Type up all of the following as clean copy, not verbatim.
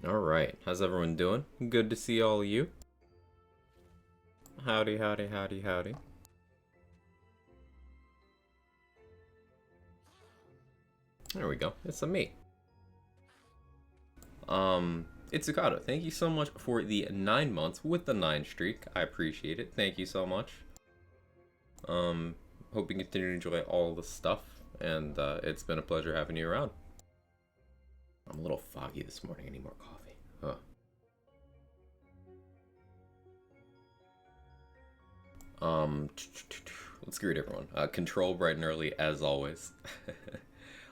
Alright, how's everyone doing? Good to see all of you. Howdy, howdy, howdy, howdy. There we go, it's a me. It's Zucado. Thank you so much for the 9 months with the 9 streak. I appreciate it. Thank you so much. Hope you continue to enjoy all the stuff, and it's been a pleasure having you around. I'm a little foggy this morning. I need more coffee. Huh. Let's greet everyone. Control bright and early as always.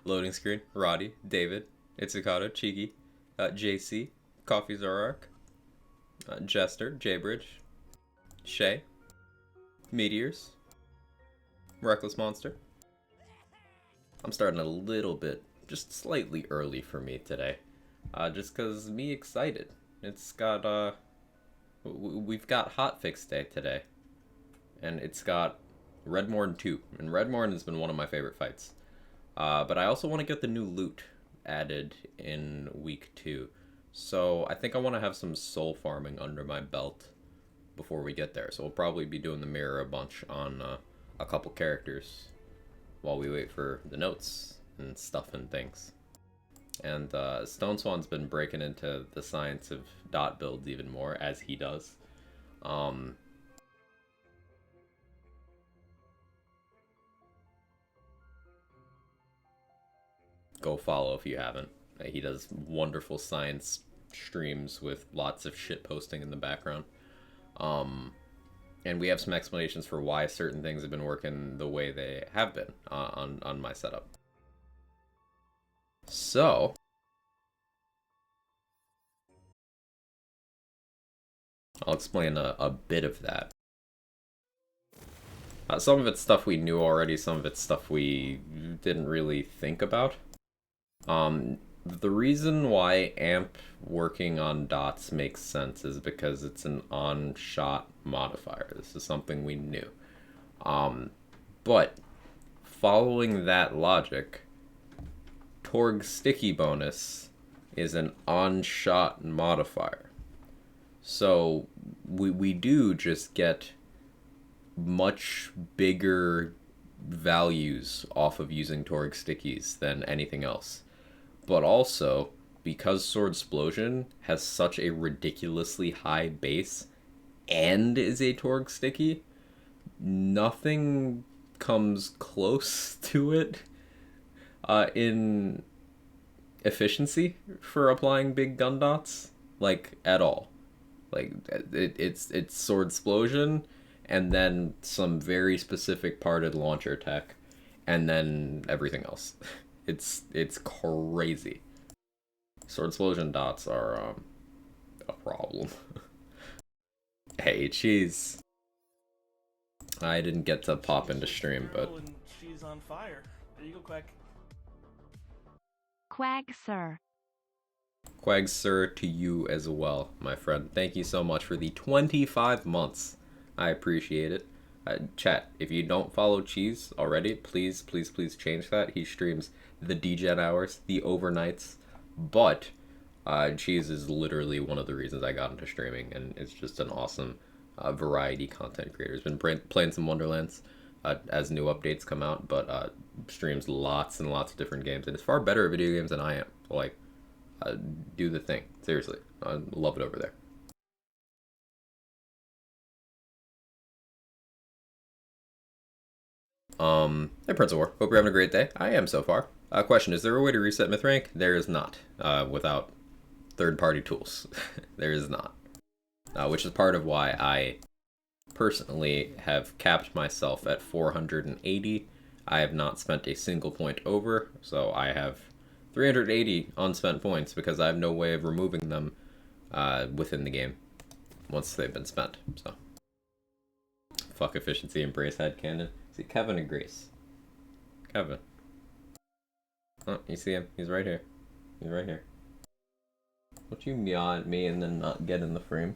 Loading screen, Roddy, David, Itsukato, Cheeky, JC, Coffee Zarark, Jester, Jaybridge, Shay, Meteors, Reckless Monster. I'm starting a little bit, just slightly early for me today. Just cause me excited. It's got, we've got HOTFIX Day today. And it's got Redmorn 2. And Redmorn has been one of my favorite fights. But I also want to get the new loot added in week 2. So I think I want to have some soul farming under my belt before we get there. So we'll probably be doing the mirror a bunch on a couple characters while we wait for the notes and stuff and things. And Stone Swan's been breaking into the science of dot builds even more, as he does. Go follow if you haven't. He does wonderful science streams with lots of shit posting in the background. And we have some explanations for why certain things have been working the way they have been on my setup. So, I'll explain a bit of that. Some of it's stuff we knew already, some of it's stuff we didn't really think about. The reason why AMP working on dots makes sense is because it's an on-shot modifier. This is something we knew. But following that logic, Torg sticky bonus is an on-shot modifier. So we do just get much bigger values off of using Torg stickies than anything else. But also, because Sword Explosion has such a ridiculously high base and is a Torg sticky, nothing comes close to it in efficiency for applying big gun dots, like, at all. Like, it's Sword Explosion, and then some very specific parted launcher tech, and then everything else. It's crazy. Sword Explosion dots are a problem. Hey, cheese. I didn't get to pop into stream, but she's on fire. There you go, Quack. Quag, sir. Quag sir to you as well, my friend. Thank you so much for the 25 months. I appreciate it. Chat, if you don't follow Cheese already, please change that. He streams the DGen hours, the overnights, but Cheese is literally one of the reasons I got into streaming, and it's just an awesome variety content creator. He's been playing some Wonderlands as new updates come out, but streams lots and lots of different games, and it's far better at video games than I am. Like, do the thing. Seriously. I love it over there. Hey Prince of War, hope you're having a great day. I am so far. Question, is there a way to reset myth rank? There is not, without third-party tools. There is not. Which is part of why I personally have capped myself at 480. I have not spent a single point over, so I have 380 unspent points because I have no way of removing them within the game once they've been spent, so. Fuck efficiency, embrace headcanon. See, Kevin agrees. Kevin. Oh, you see him? He's right here. He's right here. Don't you meow at me and then not get in the frame?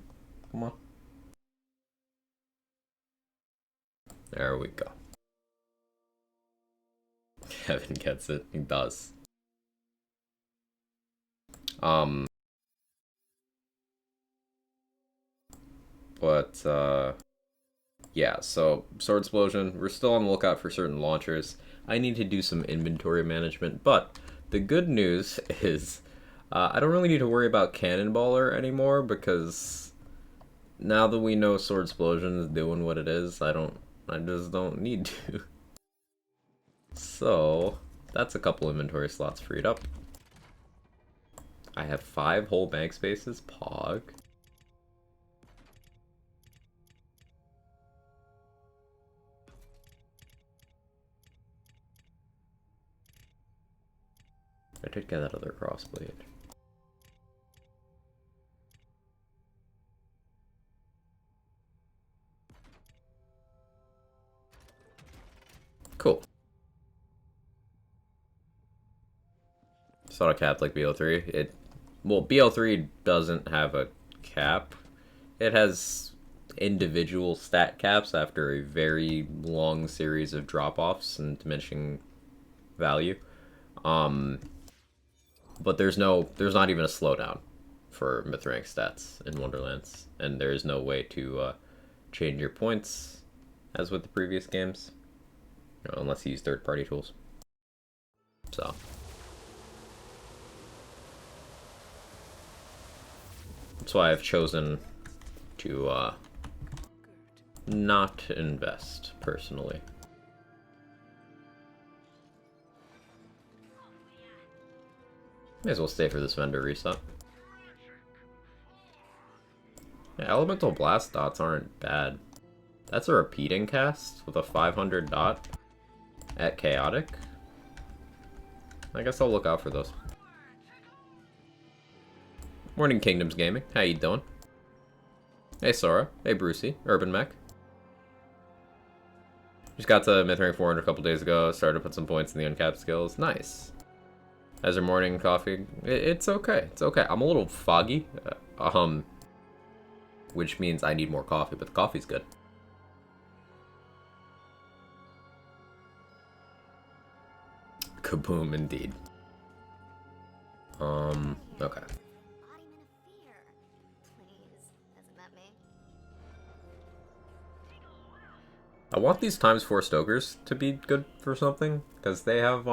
Come on. There we go. Kevin gets it. He does. But, yeah, so Sword Explosion, we're still on the lookout for certain launchers. I need to do some inventory management, but the good news is I don't really need to worry about Cannonballer anymore because now that we know Sword Explosion is doing what it is, I just don't need to. So, that's a couple inventory slots freed up. I have 5 whole bank spaces, pog. I did get that other crossblade. Cool. It's not a cap like BL3. Well, BL3 doesn't have a cap. It has individual stat caps after a very long series of drop-offs and diminishing value. But there's not even a slowdown for myth-rank stats in Wonderlands, and there is no way to change your points as with the previous games, unless you use third-party tools. So. That's why I've chosen to not invest, personally. May as well stay for this vendor reset. Yeah, Elemental Blast dots aren't bad. That's a repeating cast with a 500 dot at Chaotic. I guess I'll look out for those. Morning Kingdoms Gaming, how you doing? Hey Sora, hey Brucey, Urban Mech. Just got to Myth Rank 400 a couple days ago, started to put some points in the uncapped skills. Nice. How's your morning coffee? It's okay, it's okay. I'm a little foggy, which means I need more coffee, but the coffee's good. Kaboom, indeed. Okay. I want these ×4 Stokers to be good for something, because they have,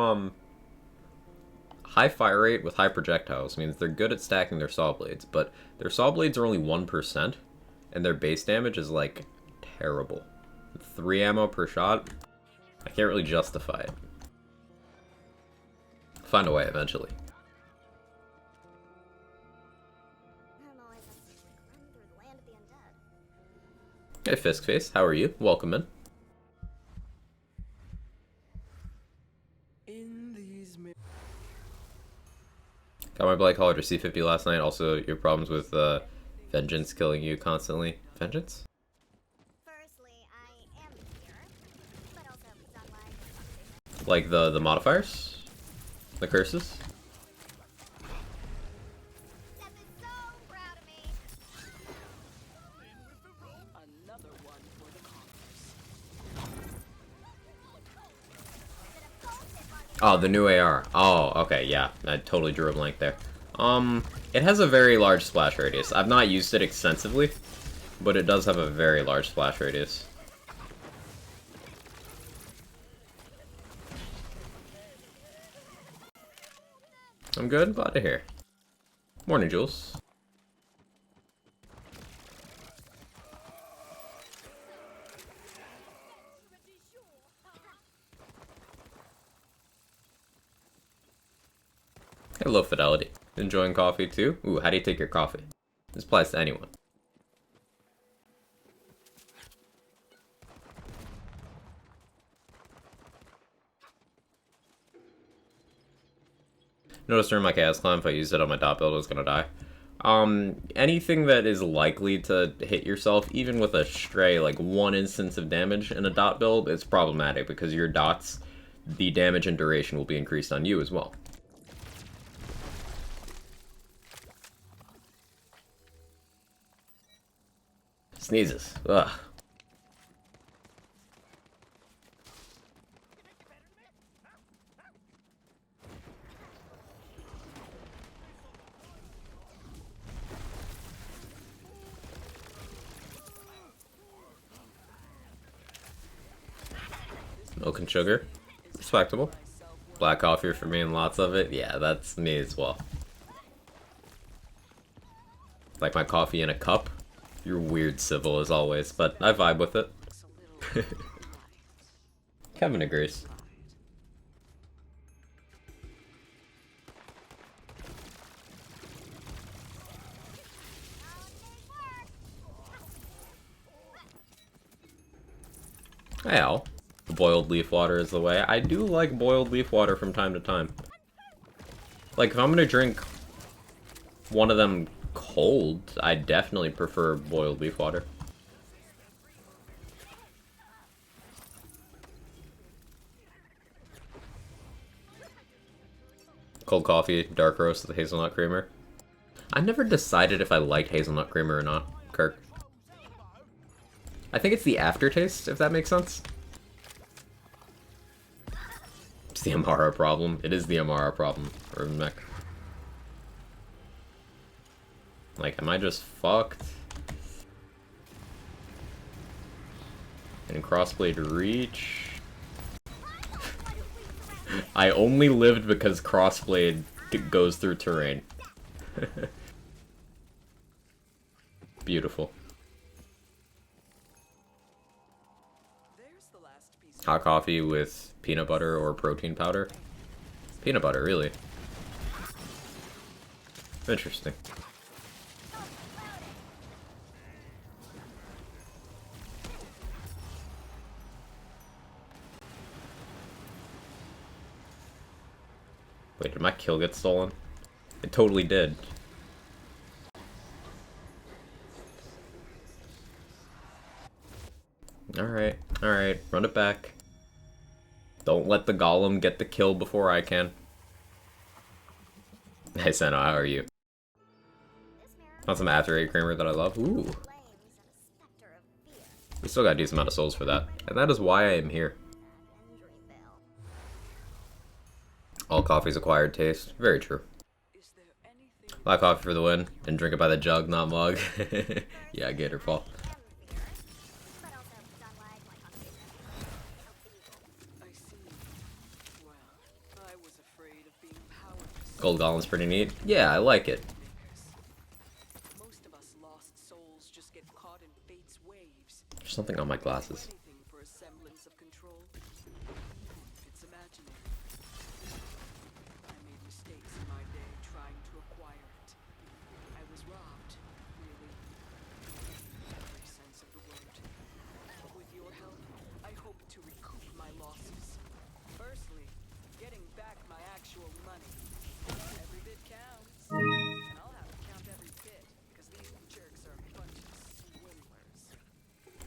high fire rate with high projectiles. Means they're good at stacking their saw blades, but their saw blades are only 1%, and their base damage is, like, terrible. 3 ammo per shot, I can't really justify it. Find a way eventually. Hey Fiskface, how are you? Welcome in. Got my Black Collar to C50 last night. Also, your problems with Vengeance killing you constantly. Vengeance? Firstly, I am here, but also done like Like the modifiers? The curses? Steph is so proud of me. Another one for the Congress. Oh, the new AR. Oh, okay, yeah. I totally drew a blank there. It has a very large splash radius. I've not used it extensively, but it does have a very large splash radius. I'm good, glad to hear. Morning, Jules. Hello, Fidelity. Enjoying coffee too? Ooh, how do you take your coffee? This applies to anyone. Noticed during my chaos climb, if I used it on my top build, I was gonna die. Anything that is likely to hit yourself, even with a stray, like, 1 instance of damage in a dot build, it's problematic because your dots, the damage and duration will be increased on you as well. Sneezes. Ugh. Milk and sugar. Respectable. Black coffee for me and lots of it. Yeah, that's me as well. Like my coffee in a cup. You're weird civil as always, but I vibe with it. Kevin agrees. Well, boiled leaf water is the way. I do like boiled leaf water from time to time. Like, if I'm gonna drink one of them cold, I definitely prefer boiled leaf water. Cold coffee, dark roast with hazelnut creamer. I never decided if I liked hazelnut creamer or not, Kirk. I think it's the aftertaste, if that makes sense. It's the Amara problem. It is the Amara problem, or mech. Like, am I just fucked? And crossblade reach? I only lived because crossblade goes through terrain. Beautiful. Hot coffee with peanut butter or protein powder? Peanut butter, really? Interesting. Wait, did my kill get stolen? It totally did. Alright, alright, run it back. Don't let the golem get the kill before I can. Hey Senna, how are you? Want some after 8 creamer that I love? Ooh. We still got a decent amount of souls for that. And that is why I am here. All coffee's acquired taste. Very true. Black coffee for the win. And drink it by the jug, not mug. Yeah, Gatorfall. Gold Golem's pretty neat. Yeah, I like it. There's something on my glasses.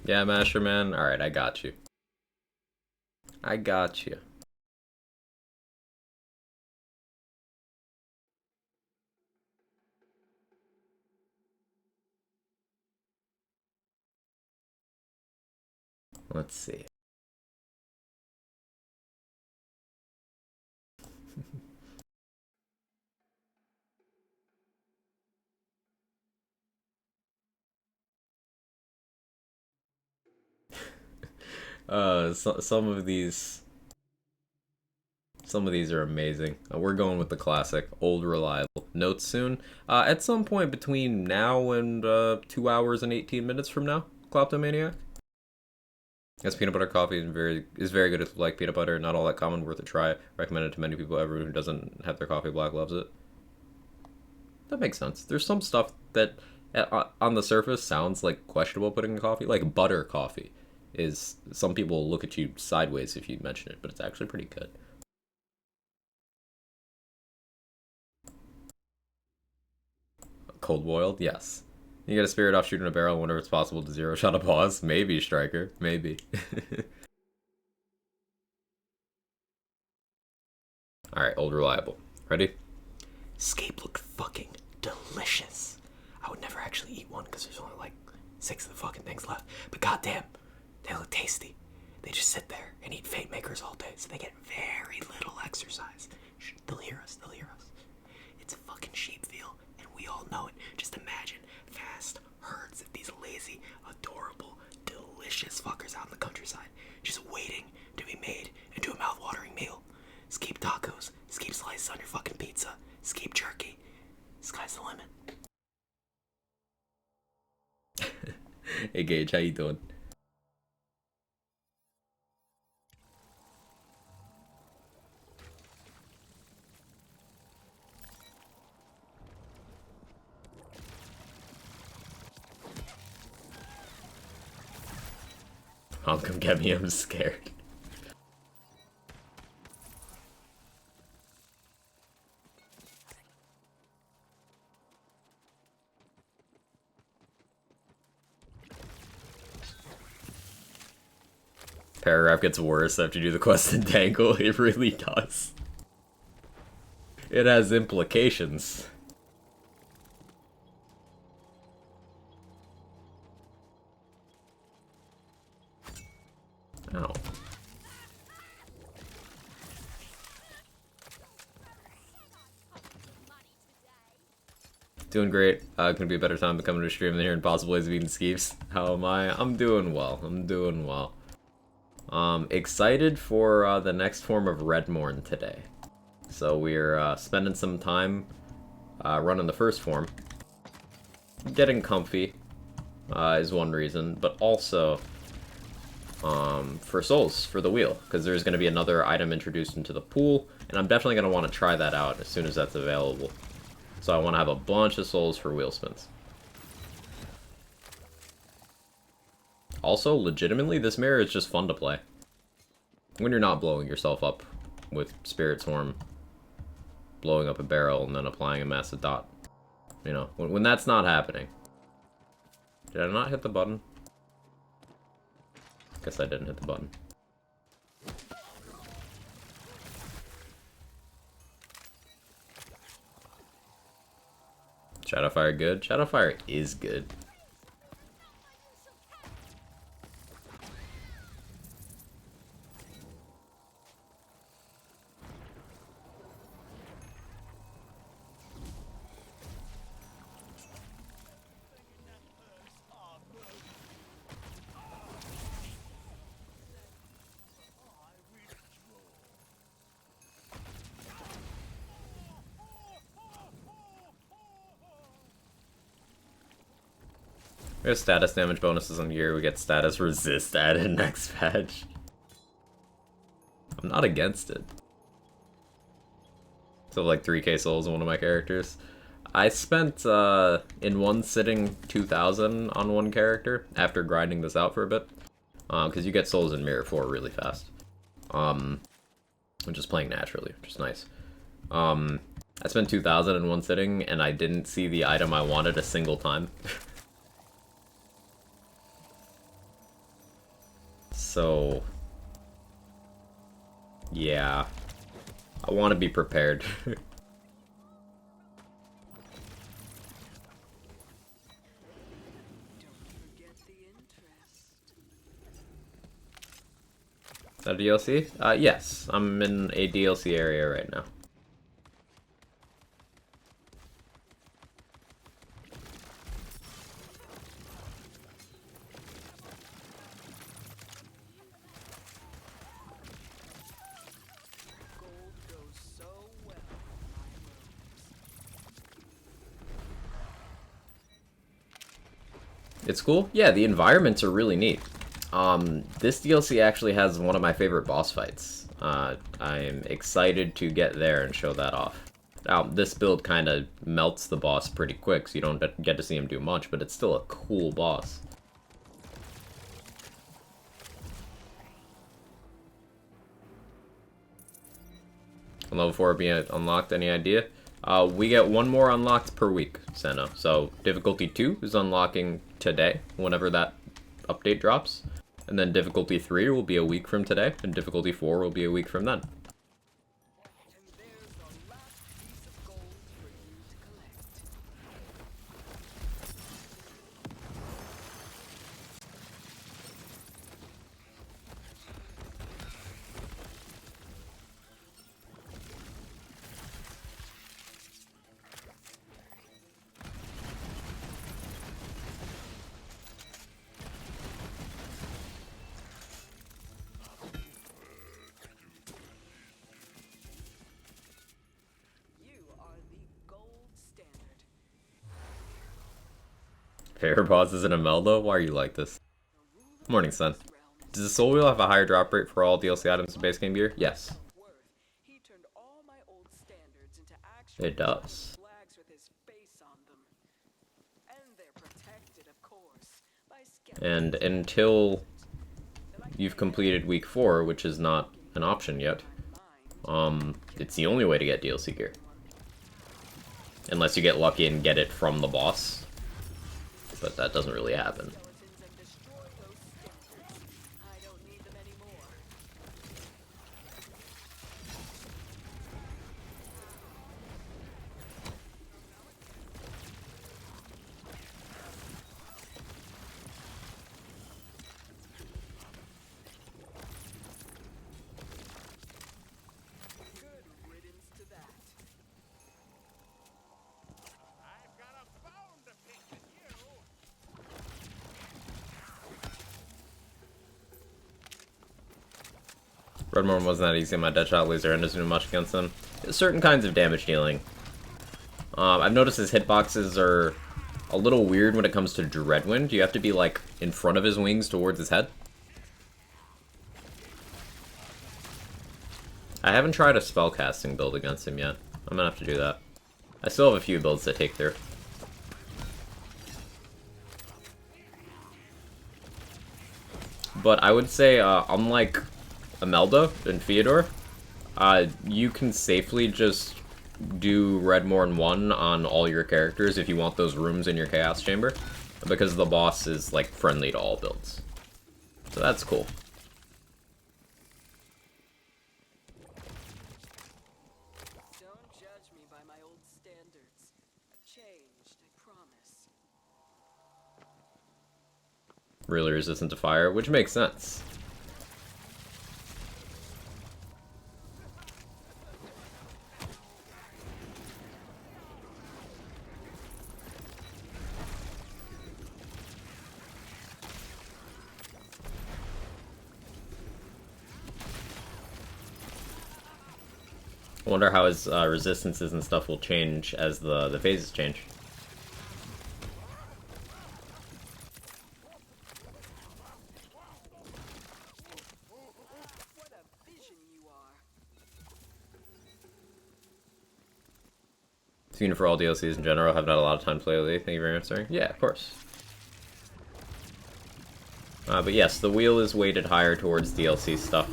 Yeah, Master Man. Alright, I got you. I got you. Let's see. Some of these are amazing. We're going with the classic, old reliable. Notes soon. At some point between now and 2 hours and 18 minutes from now, Kleptomaniac. Yes, peanut butter coffee is very good if you like peanut butter. Not all that common, worth a try. Recommended to many people. Everyone who doesn't have their coffee black loves it. That makes sense. There's some stuff that on the surface sounds like questionable putting in coffee, like butter coffee. Is some people look at you sideways if you mention it, but it's actually pretty good. Cold boiled, yes. You get a spirit off shooting a barrel. I wonder if it's possible to zero shot a pause. Maybe, Striker. Maybe. Alright, old reliable. Ready? Escape looked fucking delicious. I would never actually eat one because there's only like 6 of the fucking things left. But goddamn, they look tasty. They just sit there and eat fate makers all day, so they get very little exercise. They'll hear us, they'll hear us. It's a fucking sheep field, and we all know it. Just imagine vast herds of these lazy, adorable, delicious fuckers out in the countryside, just waiting to be made into a mouth-watering meal. Skeep tacos, skeep slices on your fucking pizza, skeep jerky. Sky's the limit. Hey Gage, how you doing? Oh, come get me, I'm scared. Paragraph gets worse after you do the quest in Tangle. It really does. It has implications. Ow. Doing great. Gonna be a better time to come to stream than here and possible ways of eating skeeves. How am I? I'm doing well. I'm doing well. Excited for the next form of Redmorn today. So we're spending some time running the first form. Getting comfy is one reason, but also for souls for the wheel, because there's going to be another item introduced into the pool, and I'm definitely going to want to try that out as soon as that's available. So I want to have a bunch of souls for wheel spins. Also, legitimately, this mirror is just fun to play. When you're not blowing yourself up with Spirit Swarm, blowing up a barrel, and then applying a massive dot. You know, when that's not happening. Did I not hit the button? Guess I didn't hit the button. Shadowfire good? Shadowfire is good. We have status damage bonuses on here. We get status resist added next patch. I'm not against it. So like 3k souls on one of my characters. I spent in one sitting 2,000 on one character after grinding this out for a bit. Because you get souls in Mirror 4 really fast. I'm just playing naturally, which is nice. I spent 2,000 in one sitting and I didn't see the item I wanted a single time. So, yeah, I want to be prepared. Is that a DLC? Yes, I'm in a DLC area right now. It's cool. Yeah, the environments are really neat. This DLC actually has one of my favorite boss fights. I'm excited to get there and show that off. Now, this build kind of melts the boss pretty quick, so you don't get to see him do much, but it's still a cool boss. Level 4 being unlocked, any idea? We get one more unlocked per week, Senna. So, difficulty 2 is unlocking today, whenever that update drops. And then difficulty 3 will be a week from today, and difficulty 4 will be a week from then. Favorite bosses in Imelda? Why are you like this? Morning, Sun. Does the Soul Wheel have a higher drop rate for all DLC items in base game gear? Yes. He turned all my old standards into actual It does. flags with his face on them. And they're protected, of course, by skeleton. And until you've completed week 4, which is not an option yet, it's the only way to get DLC gear. Unless you get lucky and get it from the boss. But that doesn't really happen. Skeletons and destroy those standards. I don't need them anymore. Good riddance to that. Redmorn wasn't that easy. My Deadshot laser doesn't do much against them. Certain kinds of damage dealing. I've noticed his hitboxes are a little weird when it comes to Dreadwind. You have to be like in front of his wings towards his head. I haven't tried a spellcasting build against him yet. I'm gonna have to do that. I still have a few builds to take through. But I would say, unlike Imelda and Fyodor, you can safely just do Redmorn 1 on all your characters if you want those rooms in your Chaos Chamber, because the boss is, like, friendly to all builds. So that's cool. Don't judge me by my old standards. I've changed, I promise. Really resistant to fire, which makes sense. I wonder how his resistances and stuff will change as the phases change. What a vision you are. Seen it for all DLCs in general. Have not a lot of time to play lately. Thank you very much, sir. Yeah, of course. But yes, the wheel is weighted higher towards DLC stuff.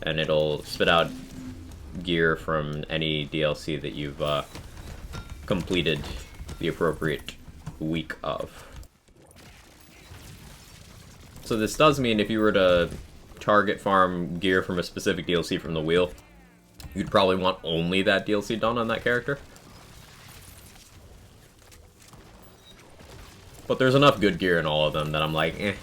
And it'll spit out gear from any DLC that you've completed the appropriate week of. So this does mean if you were to target farm gear from a specific DLC from the wheel, you'd probably want only that DLC done on that character. But there's enough good gear in all of them that I'm like, eh.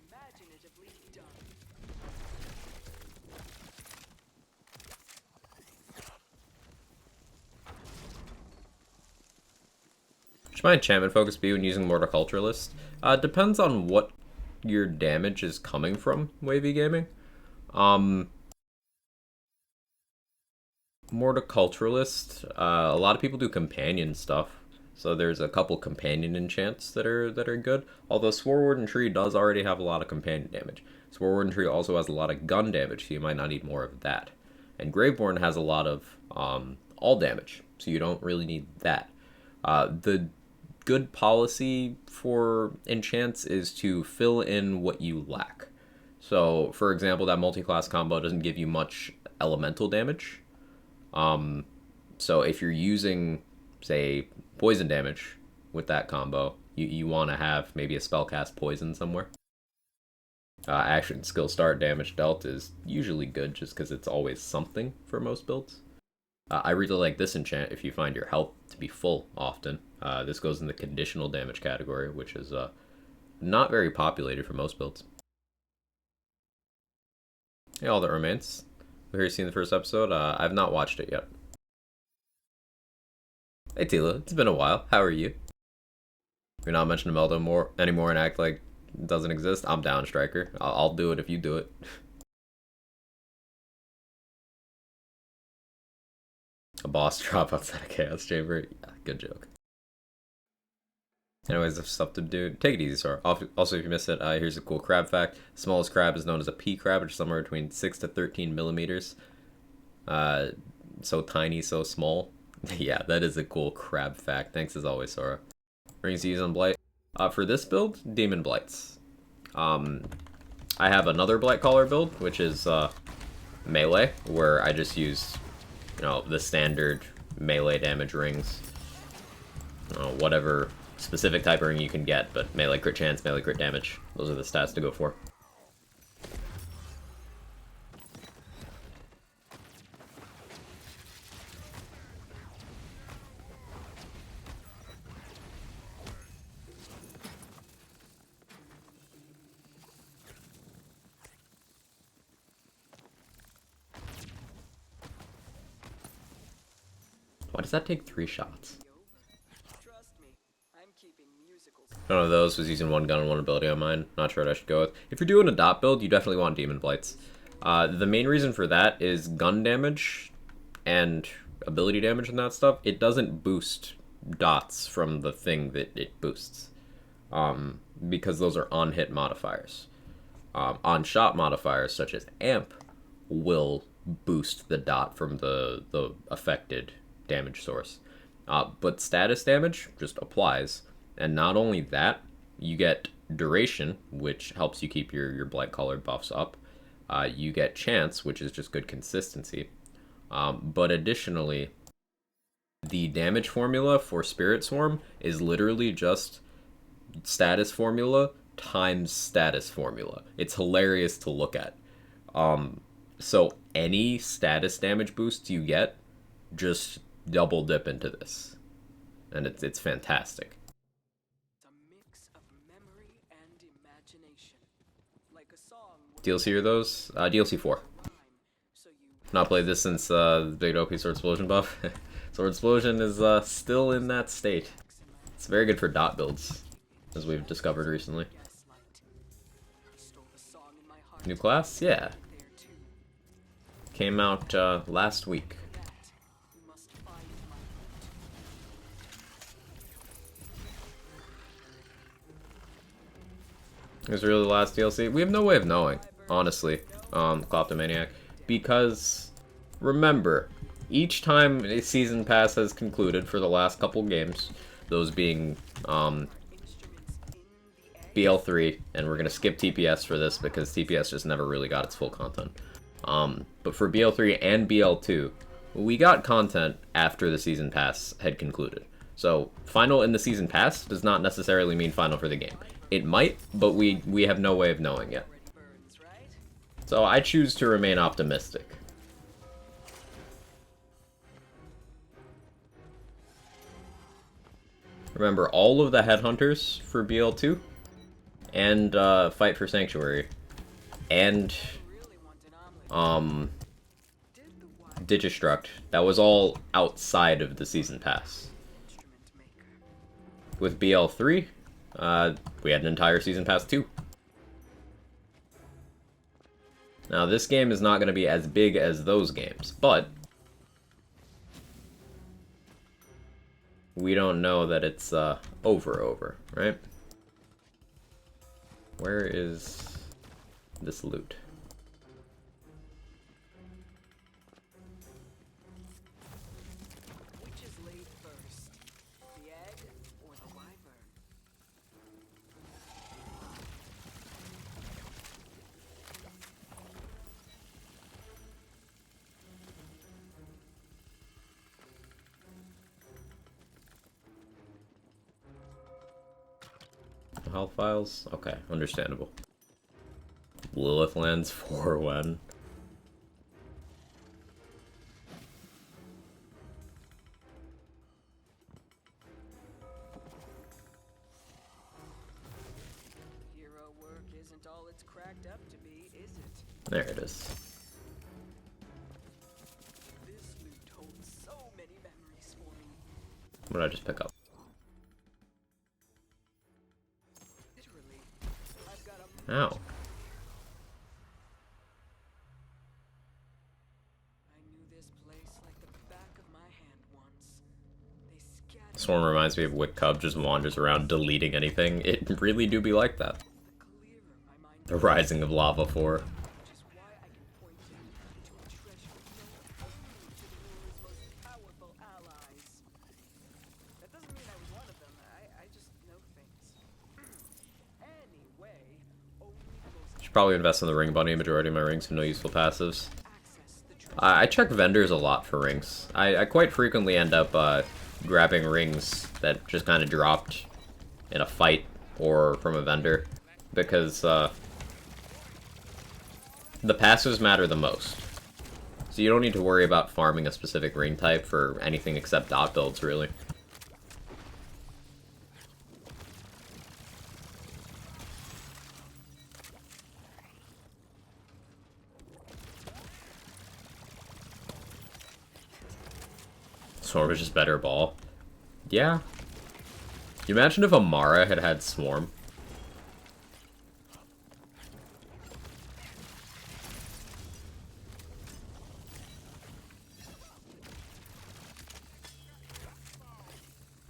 Imaginatively done. Should my enchantment focus be when using Morticulturalist? Depends on what your damage is coming from, Wavy Gaming. Morticulturalist, a lot of people do companion stuff, so there's a couple companion enchants that are good. Although Swarwarden Tree does already have a lot of companion damage. Swarwarden Tree also has a lot of gun damage, so you might not need more of that. And Graveborn has a lot of all damage, so you don't really need that. The good policy for enchants is to fill in what you lack. So, for example, that multi-class combo doesn't give you much elemental damage. So if you're using, say, poison damage with that combo, you want to have maybe a spellcast poison somewhere. Action skill start damage dealt is usually good just because it's always something for most builds. I really like this enchant if you find your health to be full often. This goes in the conditional damage category, which is not very populated for most builds. Hey, all that remains. We're here seeing the first episode. I've not watched it yet. Hey Tila, it's been a while. How are you? You're not mentioning Imelda anymore and act like it doesn't exist. I'm down, Striker. I'll do it if you do it. A boss drop outside a chaos chamber. Yeah, good joke. Anyways, there's stuff to do. Take it easy, Sora. Also, if you missed it, here's a cool crab fact. Smallest crab is known as a pea crab, which is somewhere between 6 to 13 millimeters. So tiny, so small. Yeah, that is a cool crab fact. Thanks as always, Sora. Rings to use on Blight. For this build, Demon Blights. I have another Blightcaller build, which is melee, where I just use, you know, the standard melee damage rings. Whatever specific type of ring you can get, but melee crit chance, melee crit damage. Those are the stats to go for. Why does that take 3 shots? One of those was using one gun and one ability on mine. Not sure what I should go with. If you're doing a dot build, you definitely want Demon Blights. The main reason for that is gun damage and ability damage and that stuff. It doesn't boost dots from the thing that it boosts. Because those are on-hit modifiers. On-shot modifiers, such as Amp, will boost the dot from the affected damage source. But status damage just applies. And not only that, you get duration, which helps you keep your Blightcaller buffs up. You get chance, which is just good consistency. But additionally, the damage formula for Spirit Swarm is literally just status formula times status formula. It's hilarious to look at. So any status damage boost you get, just double dip into this. And it's fantastic. DLC are those? DLC 4. Not played this since the big OP Sword Explosion buff. Sword Explosion is still in that state. It's very good for dot builds, as we've discovered recently. New class? Yeah. Came out last week. Is really the last DLC? We have no way of knowing, honestly, Kleptomaniac, because remember, each time a season pass has concluded for the last couple games, those being BL3, and we're gonna skip TPS for this because TPS just never really got its full content. But for BL3 and BL2, we got content after the season pass had concluded. So final in the season pass does not necessarily mean final for the game. It might, but we have no way of knowing yet. So I choose to remain optimistic. Remember, all of the headhunters for BL2, and Fight for Sanctuary, and Digistruct, that was all outside of the season pass. With BL3, we had an entire season pass too. Now this game is not going to be as big as those games, but we don't know that it's over, right? Where is this loot? Which is laid first, the egg or the wyvern? Health files? Okay, understandable. Lilith lands for when? Hero work isn't all it's cracked up to be, is it? There it is. This loot holds so many memories for me. What did I just pick up? Literally, I've got a Ow. I knew this place like the back of my Swarm reminds me of Wick Cub just wanders around deleting anything. It really do be like that. The Rising of Lava 4. Which is why I can point you to a treasure known only to the ruler's most powerful allies. That doesn't mean I was one of them. I just know things. Anyway, only the most Should probably invest in the ring bunny. Majority of my rings have no useful passives. access the treasure. I check vendors a lot for rings. I quite frequently end up grabbing rings that just kind of dropped in a fight or from a vendor, because the passives matter the most. So you don't need to worry about farming a specific ring type for anything except dot builds, really. Swarm is just better ball. Yeah. You imagine if Amara had had Swarm?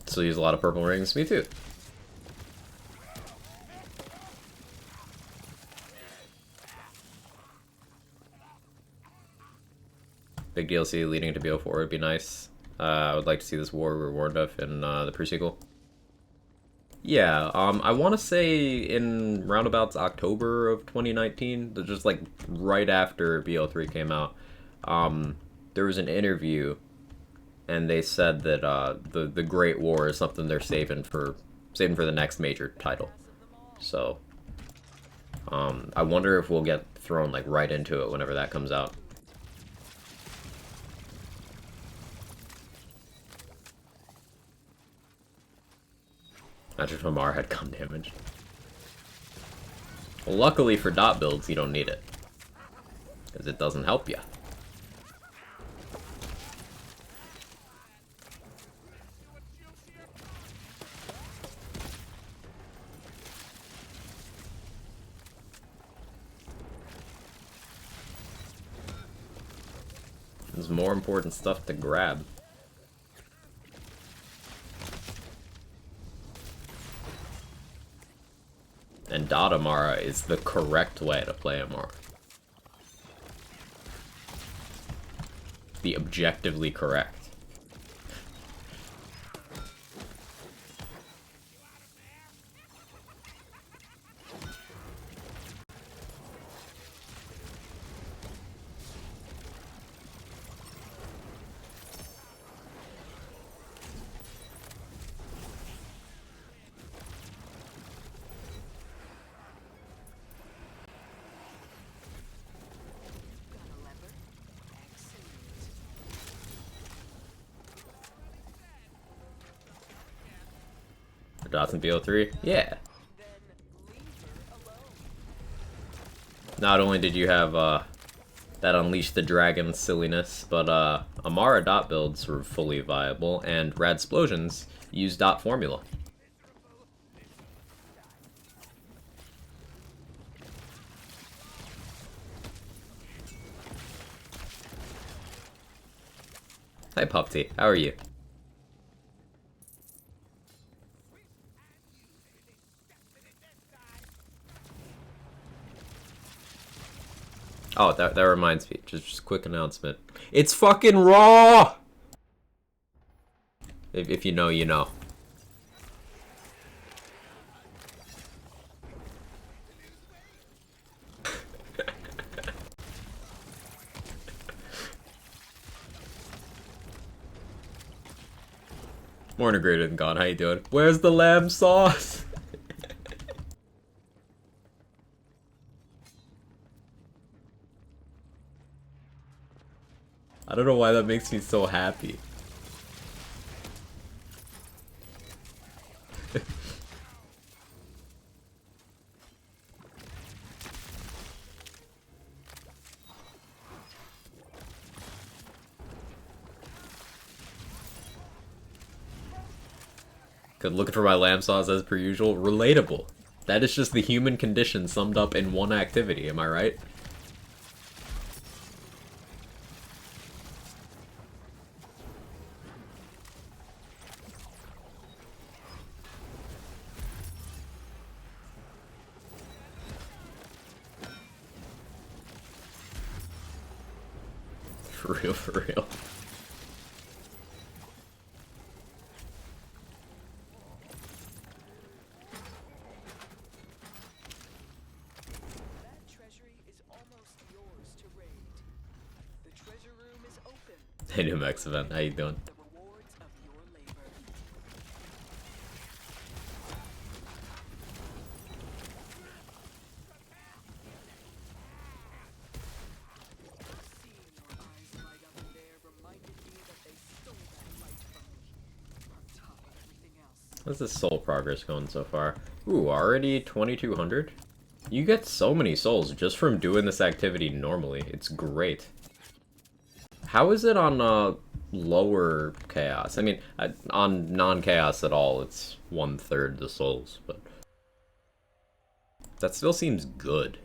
Still use a lot of purple rings. Me too. Big DLC leading to BO4 would be nice. I would like to see this war we were warned of in the pre-sequel. Yeah, I want to say in roundabouts October of 2019, just like right after BO3 came out, there was an interview, and they said that the Great War is something they're saving for the next major title. So, I wonder if we'll get thrown like right into it whenever that comes out. Imagine if Amar had gun damage. Well, luckily for dot builds, you don't need it, because it doesn't help you. There's more important stuff to grab. And dot Amara is the correct way to play Amara. The objectively correct. Got a lever? Excellent. For dots in BO3? Yeah. Then leave her alone. Not only did you have that Unleash the Dragon silliness, but Amara dot builds were fully viable, and Rad Explosions use dot formula. Hi Pupty, how are you? Oh, that reminds me. Just a quick announcement. It's fucking Raw! If you know, you know. More integrated than gone. How you doing? Where's the lamb sauce? I don't know why that makes me so happy. Good, looking for my lamb sauce as per usual. Relatable. That is just the human condition summed up in one activity, am I right? For real, for real. That treasury is almost yours to raid. The treasure room is open. Hey, new Max event, how you doing? The rewards of your labor. Seeing your eyes light up in there reminded me that they stole that light from me. On top of everything else. How's this soul progress going so far? Ooh, already 2200? You get so many souls just from doing this activity normally. It's great. How is it on lower chaos? I mean, on non-chaos at all, it's 1/3 the souls, but that still seems good.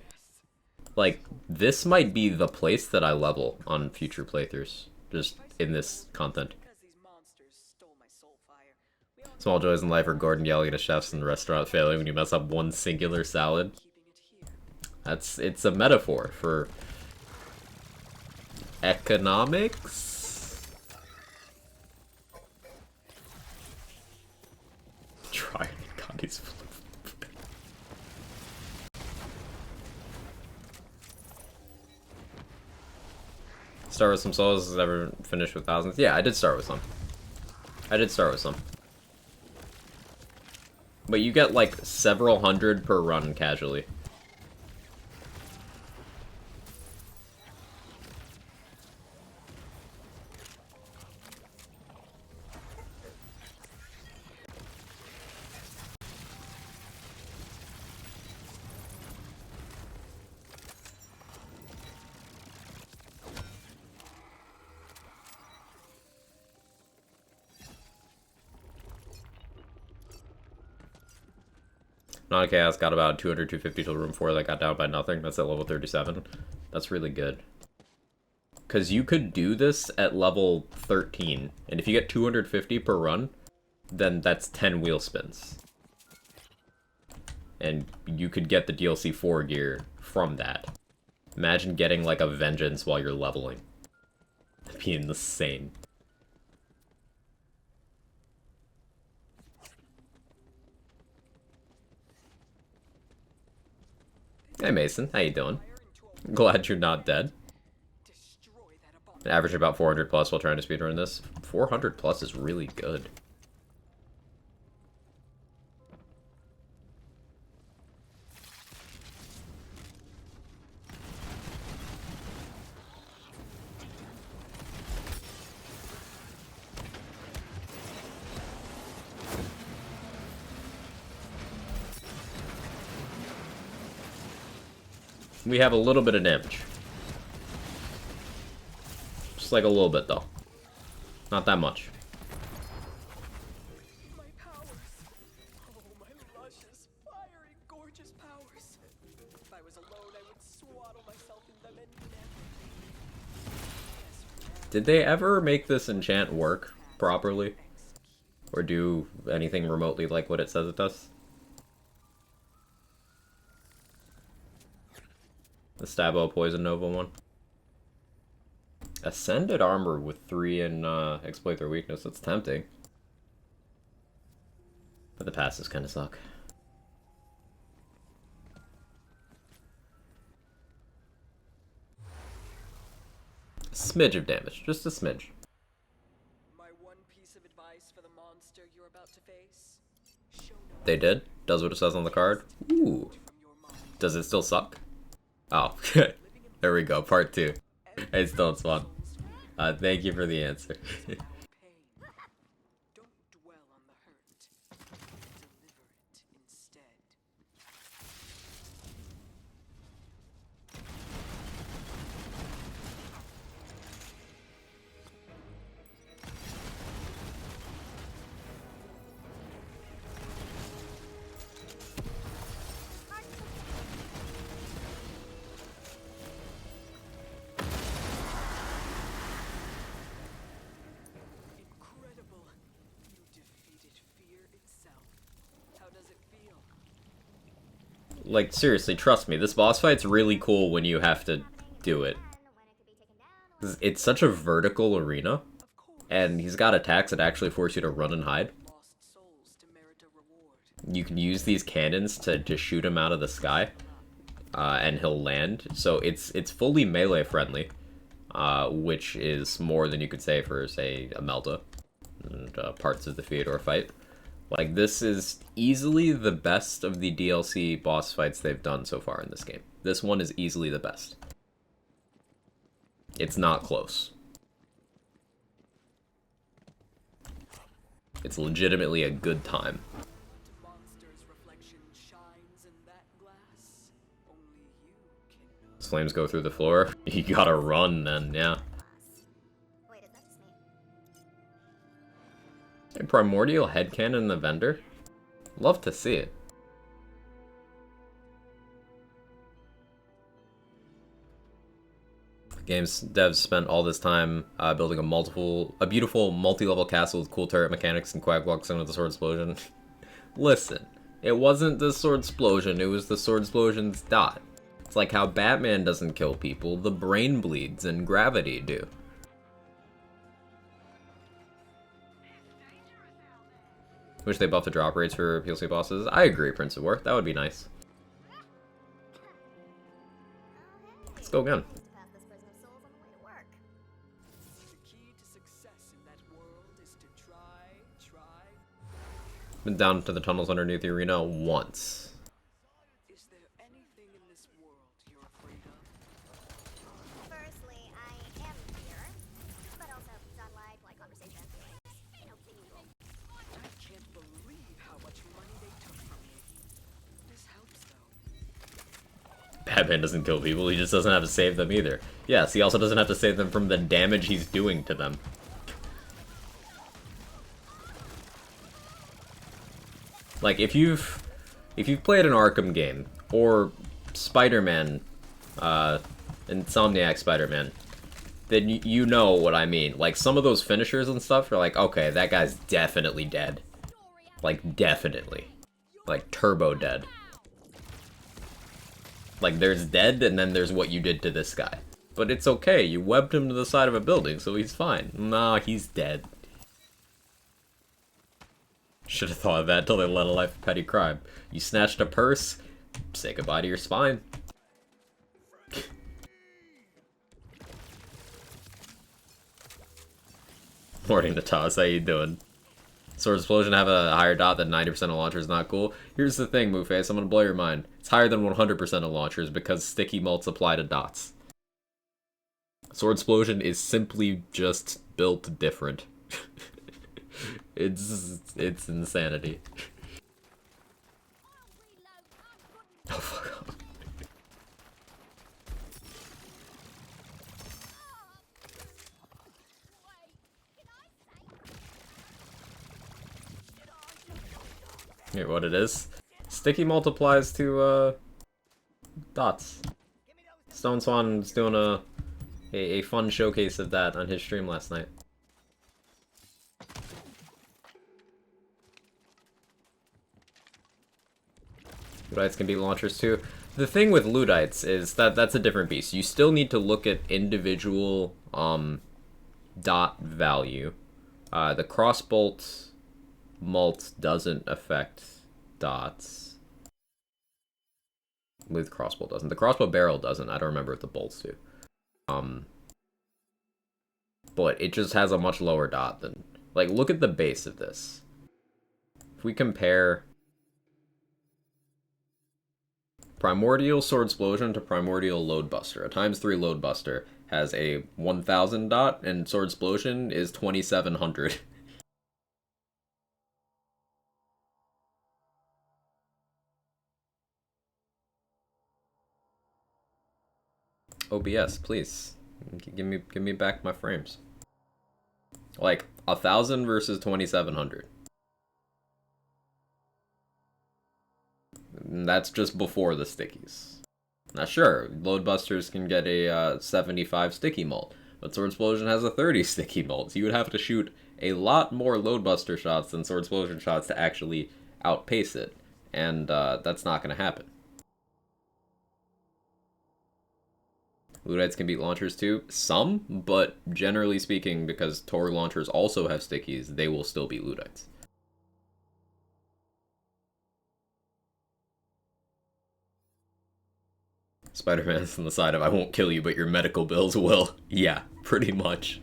Like, this might be the place that I level on future playthroughs, just in this content. Because these monsters stole my soul fire. We all Small joys in life are Gordon yelling at chefs in the restaurant failing when you mess up one singular salad. keeping it here. It's a metaphor for economics. Try God, he's start with some souls. Has ever finished with thousands? Yeah, I did start with some. But you get like several hundred per run casually. Non-chaos got about 200, 250 till room 4 that got down by nothing. That's at level 37. That's really good. Because you could do this at level 13. And if you get 250 per run, then that's 10 wheel spins. And you could get the DLC 4 gear from that. Imagine getting like a Vengeance while you're leveling. That'd be insane. Hey Mason, how you doing? Glad you're not dead. Destroy that abomination. Average about 400 plus while trying to speedrun this. 400 plus is really good. We have a little bit of damage. Just like a little bit, though. Not that much. My powers. Oh, my luscious, fiery, gorgeous powers. If I was alone, I would swaddle myself in them and never. Did they ever make this enchant work properly? Or do anything remotely like what it says it does? The Stabo Poison Nova one. Ascended armor with 3 and exploit their weakness. That's tempting. But the passes kind of suck. Smidge of damage. Just a smidge. My one piece of advice for the monster you're about to face. Show no They did. Does what it says on the card. Ooh. from your mind. Does it still suck? Oh, there we go. Part 2. It's still it's fun. Thank you for the answer. Pain. Don't dwell on the hurt. Deliver it instead. Incredible. You defeated fear itself. How does it feel? Like, seriously, trust me. This boss fight's really cool when you have to do it. It's such a vertical arena, Of course, and he's got attacks that actually force you to run and hide. lost souls to merit a reward. You can use these cannons to just shoot him out of the sky, and he'll land. So it's fully melee friendly, which is more than you could say for, say, a Melta and parts of the Feodor fight. Like, this is easily the best of the DLC boss fights they've done so far in this game. This one is easily the best. It's not close. It's legitimately a good time. The monster's reflection shines in that glass. Only you can know. As flames go through the floor, you gotta run then, yeah. Wait, is that just me? A primordial headcanon in the vendor? Love to see it. Games devs spent all this time building a beautiful multi-level castle with cool turret mechanics and quack walks into the sword explosion. Listen, it wasn't the sword explosion, it was the sword explosion's dot. It's like how Batman doesn't kill people, the brain bleeds and gravity do. Wish they buffed the drop rates for PLC bosses. I agree, Prince of War. That would be nice. Let's go again. Pass this prison of souls on the way to work. The key to success in that world is to try. Been down to the tunnels underneath the arena once. Is there anything in this world you're afraid of? Firstly, I am here, but also it's unlike my conversation. You know, people. I can't believe how much money they took from me. This helps, though. Batman doesn't kill people, he just doesn't have to save them either. Yes, he also doesn't have to save them from the damage he's doing to them. Like, if you've played an Arkham game, or Spider-Man, Insomniac Spider-Man, then you know what I mean. Like, some of those finishers and stuff, you're like, okay, that guy's definitely dead. Like, definitely. Like, turbo dead. Like, there's dead, and then there's what you did to this guy. But it's okay, you webbed him to the side of a building, so he's fine. Nah, he's dead. Should have thought of that till they led a life of petty crime. You snatched a purse, say goodbye to your spine. Morning, Natas, how you doing? Sword Explosion have a higher dot than 90% of launchers, not cool. Here's the thing, Moonface, I'm gonna blow your mind. It's higher than 100% of launchers because sticky mults apply to dots. Sword Explosion is simply just built different. It's insanity. Oh, fuck off. Here, what it is? Sticky multiplies to, dots. Stone Swan's doing a fun showcase of that on his stream last night. Ludites can be launchers too. The thing with Ludites is that that's a different beast. You still need to look at individual dot value. The crossbolt mult doesn't affect dots. With crossbow doesn't. The crossbow barrel doesn't. I don't remember if the bolts do. But it just has a much lower dot than... Like, look at the base of this. If we compare Primordial Sword Explosion to Primordial Loadbuster, a ×3 Loadbuster has a 1000 dot, and Sword Explosion is 2700. OBS, please. Give me back my frames. Like, 1000 versus 2700. And that's just before the stickies. Now sure, Loadbusters can get a 75 sticky mult, but Sword Explosion has a 30 sticky mult, so you would have to shoot a lot more Loadbuster shots than Sword Explosion shots to actually outpace it. And that's not going to happen. Ludites can beat launchers too. Some, but generally speaking, because Tor launchers also have stickies, they will still beat Ludites. Spider-Man's on the side of, I won't kill you, but your medical bills will. Yeah, pretty much.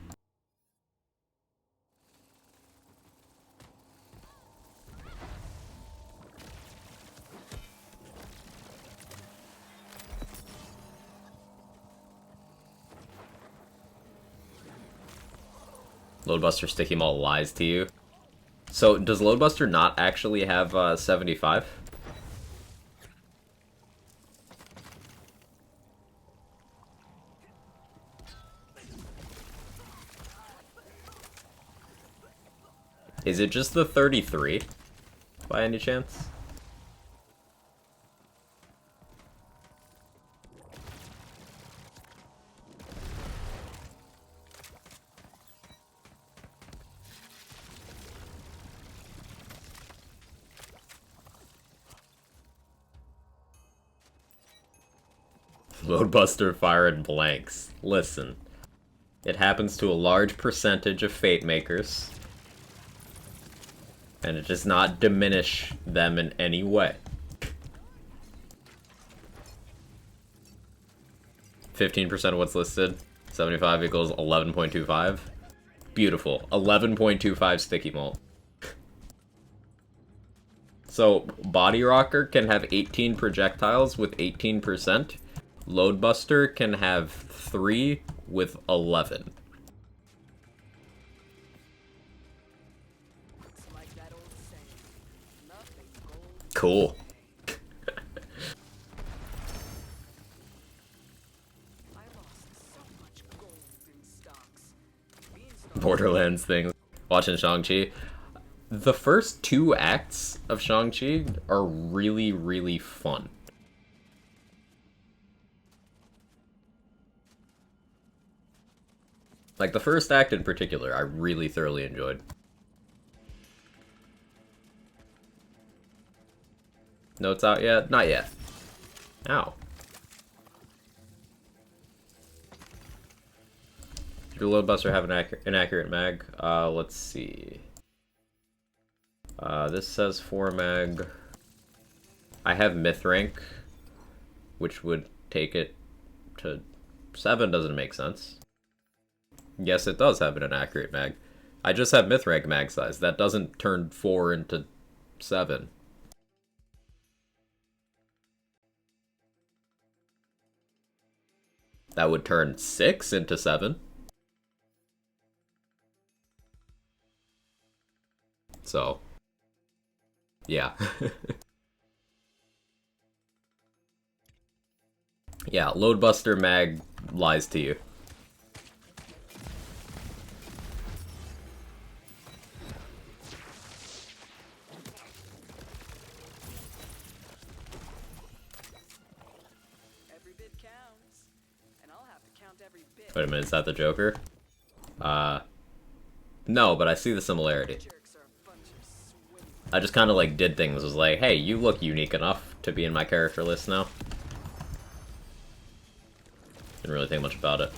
Loadbuster Sticky Mall lies to you. So, does Loadbuster not actually have 75? Is it just the 33, by any chance? Loadbuster firing blanks. Listen, it happens to a large percentage of Fate Makers, and it does not diminish them in any way. 15% of what's listed, 75 equals 11.25. Beautiful. 11.25 sticky malt. So, Body Rocker can have 18 projectiles with 18%. Loadbuster can have 3 with 11. Like that old saying, nothing gold. Cool. I lost so much gold in stocks. Borderlands things. Watching Shang-Chi. The first 2 acts of Shang-Chi are really, really fun. Like, the first act in particular, I really thoroughly enjoyed. Notes out yet? Not yet. Ow. Do Loadbuster have an inaccurate mag? Let's see. This says 4 mag. I have myth rank, which would take it to 7. Doesn't make sense. Yes, it does have an inaccurate mag. I just have myth rank mag size. That doesn't turn 4 into 7. That would turn 6 into 7. So, yeah. Yeah, Loadbuster mag lies to you. Every bit counts, and I'll have to count every bit. Wait a minute, is that the Joker? No, but I see the similarity. Jerks are a bunch of swindlers. I just kind of like did things, was like, hey, you look unique enough to be in my character list now. Didn't really think much about it.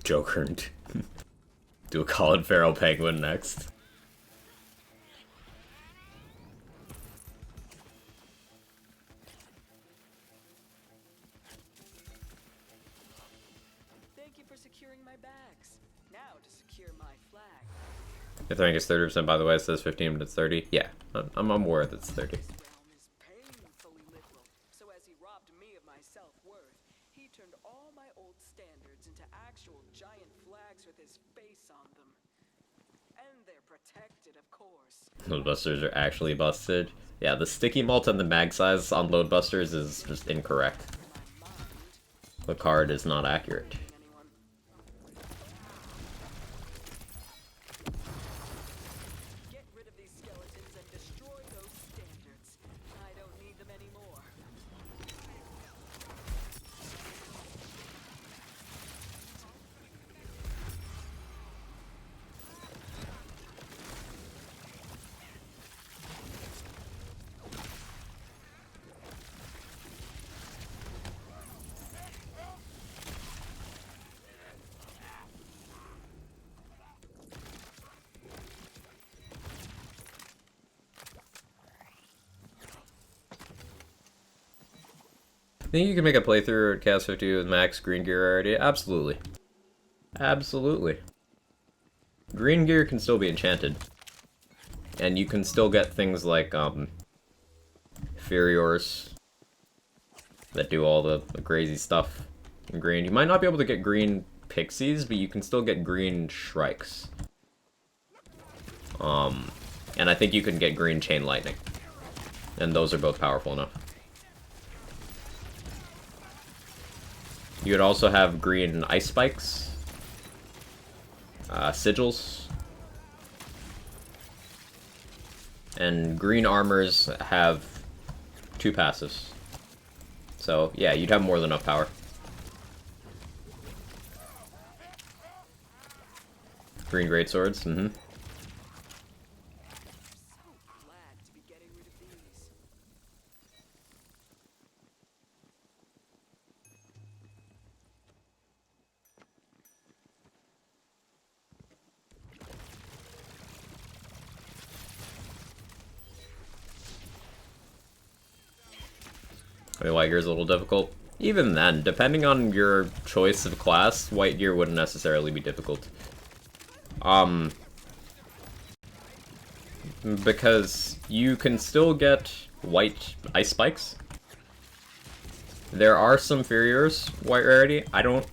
Joker. Do a Colin Farrell penguin next. Thank you for securing my bags. Now to secure my flag. If the rank is 30%, by the way, it says 15, but it's 30. Yeah, I'm aware that it's 30. This realm is painfully liberal. So as he robbed me of my self-worth, he turned all my old standards into actual giant flags with his face on them. And they're protected, of course. Loadbusters are actually busted. Yeah, the sticky malt and the mag size on Loadbusters is just incorrect. In my mind, the card is not accurate. anyone. Get rid of these skeletons and destroy those standards. I don't need them anymore. Think you can make a playthrough at Chaos 50 with max green gear already? Absolutely. Absolutely. Green gear can still be enchanted. And you can still get things like, Furiors that do all the crazy stuff in green. You might not be able to get green pixies, but you can still get green shrikes. And I think you can get green chain lightning. And those are both powerful enough. You would also have green ice spikes, sigils, and green armors have 2 passives. So yeah, you'd have more than enough power. Green greatswords, mm-hmm. So glad to be getting rid of these. I mean, white gear is a little difficult. Even then, depending on your choice of class, white gear wouldn't necessarily be difficult. Because you can still get white ice spikes. There are some Furiors white rarity. I don't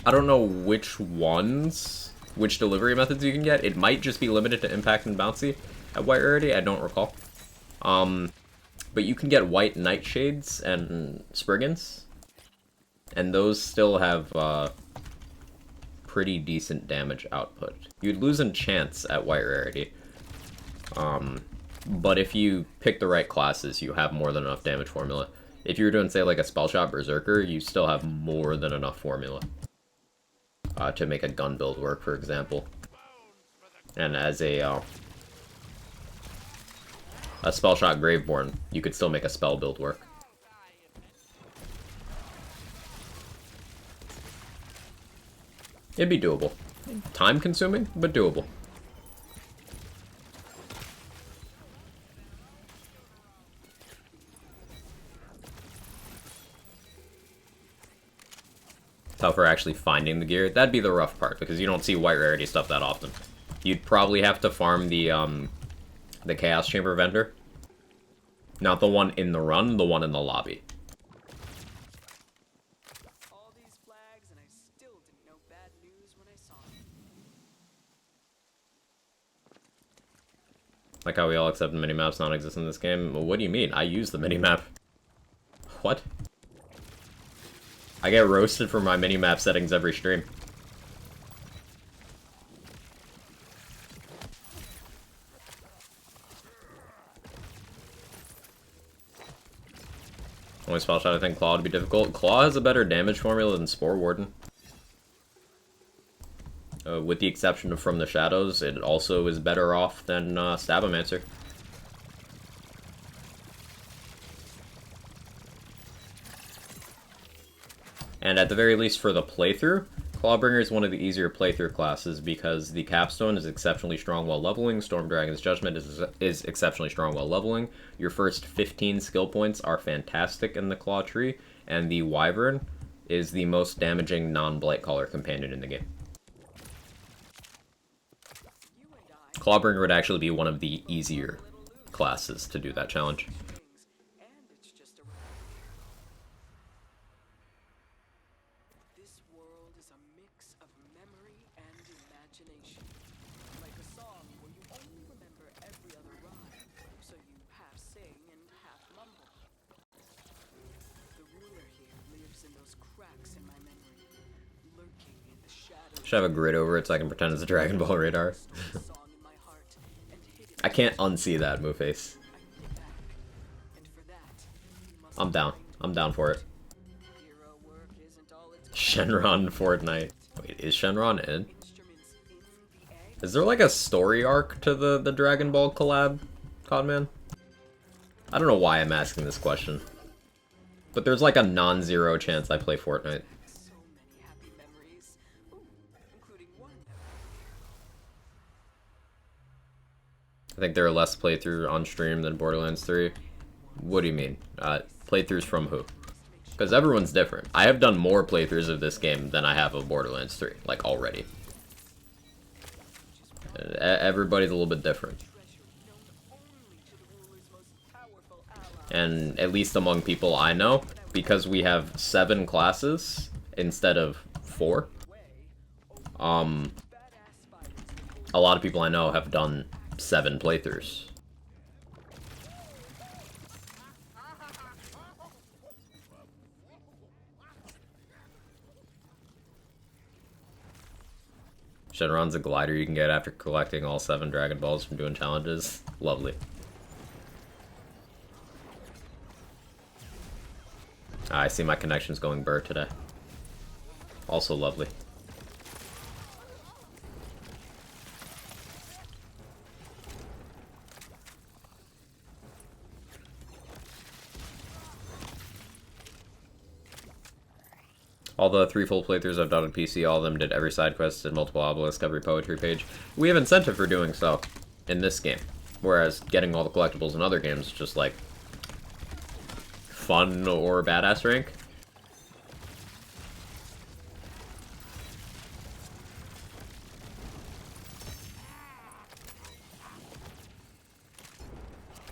know which ones, which delivery methods you can get. It might just be limited to impact and bouncy at white rarity. I don't recall. But you can get white nightshades and Spriggans, and those still have pretty decent damage output. You'd lose enchants at white rarity, but if you pick the right classes, you have more than enough damage formula. If you were doing, say, like a Spellshot Berserker, you still have more than enough formula to make a gun build work, for example. And as a Spellshot Graveborn, you could still make a spell build work. It'd be doable. Time consuming, but doable. Tougher actually finding the gear. That'd be the rough part, because you don't see white rarity stuff that often. You'd probably have to farm the Chaos Chamber vendor. Not the one in the run, the one in the lobby. All these flags, and I still didn't know bad news when I saw them. Like how we all accept minimaps non-exist in this game. Well, what do you mean? I use the minimap. What? I get roasted for my minimap settings every stream. Only spell shot I think Claw would be difficult. Claw has a better damage formula than Spore Warden. With the exception of From the Shadows, it also is better off than Stabomancer. And at the very least for the playthrough, Clawbringer is one of the easier playthrough classes because the Capstone is exceptionally strong while leveling, Storm Dragon's Judgment is exceptionally strong while leveling, your first 15 skill points are fantastic in the Claw tree, and the Wyvern is the most damaging non-Blightcaller companion in the game. Clawbringer would actually be one of the easier classes to do that challenge. And it's just a This world is a mix of memory and imagination. Like a song where you only remember every other rhyme, so you half sing and half mumble. The ruler here lives lives in those cracks in my memory, lurking in the shadows. Should I have a grid over it so I can pretend it's a Dragon Ball radar? Song in my heart, and hidden I can't unsee that, Moonface. I need it back. And for that, you must I'm down. I'm down for it. hero work isn't all it's Shenron Fortnite. Wait, is Shenron in? instruments in the egg. Is there like a story arc to the Dragon Ball collab, Codman? I don't know why I'm asking this question. But there's like a non-zero chance I play Fortnite. So many happy memories. Ooh, including one I think there are less playthrough on stream than Borderlands 3. What do you mean? Playthroughs from who? Because everyone's different. I have done more playthroughs of this game than I have of Borderlands 3, like already. Everybody's a little bit different. And at least among people I know, because we have 7 classes instead of 4, a lot of people I know have done 7 playthroughs. Shenron's a glider you can get after collecting all 7 Dragon Balls from doing challenges. Lovely. I see my connections going burr today. Also lovely. All the 3 full playthroughs I've done on PC, all of them did every side quest and multiple obelisk, every poetry page. We have incentive for doing so in this game. Whereas getting all the collectibles in other games is just like fun or badass rank.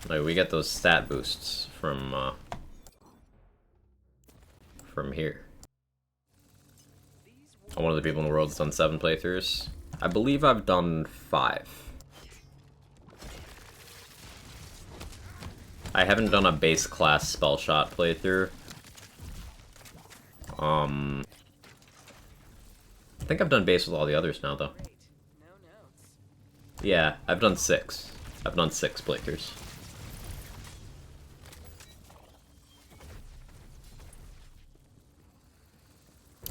Like we get those stat boosts from here. I'm one of the people in the world that's done 7 playthroughs. I believe I've done 5. I haven't done a base class spell shot playthrough. I think I've done base with all the others now, though. No notes. Yeah, I've done 6. I've done 6 playthroughs.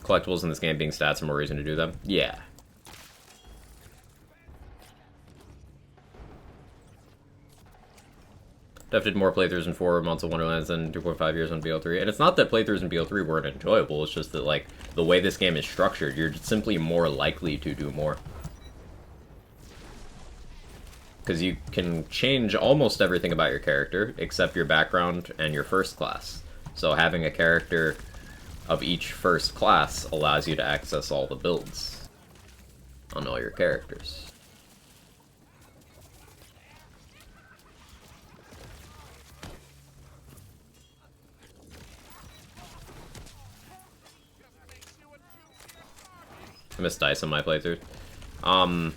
Collectibles in this game being stats are more reason to do them? Yeah. Def did more playthroughs in 4 months of Wonderlands than 2.5 years on BO3. And it's not that playthroughs in BO3 weren't enjoyable, it's just that, like, the way this game is structured, you're simply more likely to do more. Because you can change almost everything about your character, except your background and your first class. So having a character of each first class allows you to access all the builds on all your characters. I missed dice on my playthrough. On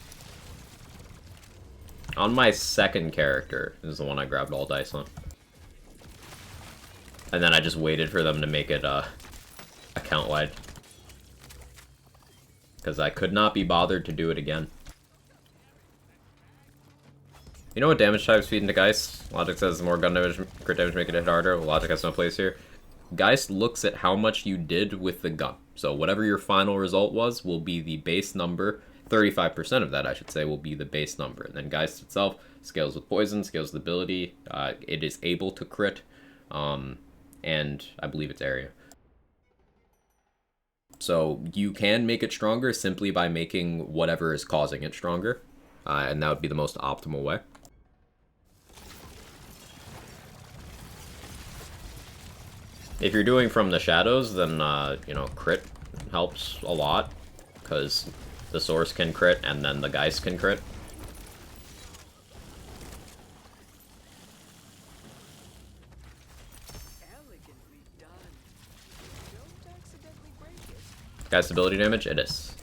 my second character, this is the one I grabbed all dice on. And then I just waited for them to make it account-wide. Because I could not be bothered to do it again. You know what damage types feed into Geist? Logic says the more gun damage, crit damage make it hit harder. Well, Logic has no place here. Geist looks at how much you did with the gun. So whatever your final result was will be the base number. 35% of that, I should say, will be the base number. And then Geist itself scales with poison, scales with ability. It is able to crit, and I believe it's area. So you can make it stronger simply by making whatever is causing it stronger. And that would be the most optimal way. If you're doing from the shadows, then, you know, crit helps a lot, because the source can crit, and then the Geist can crit. Elegantly done. Don't accidentally break it. Geist ability damage? It is.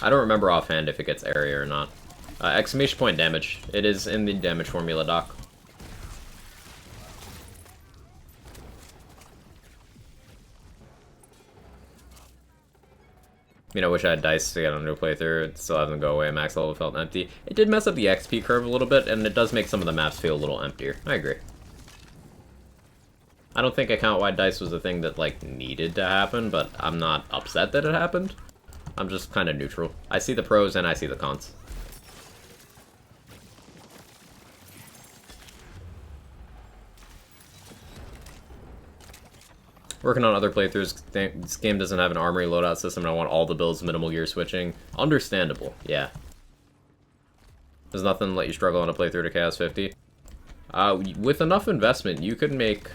I don't remember offhand if it gets area or not. Exclamation point damage. It is in the damage formula doc. I mean, I wish I had dice to get on a playthrough. It still hasn't go away. Max level felt empty. It did mess up the XP curve a little bit, and it does make some of the maps feel a little emptier. I agree. I don't think account-wide dice was a thing that, like, needed to happen, but I'm not upset that it happened. I'm just kind of neutral. I see the pros and I see the cons. Working on other playthroughs, this game doesn't have an armory loadout system, and I want all the builds minimal gear switching. Understandable, yeah. There's nothing to let you struggle on a playthrough to Chaos 50. With enough investment, you could make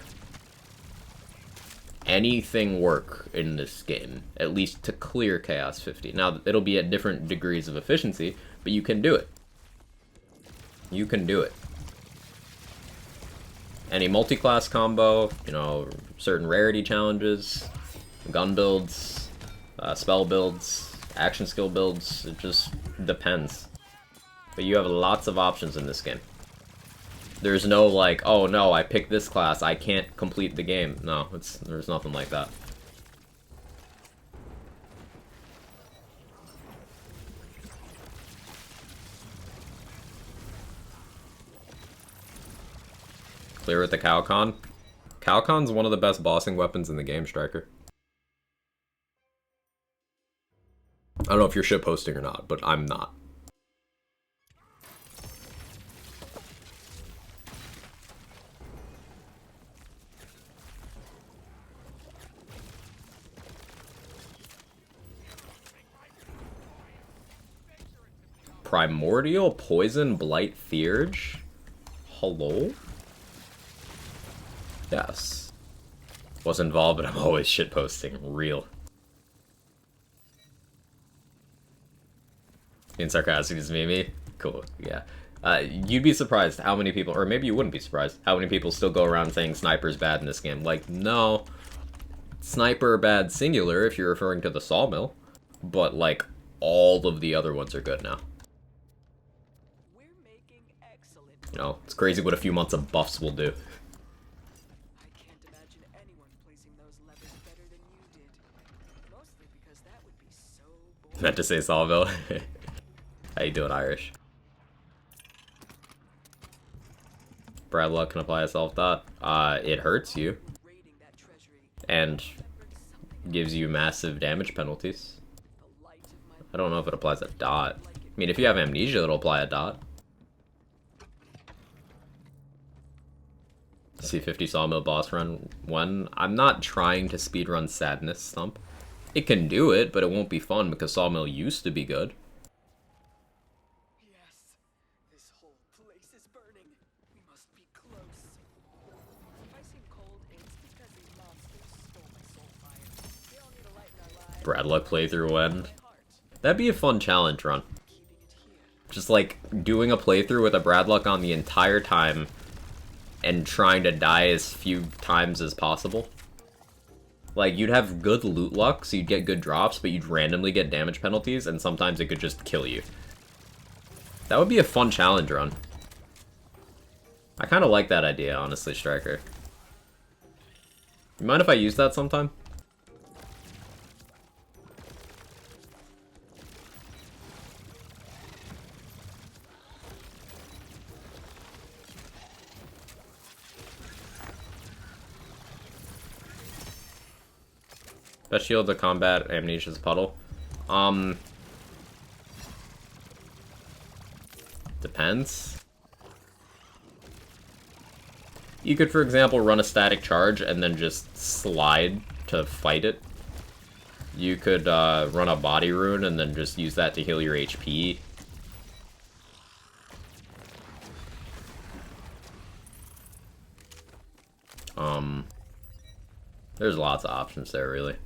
anything work in this game, at least to clear Chaos 50. Now, it'll be at different degrees of efficiency, but you can do it. You can do it. Any multi-class combo, you know, certain rarity challenges, gun builds, spell builds, action skill builds, it just depends. But you have lots of options in this game. There's no like, oh no, I picked this class, I can't complete the game. No, there's nothing like that. Clear with the Calcon. Calcon's one of the best bossing weapons in the game, Striker. I don't know if you're shitposting or not, but I'm not. Primordial Poison Blight Theurge? Hello? Yes. Was involved, but I'm always shitposting. Real. Being sarcastic is me. Cool, yeah. You'd be surprised how many people, or maybe you wouldn't be surprised, how many people still go around saying Sniper's bad in this game. Like, no. Sniper bad singular if you're referring to the Sawmill. But, like, all of the other ones are good now. You know, it's crazy what a few months of buffs will do. I can't imagine anyone placing those levers better than you did. Mostly because that would be so boring. Meant to say Sawmill. How you doing, Irish? Brad Luck can apply a self-dot. It hurts you. And gives you massive damage penalties. I don't know if it applies a dot. I mean, if you have amnesia, it'll apply a dot. C50 Sawmill boss run 1. I'm not trying to speedrun Sadness Stump. It can do it, but it won't be fun because Sawmill used to be good. Yes, this whole place is burning. We must be close. If I seem cold, it's because these monsters stole my soul fire. They all need a light in our lives. Brad Luck playthrough when? That'd be a fun challenge run. Just like doing a playthrough with a Brad Luck on the entire time and trying to die as few times as possible. Like, you'd have good loot luck, so you'd get good drops, but you'd randomly get damage penalties, and sometimes it could just kill you. That would be a fun challenge run. I kind of like that idea, honestly, Striker. You mind if I use that sometime? Best shield to combat Amnesia's Puddle. Depends. You could, for example, run a static charge and then just slide to fight it. You could run a body rune and then just use that to heal your HP. There's lots of options there, really.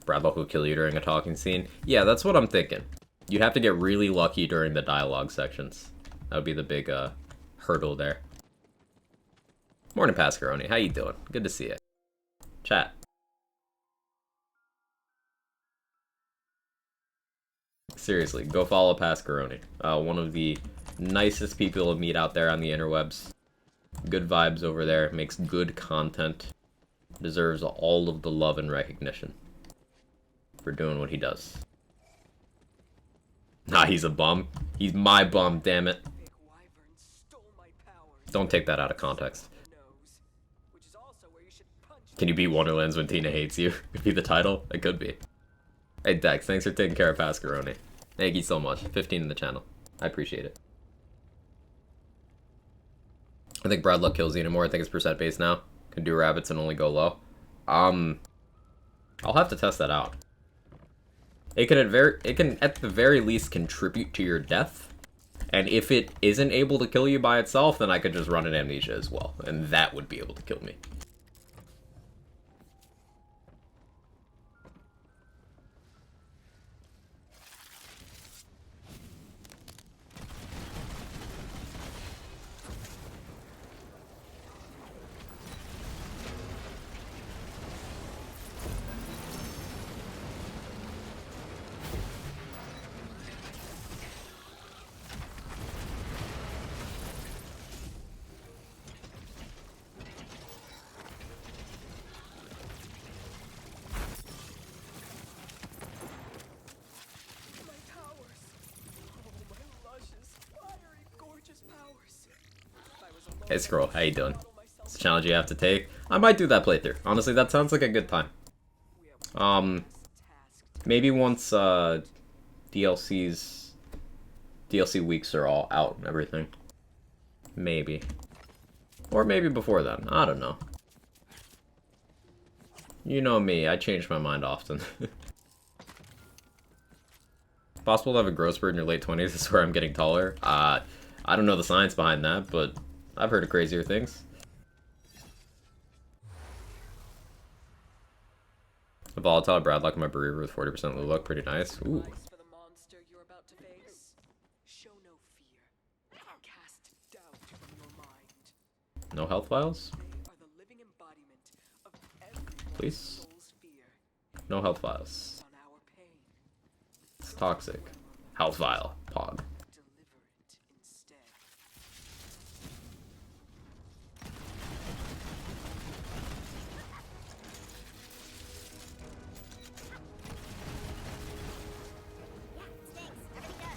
Bradlock will kill you during a talking scene. Yeah, that's what I'm thinking. You'd have to get really lucky during the dialogue sections. That would be the big hurdle there. Morning, Pascaroni. How you doing? Good to see you. Chat. Seriously, go follow Pascaroni. One of the nicest people to meet out there on the interwebs. Good vibes over there. Makes good content. Deserves all of the love and recognition. for doing what he does. Nah, he's a bum. He's my bum, damn it. Big wyvern stole my powers. Don't take that out of context. Nose, which is also where you should punch. Can you beat Wonderlands when Tina hates you? Could be the title? It could be. Hey Dex, thanks for taking care of Pascaroni. Thank you so much. 15 in the channel. I appreciate it. I think Brad Luck kills anymore. I think it's percent based now. Can do rabbits and only go low. I'll have to test that out. It can at the very least contribute to your death. And if it isn't able to kill you by itself, then I could just run an amnesia as well. And that would be able to kill me. My powers. Oh, my luscious, fiery, gorgeous powers. If I was alone, Hey Scroll, how you doing? model myself It's a challenge you have to take. I might do that playthrough. Honestly, that sounds like a good time. tasked. Maybe once DLC weeks are all out and everything. Maybe. Or maybe before then. I don't know. You know me, I change my mind often. Possible to have a growth spurt in your late 20s is where I'm getting taller. I don't know the science behind that, but I've heard of crazier things. A volatile Bradlock in my Bereaver with 40% low luck, pretty nice. Ooh. Advice for the monster you're about to face. Show no fear. Cast doubt from your mind. No health vials? They are the living embodiment of every Please? soul's fear. No health vials. On our pain. It's toxic. Health vial. Pog. Deliver it instead. Yeah, stinks. Everything does.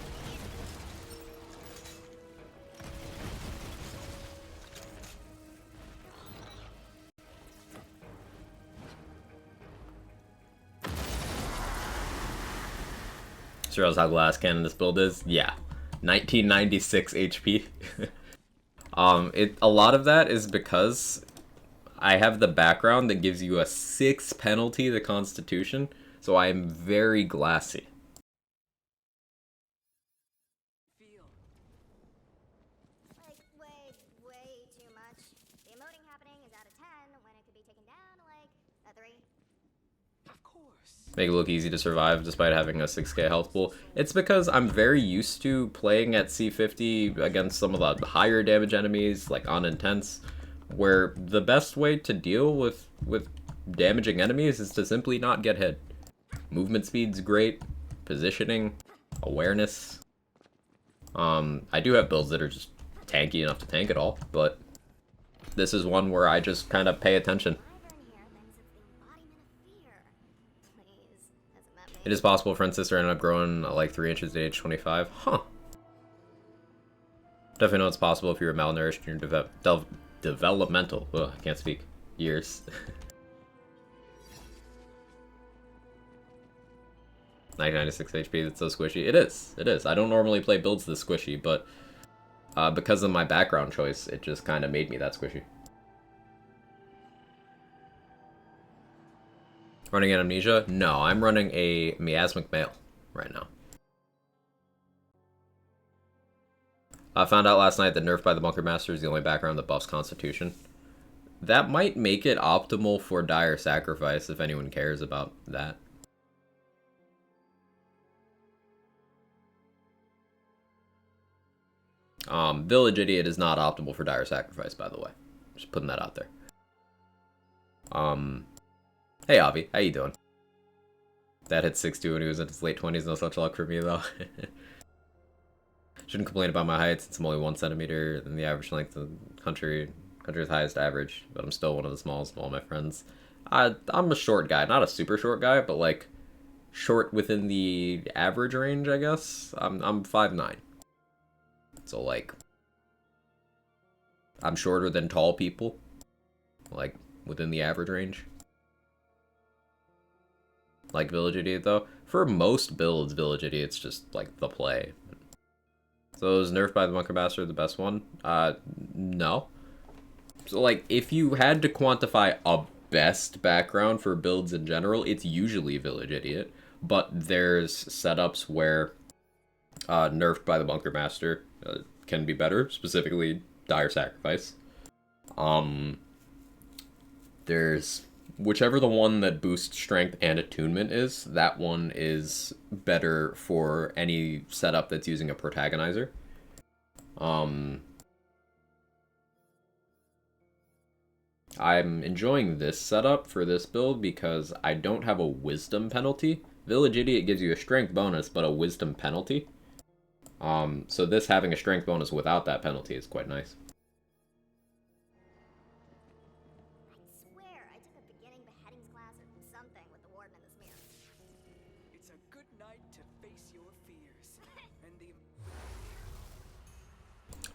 Sure as how glass cannon this build is? Yeah. 1996 HP. A lot of that is because I have the background that gives you a 6 penalty to Constitution, so I am very glassy. Feel. Like, way too much. The emoting happening is out of 10 when it could be taken down to like a 3. Of course. Make it look easy to survive despite having a 6k health pool. It's because I'm very used to playing at C50 against some of the higher damage enemies, like on Intense, where the best way to deal with damaging enemies is to simply not get hit. Movement speed's great, positioning, awareness. I do have builds that are just tanky enough to tank it all, but this is one where I just kind of pay attention. Wyvern here thinks it's the embodiment of fear. Please, hasn't met me. It is possible Friend's sister ended up growing like 3 inches at age 25. Huh. Definitely know it's possible if you were malnourished in your developmental, ugh, I can't speak, years. 996 HP, that's so squishy. It is, it is. I don't normally play builds this squishy, but because of my background choice, it just kind of made me that squishy. Running an Amnesia? No, I'm running a Miasmic Male right now. I found out last night that Nerf by the Bunker Master is the only background that buffs Constitution. That might make it optimal for Dire Sacrifice if anyone cares about that. Village Idiot is not optimal for Dire Sacrifice, by the way. Just putting that out there. Hey Avi, how you doing? Dad hit 6'2" when he was in his late 20s, no such luck for me though. Shouldn't complain about my height since I'm only 1 centimeter than the average length of the country's highest average, but I'm still one of the smallest of all my friends. I'm a short guy, not a super short guy, but like short within the average range, I guess. I'm 5'9". So, like, I'm shorter than tall people. Like, within the average range. Like Village Idiot, though. For most builds, Village Idiot's just, like, the play. So is Nerfed by the Bunker Master the best one? No. So, like, if you had to quantify a best background for builds in general, it's usually Village Idiot. But there's setups where Nerfed by the Bunker Master can be better, specifically Dire Sacrifice. There's whichever the one that boosts strength and attunement is, that one is better for any setup that's using a protagonizer. I'm enjoying this setup for this build because I don't have a wisdom penalty. Village Idiot gives you a strength bonus, but a wisdom penalty. So this having a strength bonus without that penalty is quite nice. I swear, I took a beginning beheadings class or something with the warden in this mirror. It's a good night to face your fears. And the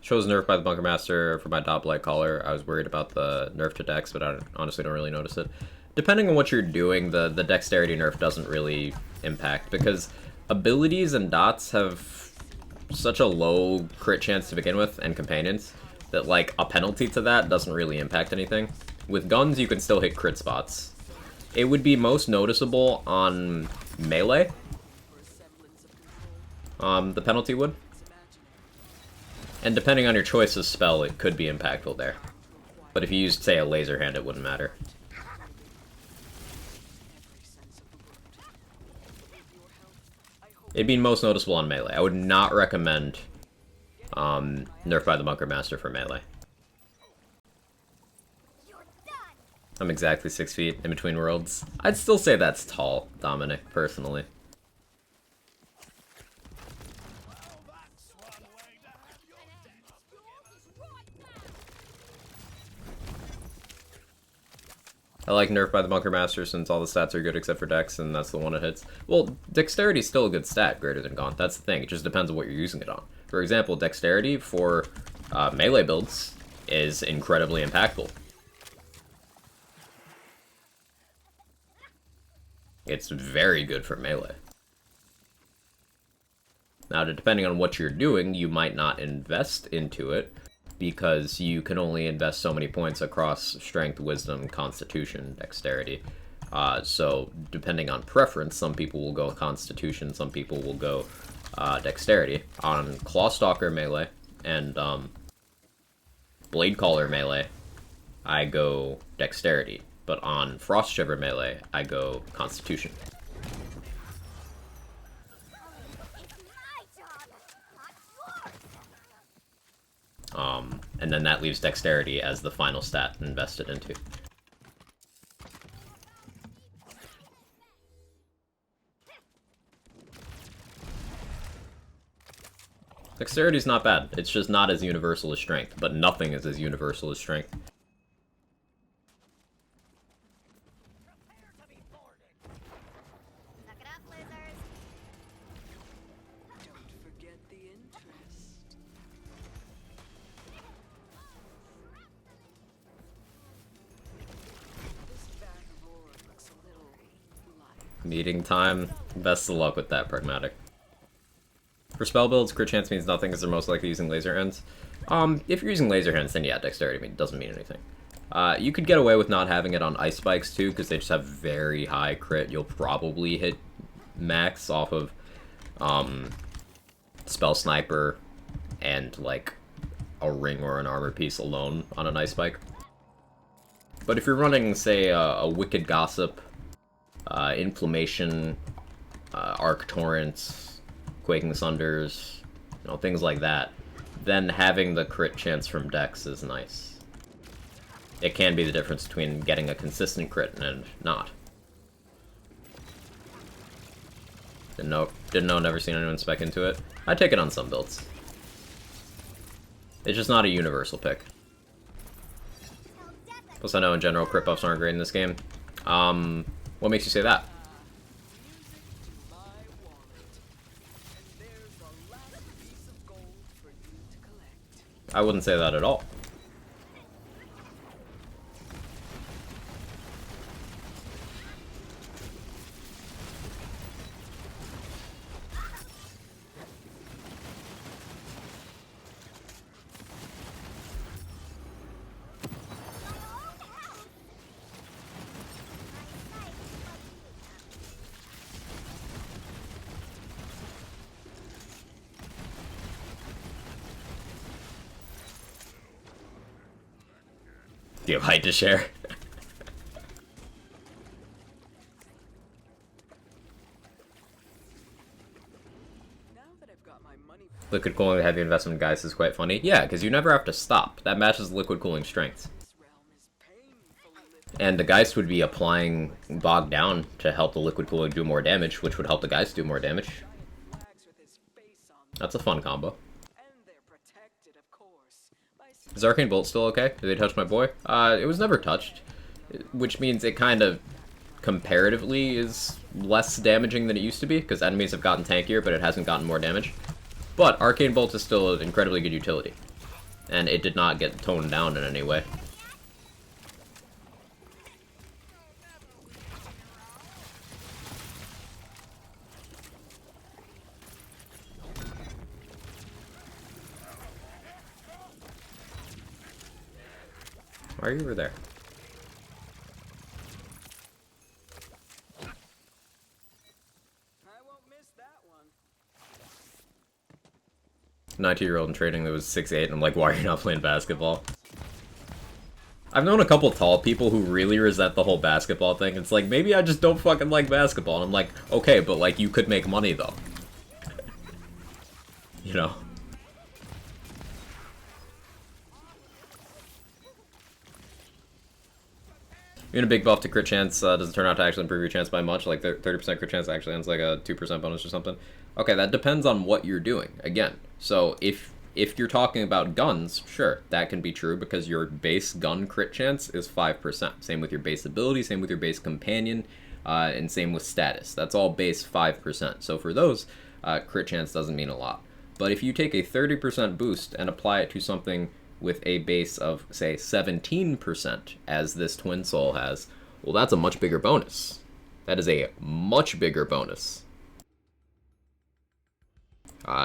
Chose Nerf by the Bunker Master for my Dot Blight Collar. I was worried about the nerf to Dex, but I honestly don't really notice it. Depending on what you're doing, the dexterity nerf doesn't really impact, because abilities and dots have such a low crit chance to begin with, and companions, that like a penalty to that doesn't really impact anything. With guns, you can still hit crit spots. It would be most noticeable on melee. The penalty would. And depending on your choice of spell, it could be impactful there. But if you used, say, a laser hand, it wouldn't matter. It'd be most noticeable on melee. I would not recommend Nerf by the Bunker Master for melee. I'm exactly 6 feet in between worlds. I'd still say that's tall, Dominic, personally. I like Nerf by the Bunker Master since all the stats are good except for Dex, and that's the one it hits. Well, Dexterity is still a good stat, greater than Gaunt. That's the thing. It just depends on what you're using it on. For example, Dexterity for melee builds is incredibly impactful. It's very good for melee. Now, depending on what you're doing, you might not invest into it, because you can only invest so many points across Strength, Wisdom, Constitution, Dexterity. So, depending on preference, some people will go Constitution, some people will go Dexterity. On Clawstalker melee and Blade Caller melee, I go Dexterity. But on Frost Shiver melee, I go Constitution. And then that leaves Dexterity as the final stat invested into. Dexterity's not bad. It's just not as universal as Strength, but nothing is as universal as Strength. Suck it up, losers. don't forget the interest. This bag of ore looks a little light. Meeting time. Best of luck with that, Pragmatic. For spell builds, crit chance means nothing because they're most likely using laser hands. If you're using laser hands, then yeah, Dexterity doesn't mean anything. You could get away with not having it on ice spikes too, because they just have very high crit. You'll probably hit max off of spell sniper and like a ring or an armor piece alone on an ice spike. But if you're running, say, a Wicked Gossip, Inflammation, Arc Torrents, Quaking Sunders, you know, things like that, then having the crit chance from Dex is nice. It can be the difference between getting a consistent crit and not. Didn't know, never seen anyone spec into it. I take it on some builds. It's just not a universal pick. Plus I know in general crit buffs aren't great in this game. What makes you say that? I wouldn't say that at all. Do you have height to share? Now that I've got my money Liquid cooling with heavy investment, guys, is quite funny. Yeah, because you never have to stop. That matches liquid cooling strengths. this realm is painfully lit. And the Geist would be applying Bog Down to help the liquid cooling do more damage, which would help the Geist do more damage. Flags with his face on them, That's a fun combo. and they're protected, of course, by Is Arcane Bolt still okay? Did they touch my boy? It was never touched. Which means it kind of, comparatively, is less damaging than it used to be, because enemies have gotten tankier, but it hasn't gotten more damage. But Arcane Bolt is still an incredibly good utility. And it did not get toned down in any way. Why are you over there? I won't miss that one. 19-year-old in training that was 6'8", and I'm like, why are you not playing basketball? I've known a couple tall people who really resent the whole basketball thing. It's like, maybe I just don't fucking like basketball. And I'm like, okay, but like, you could make money though. You know? Even a big buff to crit chance doesn't turn out to actually improve your chance by much. Like 30% crit chance actually ends like a 2% bonus or something. Okay, that depends on what you're doing. Again, so if you're talking about guns, sure, that can be true because your base gun crit chance is 5%. Same with your base ability, same with your base companion, and same with status. That's all base 5%. So for those, crit chance doesn't mean a lot. But if you take a 30% boost and apply it to something with a base of, say, 17%, as this Twin Soul has, well, that's a much bigger bonus. That is a much bigger bonus.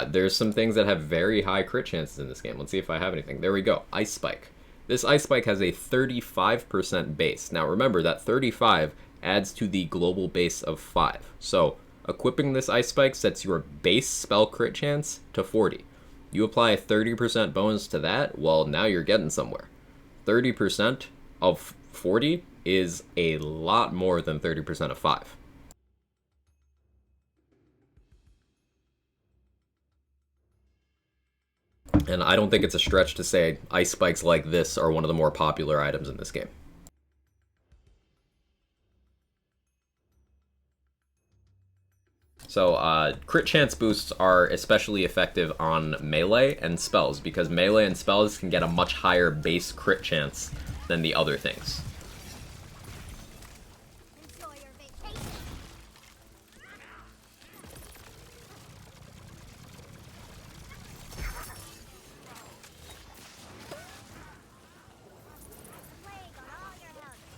There's some things that have very high crit chances in this game. Let's see if I have anything. There we go. Ice Spike. This Ice Spike has a 35% base. Now remember, that 35 adds to the global base of 5. So, equipping this Ice Spike sets your base spell crit chance to 40. You apply a 30% bonus to that, well, now you're getting somewhere. 30% of 40 is a lot more than 30% of 5. And I don't think it's a stretch to say Ice Spikes like this are one of the more popular items in this game. So, crit chance boosts are especially effective on melee and spells, because melee and spells can get a much higher base crit chance than the other things. Enjoy your vacation. Plague on all your houses.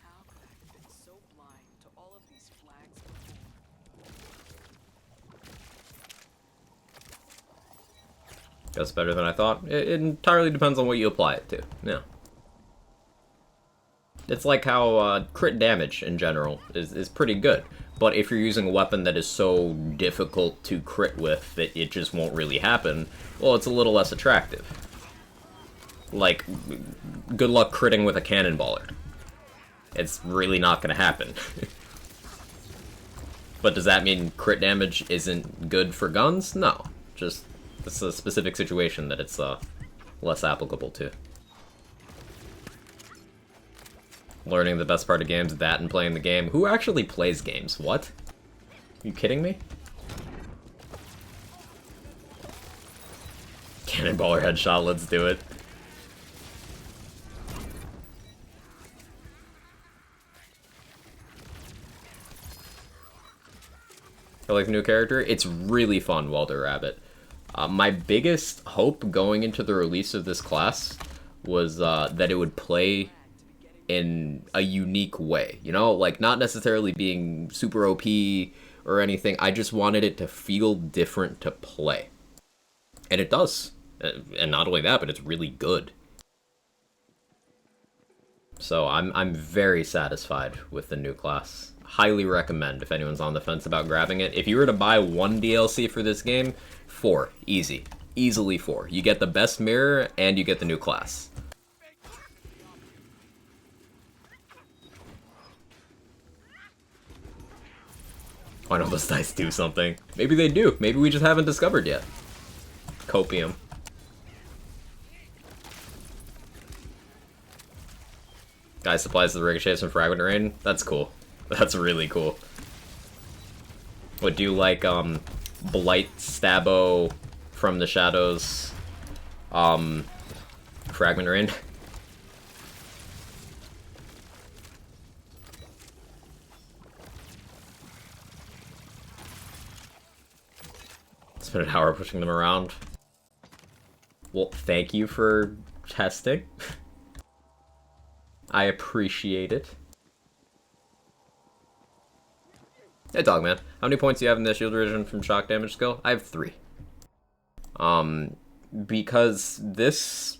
How could I have been so blind to all of these flags before? That's better than I thought. It entirely depends on what you apply it to. Yeah. It's like how crit damage in general is pretty good. But if you're using a weapon that is so difficult to crit with that it just won't really happen, well, it's a little less attractive. Like, good luck critting with a cannonballer. It's really not going to happen. But does that mean crit damage isn't good for guns? No. Just, it's a specific situation that it's less applicable to. Learning the best part of games, that and playing the game. Who actually plays games? What? Are you kidding me? Cannonballer headshot, let's do it. I like the new character. It's really fun, Walter Rabbit. My biggest hope going into the release of this class was that it would play in a unique way. You know, like not necessarily being super OP or anything. I just wanted it to feel different to play. And it does. And not only that, but it's really good. So I'm very satisfied with the new class. Highly recommend if anyone's on the fence about grabbing it. If you were to buy one DLC for this game, 4. Easy. Easily 4. You get the best mirror, and you get the new class. Why don't those dice do something? Maybe they do. Maybe we just haven't discovered yet. Copium. Guy supplies the ricochets from Fragment Rain. That's cool. That's really cool. What, do you like, Blight Stabbo from the Shadows, Fragment Rain? Spent an hour pushing them around. Well, thank you for testing. I appreciate it. Hey, Dogman. How many points do you have in the shield revision from shock damage skill? I have 3. Because this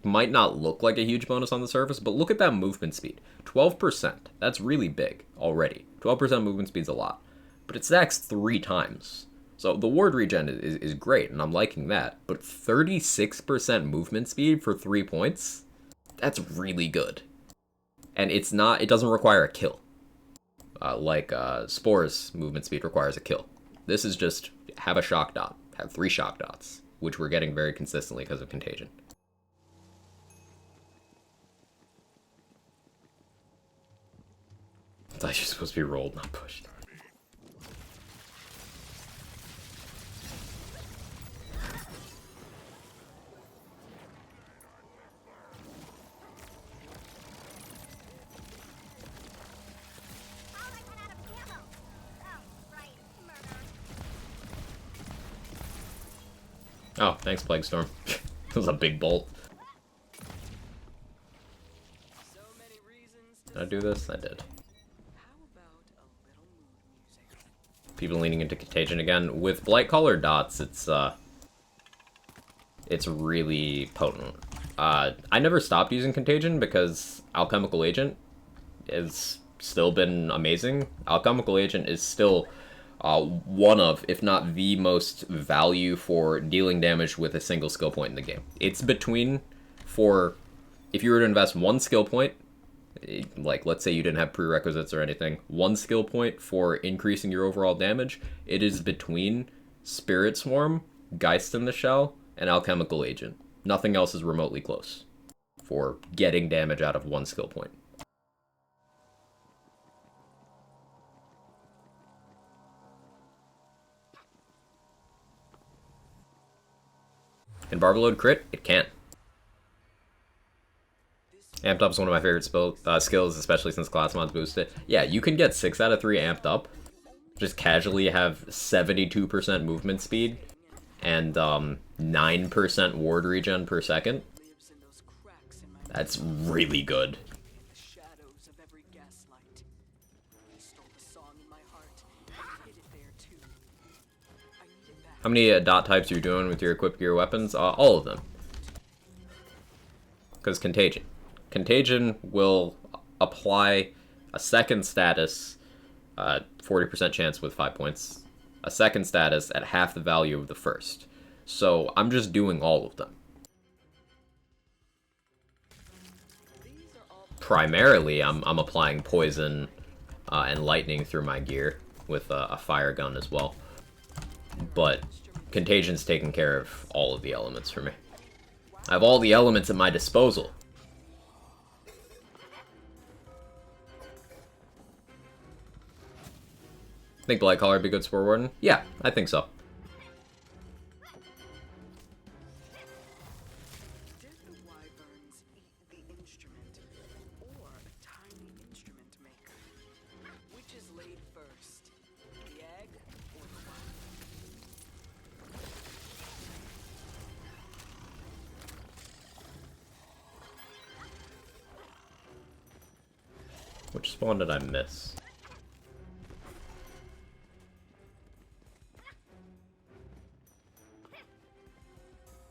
might not look like a huge bonus on the surface, but look at that movement speed. 12%. That's really big already. 12% movement speed's a lot. But it stacks 3 times. So the ward regen is great, and I'm liking that. But 36% movement speed for 3 points? That's really good. And it doesn't require a kill. Like Spore's movement speed requires a kill. This is just have a shock dot. Have 3 shock dots, which we're getting very consistently because of Contagion. I thought you're supposed to be rolled, not pushed. Oh, thanks, Plague Storm. That was a big bolt. Did I do this? I did. People leaning into Contagion again. With Blight Collar dots, it's really potent. I never stopped using Contagion because Alchemical Agent has still been amazing. Alchemical Agent is still one of, if not the most value for dealing damage with a single skill point in the game. It's between, if you were to invest 1 skill point, like let's say you didn't have prerequisites or anything, 1 skill point for increasing your overall damage, it is between Spirit Swarm, Geist in the Shell, and Alchemical Agent. Nothing else is remotely close for getting damage out of 1 skill point. Can Barbalode crit? It can't. Amped up is one of my favorite skills, especially since class mods boost it. Yeah, you can get 6 out of 3 amped up. Just casually have 72% movement speed and 9% ward regen per second. That's really good. How many dot types are you doing with your equipped gear weapons? All of them. Because Contagion. Contagion will apply a second status, 40% chance with 5 points, a second status at half the value of the first. So I'm just doing all of them. Primarily, I'm applying poison and lightning through my gear with a fire gun as well. But Contagion's taking care of all of the elements for me. I have all the elements at my disposal. Think Blight Collar would be good Spore Warden? Yeah, I think so. Did the wyverns eat the instrument, or a tiny instrument maker? Which is laid first, the egg or Which spawn did I miss?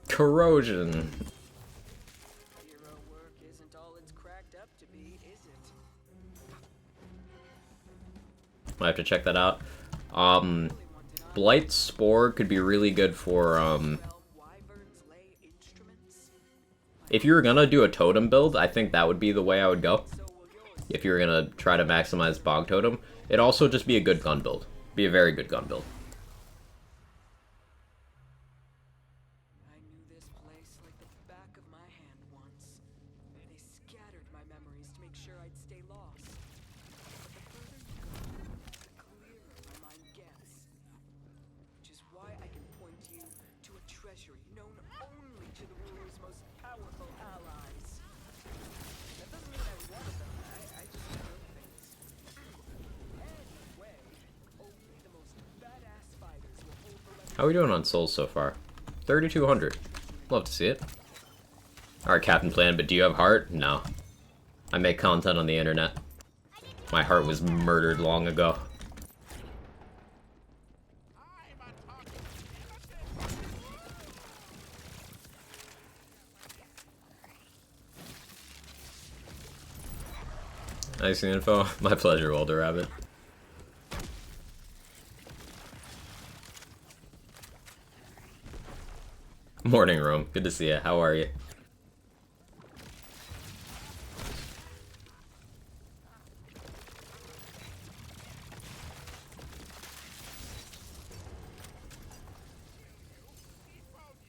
Corrosion. Hero work isn't all it's cracked up to be, is it? I have to check that out. Blight Spore could be really good for, Wyverns lay instruments. if you were gonna do a totem build, I think that would be the way I would go. So will yours. If you were gonna try to maximize Bog Totem. It'd also just be a good gun build. Be a very good gun build. I knew this place like the back of my hand once. They scattered my memories to make sure I'd stay lost. But the further you go, the clearer my mind gets. Which is why I can point you to a treasury known only to the ruler's most powerful allies. That doesn't mean I wanted them. I just know things. Anyway, only the most badass fighters will overlap. How are we doing on souls so far? 3,200. Love to see it. Alright, Captain Plan, but do you have heart? No. I make content on the internet. My heart was murdered long ago. Nice info. My pleasure, Walter Rabbit. Morning, Rome. Good to see you. How are you?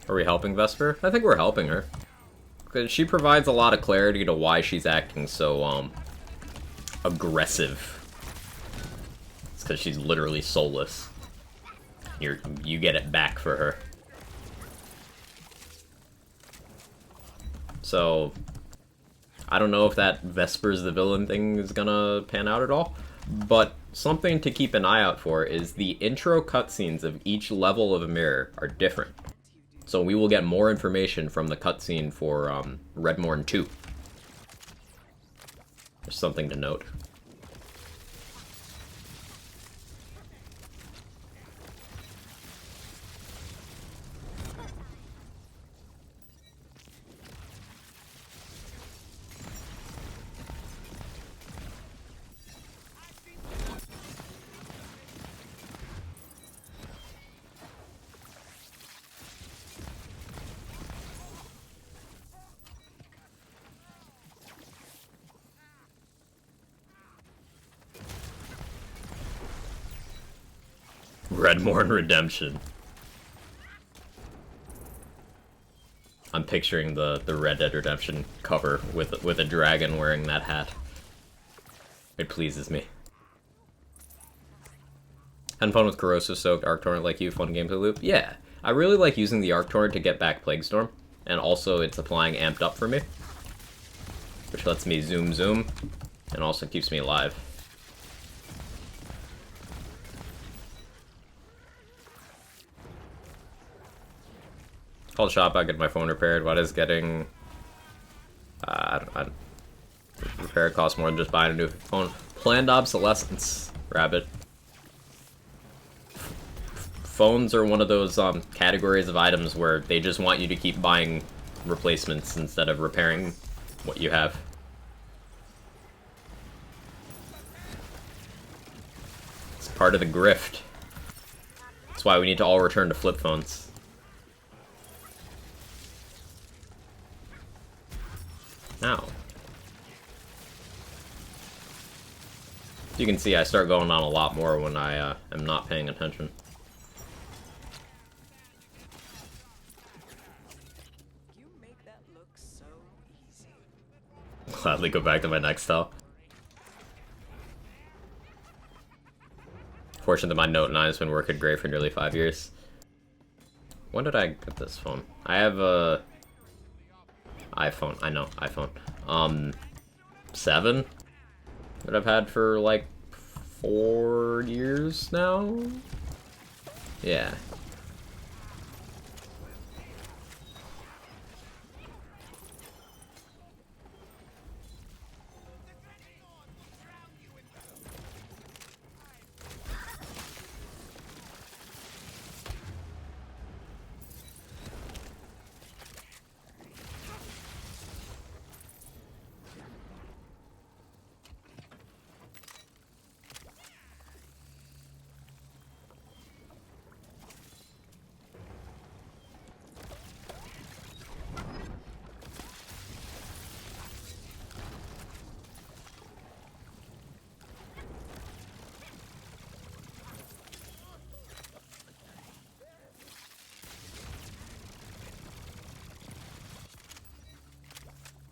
Are we helping Vesper? I think we're helping her. 'Cause she provides a lot of clarity to why she's acting so, aggressive. It's because she's literally soulless. You get it back for her. So, I don't know if that Vesper's the villain thing is gonna pan out at all, but something to keep an eye out for is the intro cutscenes of each level of a mirror are different. So we will get more information from the cutscene for Redmorn 2. There's something to note. Redmorn Redemption. I'm picturing the Red Dead Redemption cover with a dragon wearing that hat. It pleases me. Having fun with Corrosive Soaked Arc Torrent like you, fun gameplay loop? Yeah, I really like using the Arc Torrent to get back Plague Storm, and also it's applying Amped Up for me, which lets me zoom, and also keeps me alive. Called shop, I get my phone repaired. What is getting... repair costs more than just buying a new phone. Planned obsolescence, Rabbit. Phones are one of those categories of items where they just want you to keep buying replacements instead of repairing what you have. It's part of the grift. That's why we need to all return to flip phones. Now, you can see I start going on a lot more when I am not paying attention. You make that look so easy. Gladly go back to my next style. Fortunate that my Note 9 has been working great for nearly 5 years. When did I get this phone? I have a iPhone. I know, iPhone. 7 that I've had for like 4 years now. Yeah.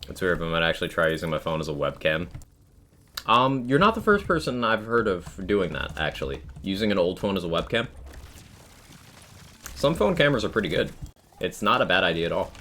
It's weird, but I might actually try using my phone as a webcam. You're not the first person I've heard of doing that, actually. Using an old phone as a webcam. Some phone cameras are pretty good. It's not a bad idea at all.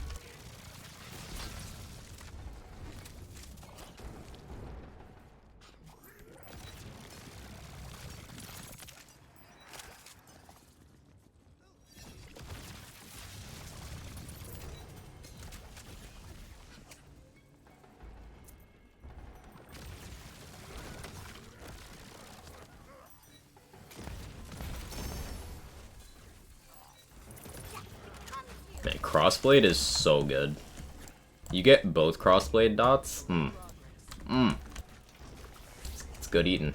Man, crossblade is so good. You get both crossblade dots? It's good eating.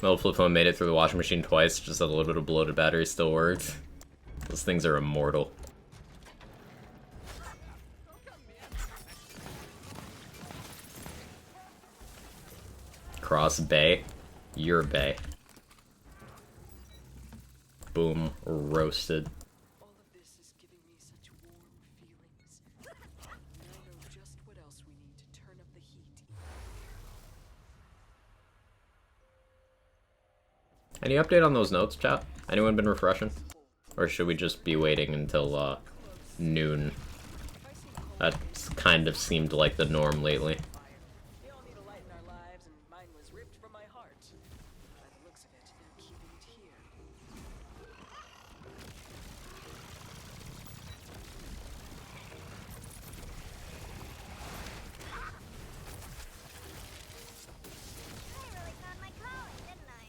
My old flip phone made it through the washing machine twice, just a little bit of bloated battery still worked. Those things are immortal. Cross bay? You're bay. Boom. Roasted. All of this is giving me such warm feelings. Now know just what else we need to turn up the heat. Any update on those notes, chat? Anyone been refreshing? Or should we just be waiting until, noon? That's kind of seemed like the norm lately. We all need a light in our lives, and mine was ripped from my heart. By the looks of it, they're keeping it here. I really found my calling, didn't I?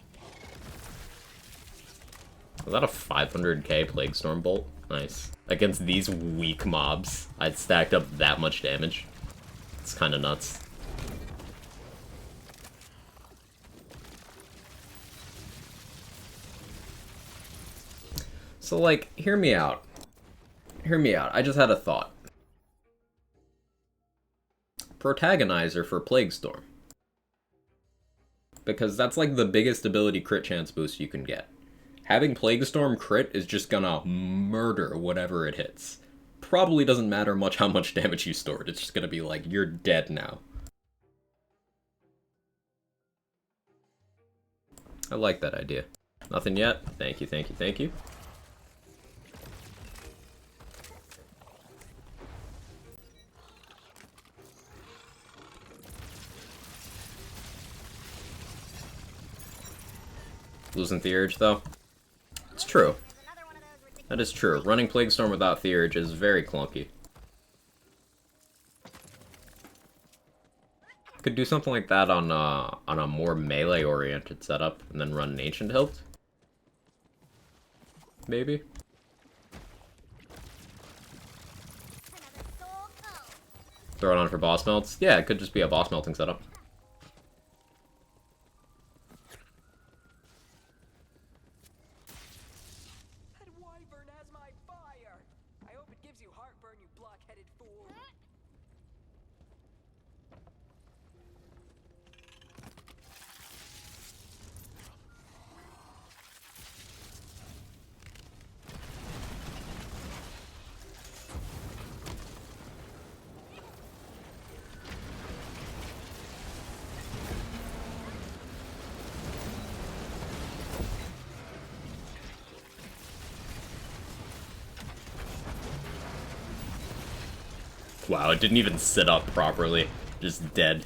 Was that a 500k Plague Storm Bolt? Nice. Against these weak mobs, I'd stacked up that much damage. It's kind of nuts. So, like, hear me out. Hear me out. I just had a thought. Protagonizer for Plague Storm. Because that's like the biggest ability crit chance boost you can get. Having Plague Storm crit is just gonna murder whatever it hits. Probably doesn't matter much how much damage you stored. It's just gonna be like, you're dead now. I like that idea. Nothing yet? Thank you, thank you, thank you. Losing Theurge, though? It's true. That is true. Running Plague Storm without Theurge is very clunky. Could do something like that on a more melee-oriented setup, and then run an Ancient Hilt? Maybe? Throw it on for boss melts? Yeah, it could just be a boss melting setup. That wyvern has my fire! I hope it gives you heartburn, you block-headed fool. Wow, it didn't even sit up properly. Just dead.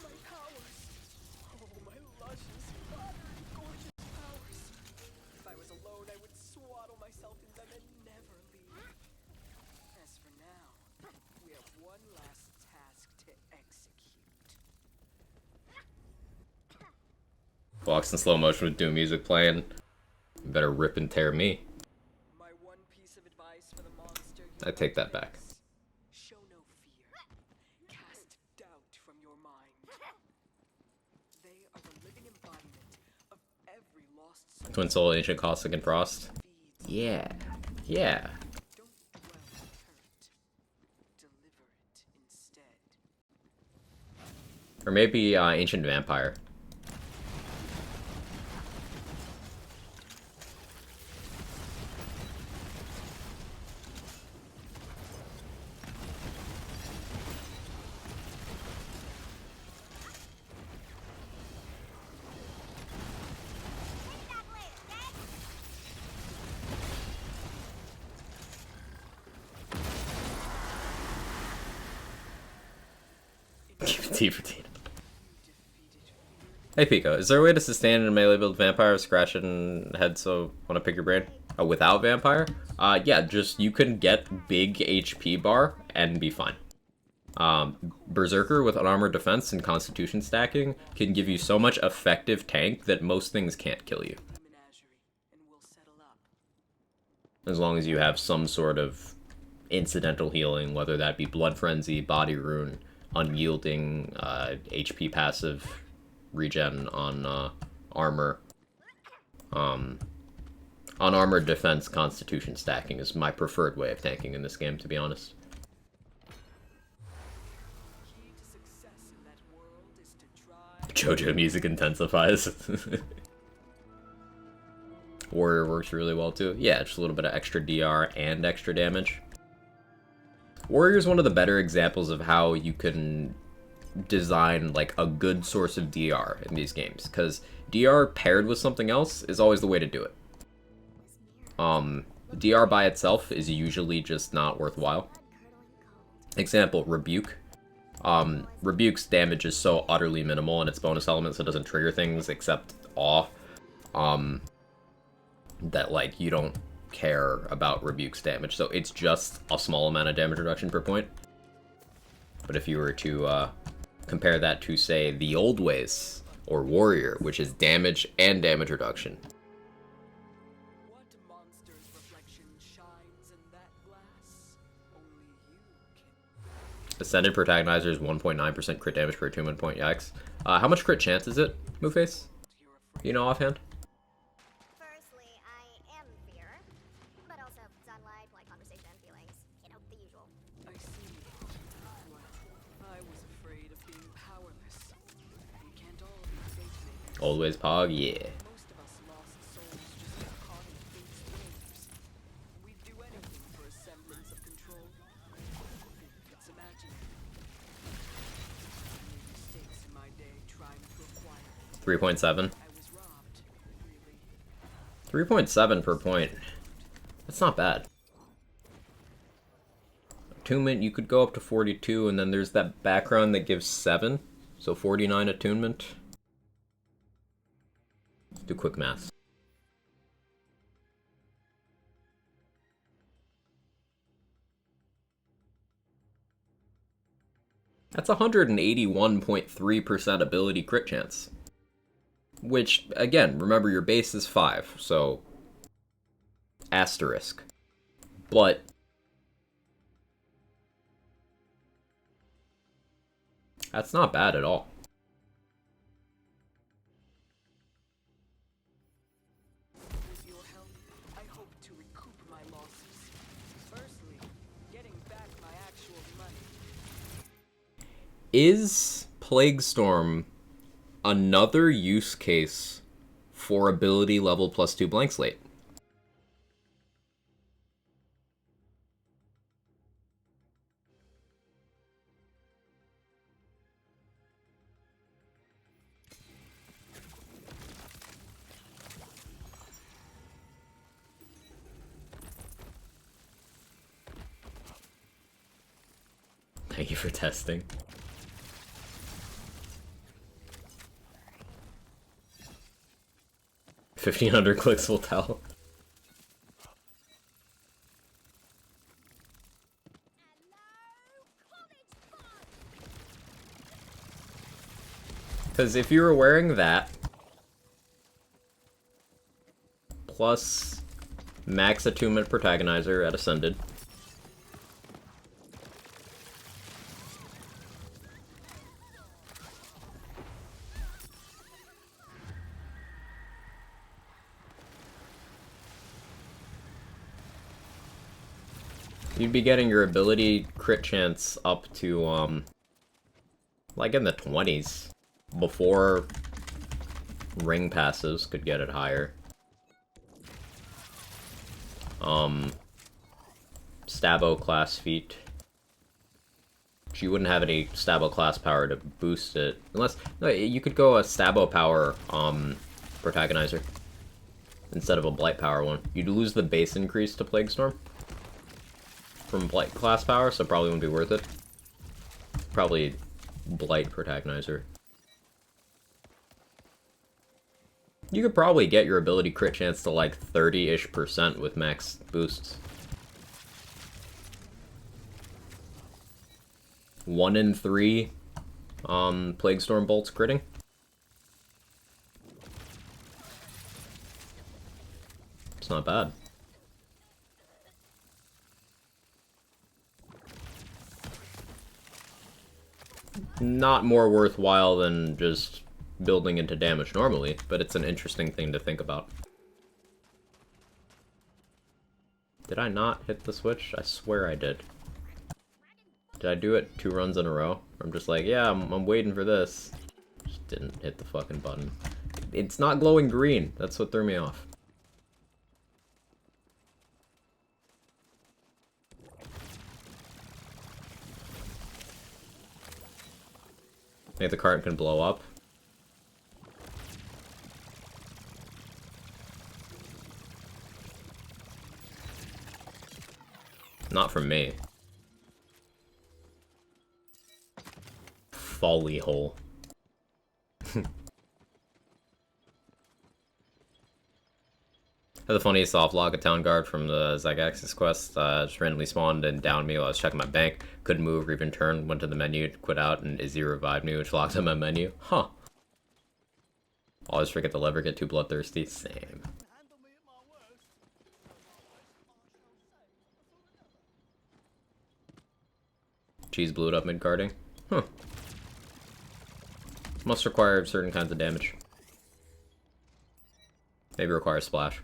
My powers! Oh, my luscious, buttery, gorgeous powers! If I was alone, I would swaddle myself in them and never leave. As for now, we have one last task to execute. Walks in slow motion with Doom music playing. You better rip and tear me. My one piece of advice for the monster you I take that back. is, show no fear. Cast doubt from your mind. They are the living embodiment of every lost soul. Twin Soul, Ancient Caustic, and Frost. Feeds. Yeah. Yeah. Don't dwell on hurt. Deliver it instead. Or maybe Ancient Vampire. T for Tina. Hey Pico, is there a way to sustain in a melee build vampire, scratch it and head so wanna pick your brain? Oh, without vampire? Yeah, just you can get big HP bar and be fine. Berserker with unarmored defense and constitution stacking can give you so much effective tank that most things can't kill you. As long as you have some sort of incidental healing, whether that be blood frenzy, body rune, unyielding, HP passive, regen on armor. Unarmored defense constitution stacking is my preferred way of tanking in this game, to be honest. JoJo music intensifies. Warrior works really well too. Yeah, just a little bit of extra DR and extra damage. Warrior is one of the better examples of how you can design like a good source of DR in these games, because DR paired with something else is always the way to do it. DR by itself is usually just not worthwhile. Example, Rebuke. Rebuke's damage is so utterly minimal and its bonus elements, it doesn't trigger things except awe. That like you don't care about Rebuke's damage, so it's just a small amount of damage reduction per point. But if you were to compare that to, say, the old ways or Warrior, which is damage and damage reduction. What monster's reflection shines in that glass? Only you can. Ascended Protagonizer is 1.9% crit damage per attunement point. Yikes. How much crit chance is it, Moveface? You know offhand? Firstly, I am fear, but also sunlight, like conversation, feelings, you know, the usual. I see. What? I was afraid of being powerless. We can't all be fate makers. Old ways Pog, yeah. Most of us lost souls just got caught in fate's waves. We'd do anything for a semblance of control. It's imaginary. I made mistakes in my day trying to acquire it. 3.7. I was robbed, really. 3.7 per point. That's not bad. Attunement, you could go up to 42, and then there's that background that gives 7. So 49 attunement. Let's do quick math. That's 181.3% ability crit chance. Which, again, remember your base is 5, so asterisk. But that's not bad at all. With your help, I hope to recoup my losses. Firstly, getting back my actual money. Is Plague Storm another use case for ability level +2 blank slate? Thank you for testing. $1,500 clicks will tell. Because if you were wearing that, plus max attunement protagonizer at Ascended, you'd be getting your ability crit chance up to, like in the 20s. Before ring passives could get it higher. Stabo class feat. But you wouldn't have any Stabo class power to boost it. Unless, no, you could go a Stabo power, protagonizer. Instead of a Blight power one. You'd lose the base increase to Plague Storm from Blight class power, so probably wouldn't be worth it. Probably Blight Protagonizer. You could probably get your ability crit chance to like 30-ish% with max boosts. 1 in 3 Plague Storm bolts critting. It's not bad. Not more worthwhile than just building into damage normally, but it's an interesting thing to think about. Did I not hit the switch? I swear I did. Did I do it 2 runs in a row? I'm just like, yeah, I'm waiting for this. Just didn't hit the fucking button. It's not glowing green. That's what threw me off. I think the cart can blow up. Not from me. Folly hole. The funniest soft lock, a town guard from the Zygaxis quest just randomly spawned and downed me while I was checking my bank. Couldn't move or even turn. Went to the menu, quit out, and Izzy revived me, which locked up my menu. Huh. Always forget the lever, get too bloodthirsty. Same. Cheese blew it up mid-guarding. Huh. Must require certain kinds of damage. Maybe requires splash.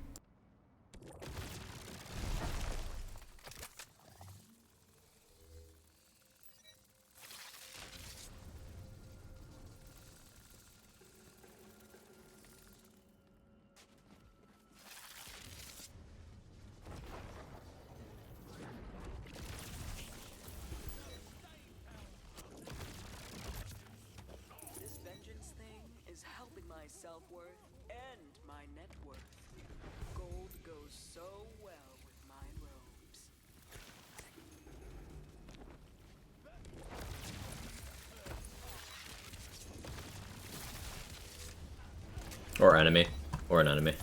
Self-worth and my net worth. Gold goes so well with my robes. Or enemy. Or an enemy.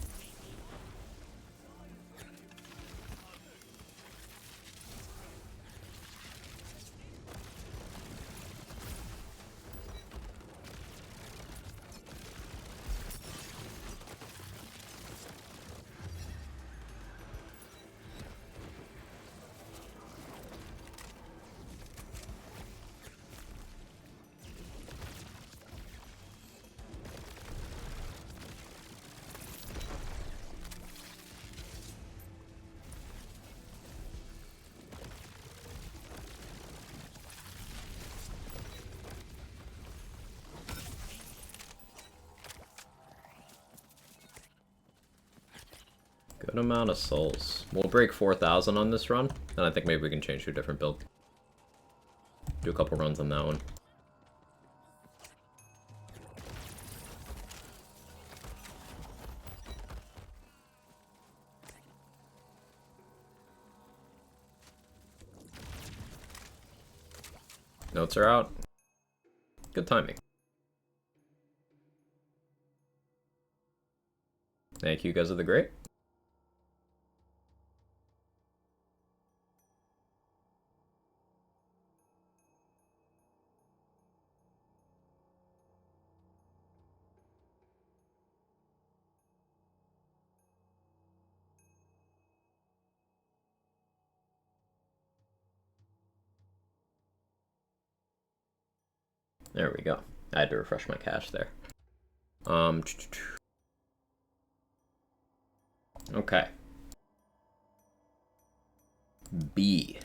Good amount of souls. We'll break 4,000 on this run, and I think maybe we can change to a different build. Do a couple runs on that one. Notes are out. Good timing. Thank you guys are the great. There we go. I had to refresh my cache there. Okay. B.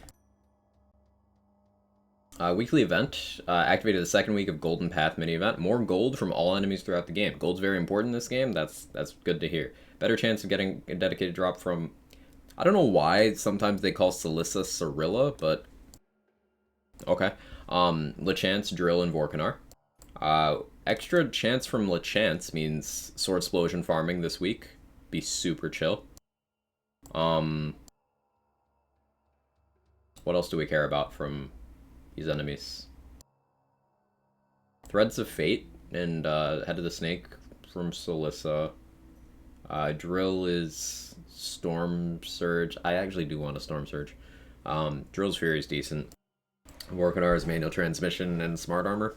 Weekly event. Activated the second week of Golden Path mini event. More gold from all enemies throughout the game. Gold's very important in this game. That's good to hear. Better chance of getting a dedicated drop from... I don't know why sometimes they call Celissa Cirilla, but... Okay. Lechance, Drill, and Vorkanar. Extra chance from Lechance means Sword Explosion farming this week. Be super chill. What else do we care about from these enemies? Threads of Fate and Head of the Snake from Solissa. Drill is Storm Surge. I actually do want a Storm Surge. Drill's Fury is decent. Vorkadar is manual transmission and smart armor.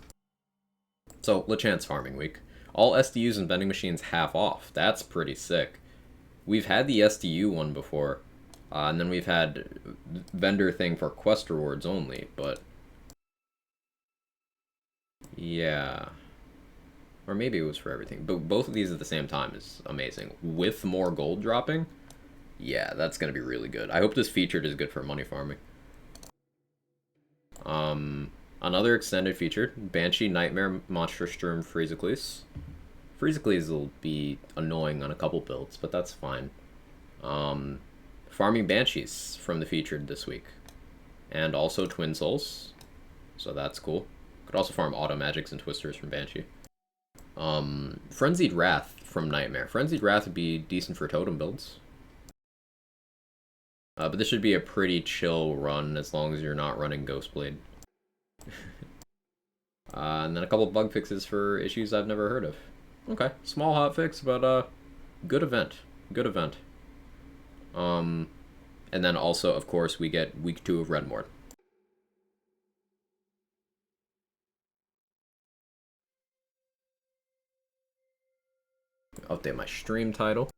So, Lechance farming week. All SDUs and vending machines half off. That's pretty sick. We've had the SDU one before. And then we've had vendor thing for quest rewards only, but... yeah. Or maybe it was for everything. But both of these at the same time is amazing. With more gold dropping, yeah, that's going to be really good. I hope this featured is good for money farming. Another extended feature, Banshee, Nightmare, Monstersturm, Freezicles. Freezicles will be annoying on a couple builds, but that's fine. Farming Banshees from the featured this week. And also Twin Souls, so that's cool. Could also farm Auto Magics and Twisters from Banshee. Frenzied Wrath from Nightmare. Frenzied Wrath would be decent for totem builds. But this should be a pretty chill run as long as you're not running Ghostblade. And then a couple bug fixes for issues I've never heard of. Okay, small hotfix, but good event. Good event. And then also, of course, we get week 2 of Redmore. Update my stream title.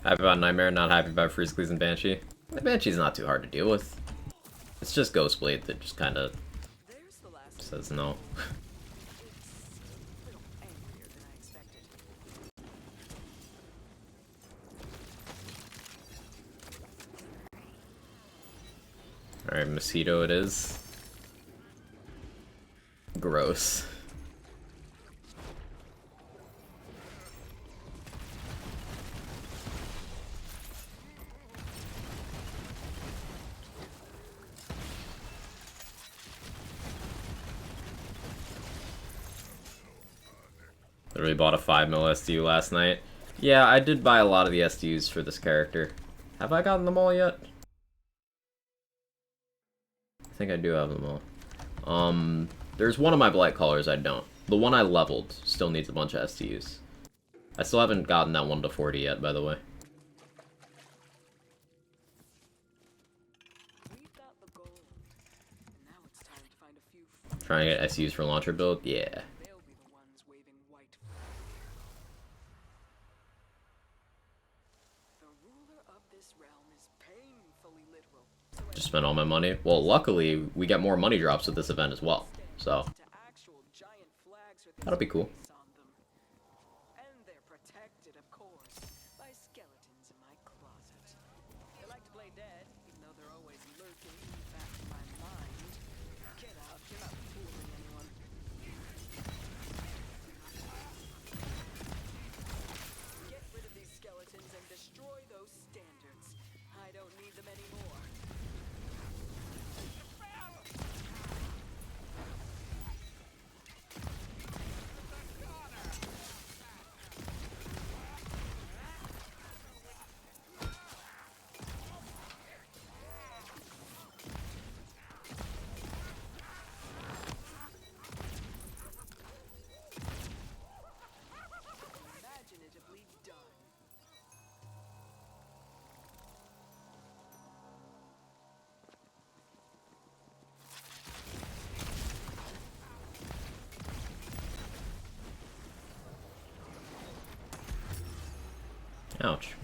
Happy about Nightmare, not happy about Freezicles and Banshee. The Banshee's not too hard to deal with. It's just Ghostblade that just kind of says no. Alright, Mosquito it is. Gross. Literally bought a 5 mil SDU last night. Yeah, I did buy a lot of the SDUs for this character. Have I gotten them all yet? I think I do have them all. There's one of my Blight Callers I don't. The one I leveled still needs a bunch of SDUs. I still haven't gotten that one to 40 yet, by the way. Trying to get SDUs for launcher build? Yeah. Just spent all my money. Well, luckily, we get more money drops with this event as well. So, that'll be cool. And they're protected, of course, by skeletons in my closet. They like to play dead, even though they're always lurking in the back of my mind. Get out, you're not fooling anyone. Get rid of these skeletons and destroy those standards. I don't need them anymore. Imaginatively done. Ouch.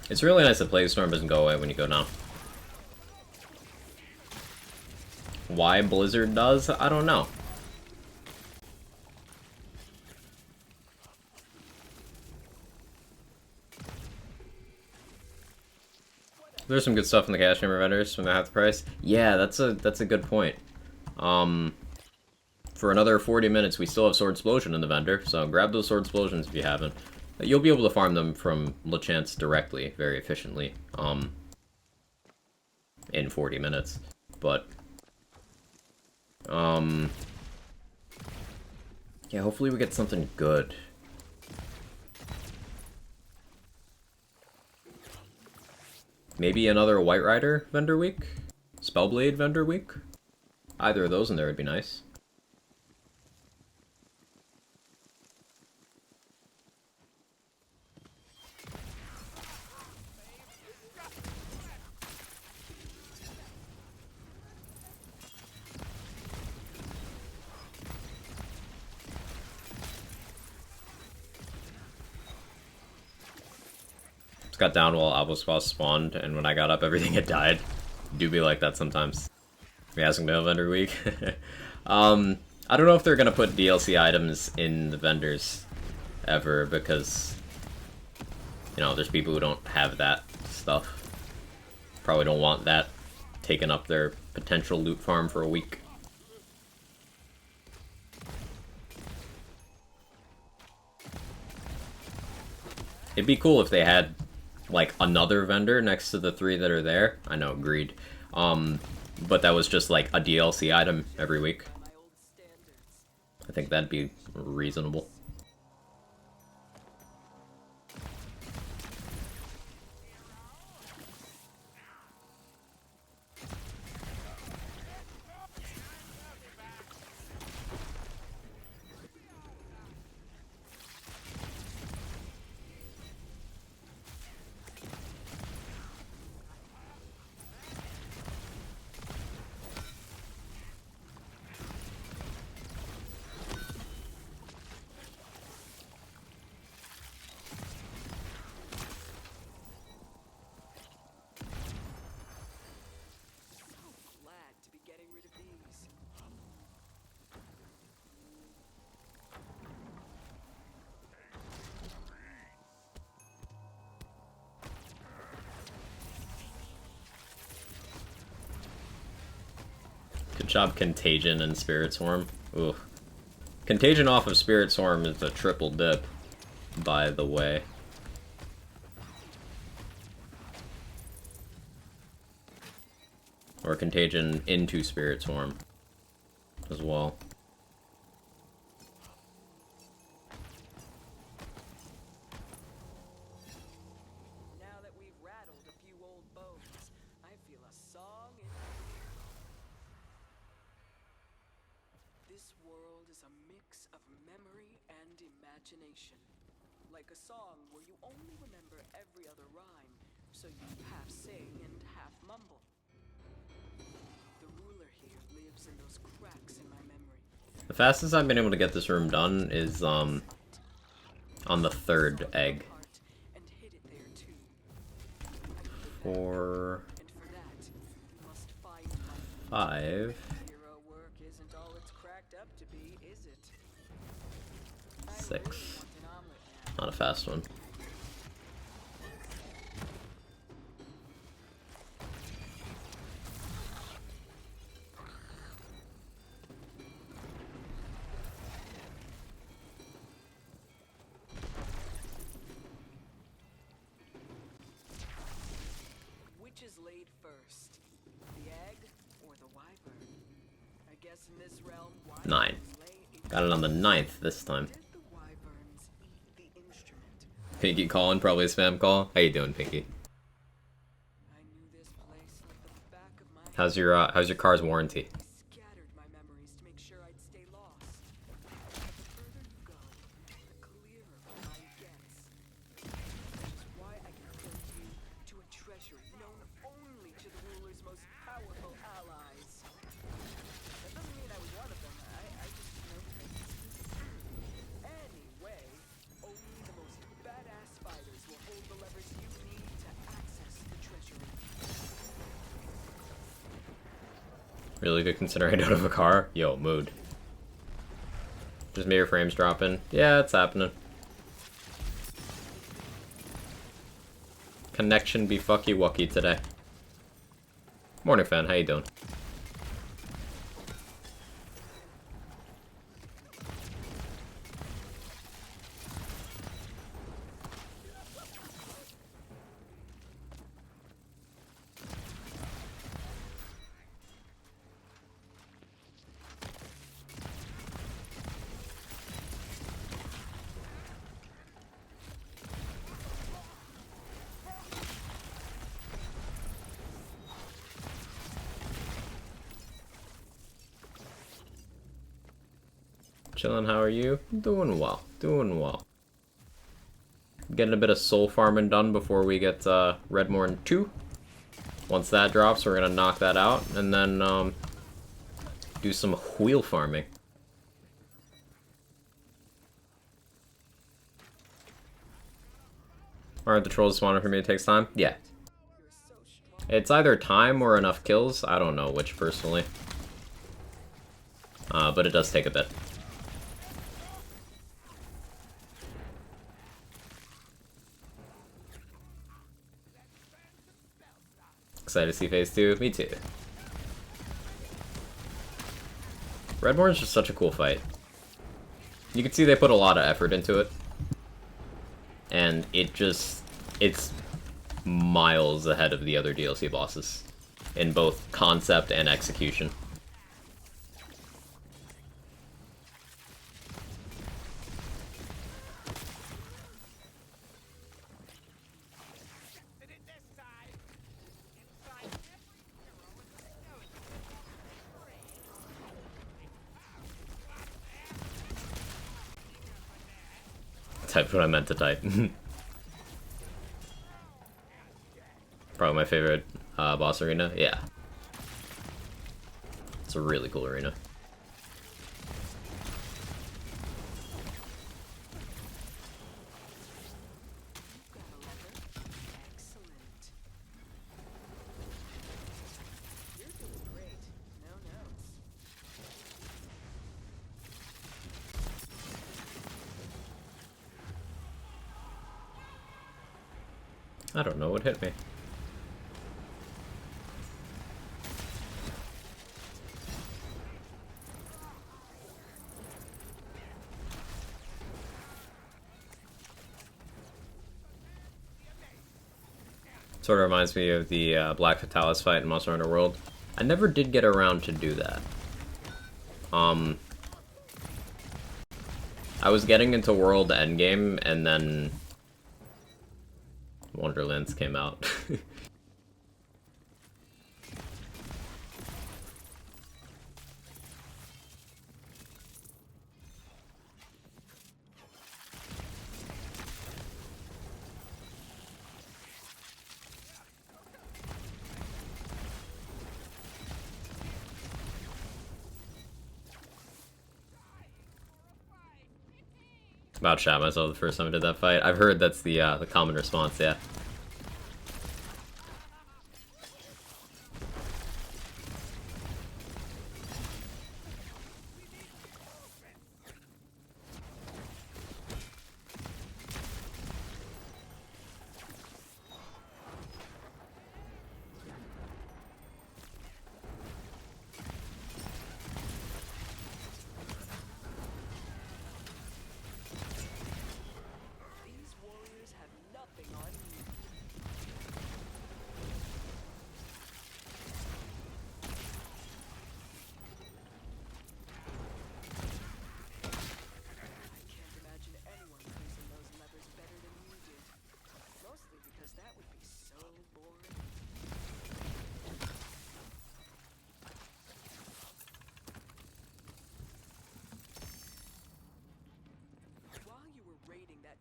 It's really nice that Plague Storm doesn't go away when you go down. Why Blizzard does? I don't know. There's some good stuff in the cash chamber vendors from the half the price. Yeah, that's a good point. For another 40 minutes, we still have Sword Explosion in the vendor, so grab those Sword Explosions if you haven't. You'll be able to farm them from Lechance directly, very efficiently, in 40 minutes. But, yeah, hopefully we get something good. Maybe another White Rider vendor week? Spellblade vendor week? Either of those in there would be nice. Got down while Albospos spawned, and when I got up, everything had died. Do be like that sometimes. We asking to have vendor week. I don't know if they're gonna put DLC items in the vendors ever, because you know there's people who don't have that stuff. Probably don't want that taking up their potential loot farm for a week. It'd be cool if they had like another vendor next to the 3 that are there. I know, agreed. But that was just like a DLC item every week. I think that'd be reasonable. Good job, Contagion and Spirit Swarm. Ooh. Contagion off of Spirit Swarm is a triple dip, by the way. Or Contagion into Spirit Swarm as well. Now that we've rattled a few old bones, I feel a song in my ear. This world is a mix of memory and imagination. Like a song where you only remember every other rhyme, so you half sing and half mumble. The ruler here lives in those cracks in my memory. The fastest I've been able to get this room done is on the 3rd egg. 4, 5. 6. Not a fast one. Which is laid first, the egg or the wyvern? I guess in this realm, 9. Got it on the 9th this time. Pinky calling, probably a spam call. How you doing, Pinky? How's your car's warranty? Scattered my memories to make sure I'd stay lost. But the further you go, the clearer my mind gets. Which is why I can point you to a treasure known only to the ruler's most powerful allies. That doesn't mean I was one of them. I just know things. Anyway, only the most badass fighters will hold the levers you need to access the treasury. Really good considering I don't have a car. Yo, mood. Just mirror frames dropping. Yeah, it's happening. Connection be fucky wucky today. Morning, fan. How you doing? Chillin', how are you? Doing well. Doing well. Getting a bit of soul farming done before we get Redmorn 2. Once that drops, we're gonna knock that out, and then do some wheel farming. Aren't the trolls spawning for me? It takes time? Yeah. It's either time or enough kills. I don't know which, personally. But it does take a bit. Excited to see phase 2? Me too. Redmorn's just such a cool fight. You can see they put a lot of effort into it. And it's miles ahead of the other DLC bosses. In both concept and execution. Typed what I meant to type. Probably my favorite boss arena. Yeah. It's a really cool arena. I don't know what hit me. Sort of reminds me of the Black Fatalis fight in Monster Hunter World. I never did get around to do that. I was getting into World Endgame, and then Wonderlands came out. About shot myself the first time I did that fight. I've heard that's the common response, yeah.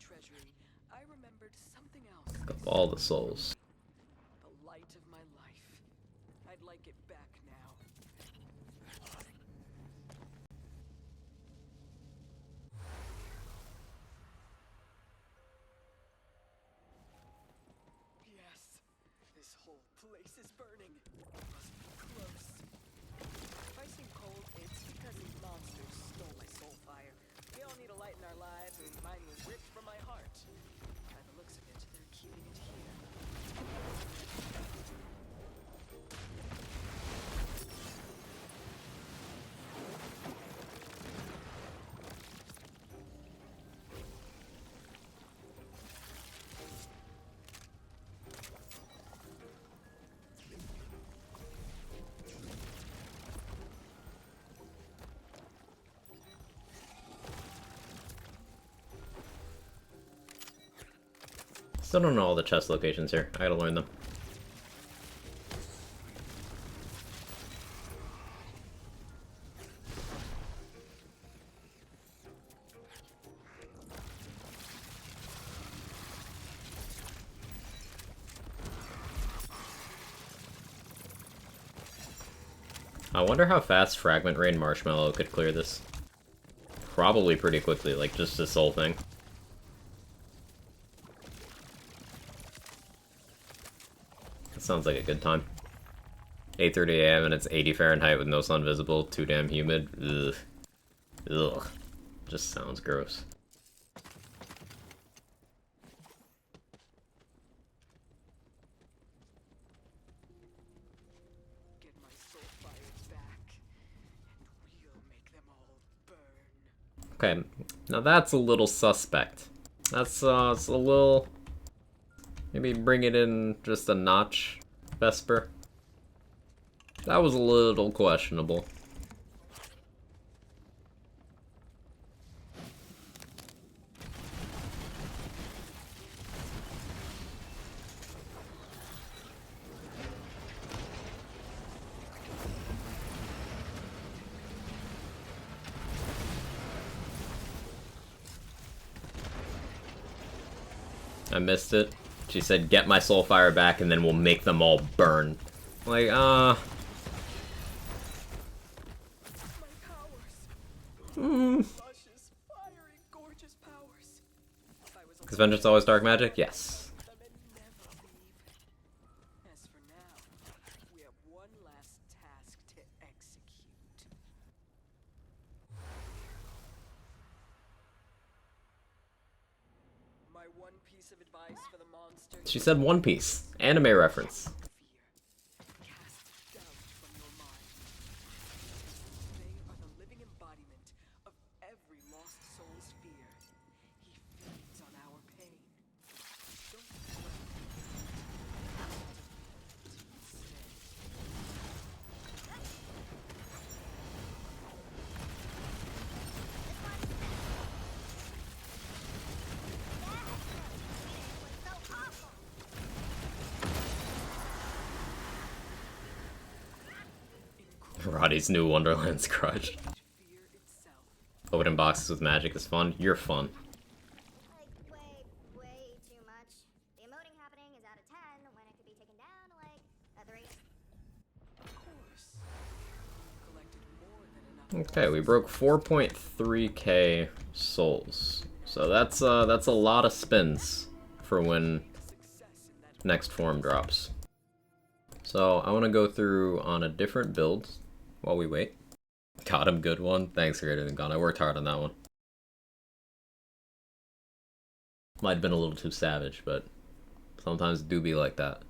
Treasury, I remembered something else. Pick up all the souls. The light of my life. I'd like it back now. Yes, this whole place is burning. Must be close. If I seem cold, it's because these monsters stole my soul fire. We all need a light in our lives, and mine was ripped from my heart. By the looks of it, they're keeping it here. Still don't know all the chest locations here. I gotta learn them. I wonder how fast Fragment Rain Marshmallow could clear this. Probably pretty quickly, like just this whole thing. That sounds like a good time. 8:30 a.m. and it's 80 Fahrenheit with no sun visible, too damn humid. Ugh. Ugh. Just sounds gross. Get my soul fires back, and we'll make them all burn. Okay, now that's a little suspect. That's it's a little... Maybe bring it in just a notch, Vesper. That was a little questionable. I missed it. She said, get my soul fire back and then we'll make them all burn. Like, My powers. Luscious, fiery, gorgeous powers. If I was Because vengeance always dark magic? Yes. them and never leave. As for now, we have one last task to execute. My one piece of advice for the monster. She said One Piece. Anime reference. Fear. Cast doubt from your mind. They are the living embodiment of every lost soul's fear. He feeds on our pain. Don't dwell. So awful. Roddy's new Wonderland's crush. Fear itself. Opening boxes with magic is fun. You're fun. Like, way too much. The emoting happening is out of 10 when it could be taken down to, like, a 3. Of course. Collected more than enough. Okay, we broke 4.3k souls. So that's a lot of spins for when Success in that next form drops. So I want to go through on a different build while we wait. Got him, good one. Thanks, Greater Than Gone. I worked hard on that one. Might have been a little too savage, but sometimes it do be like that.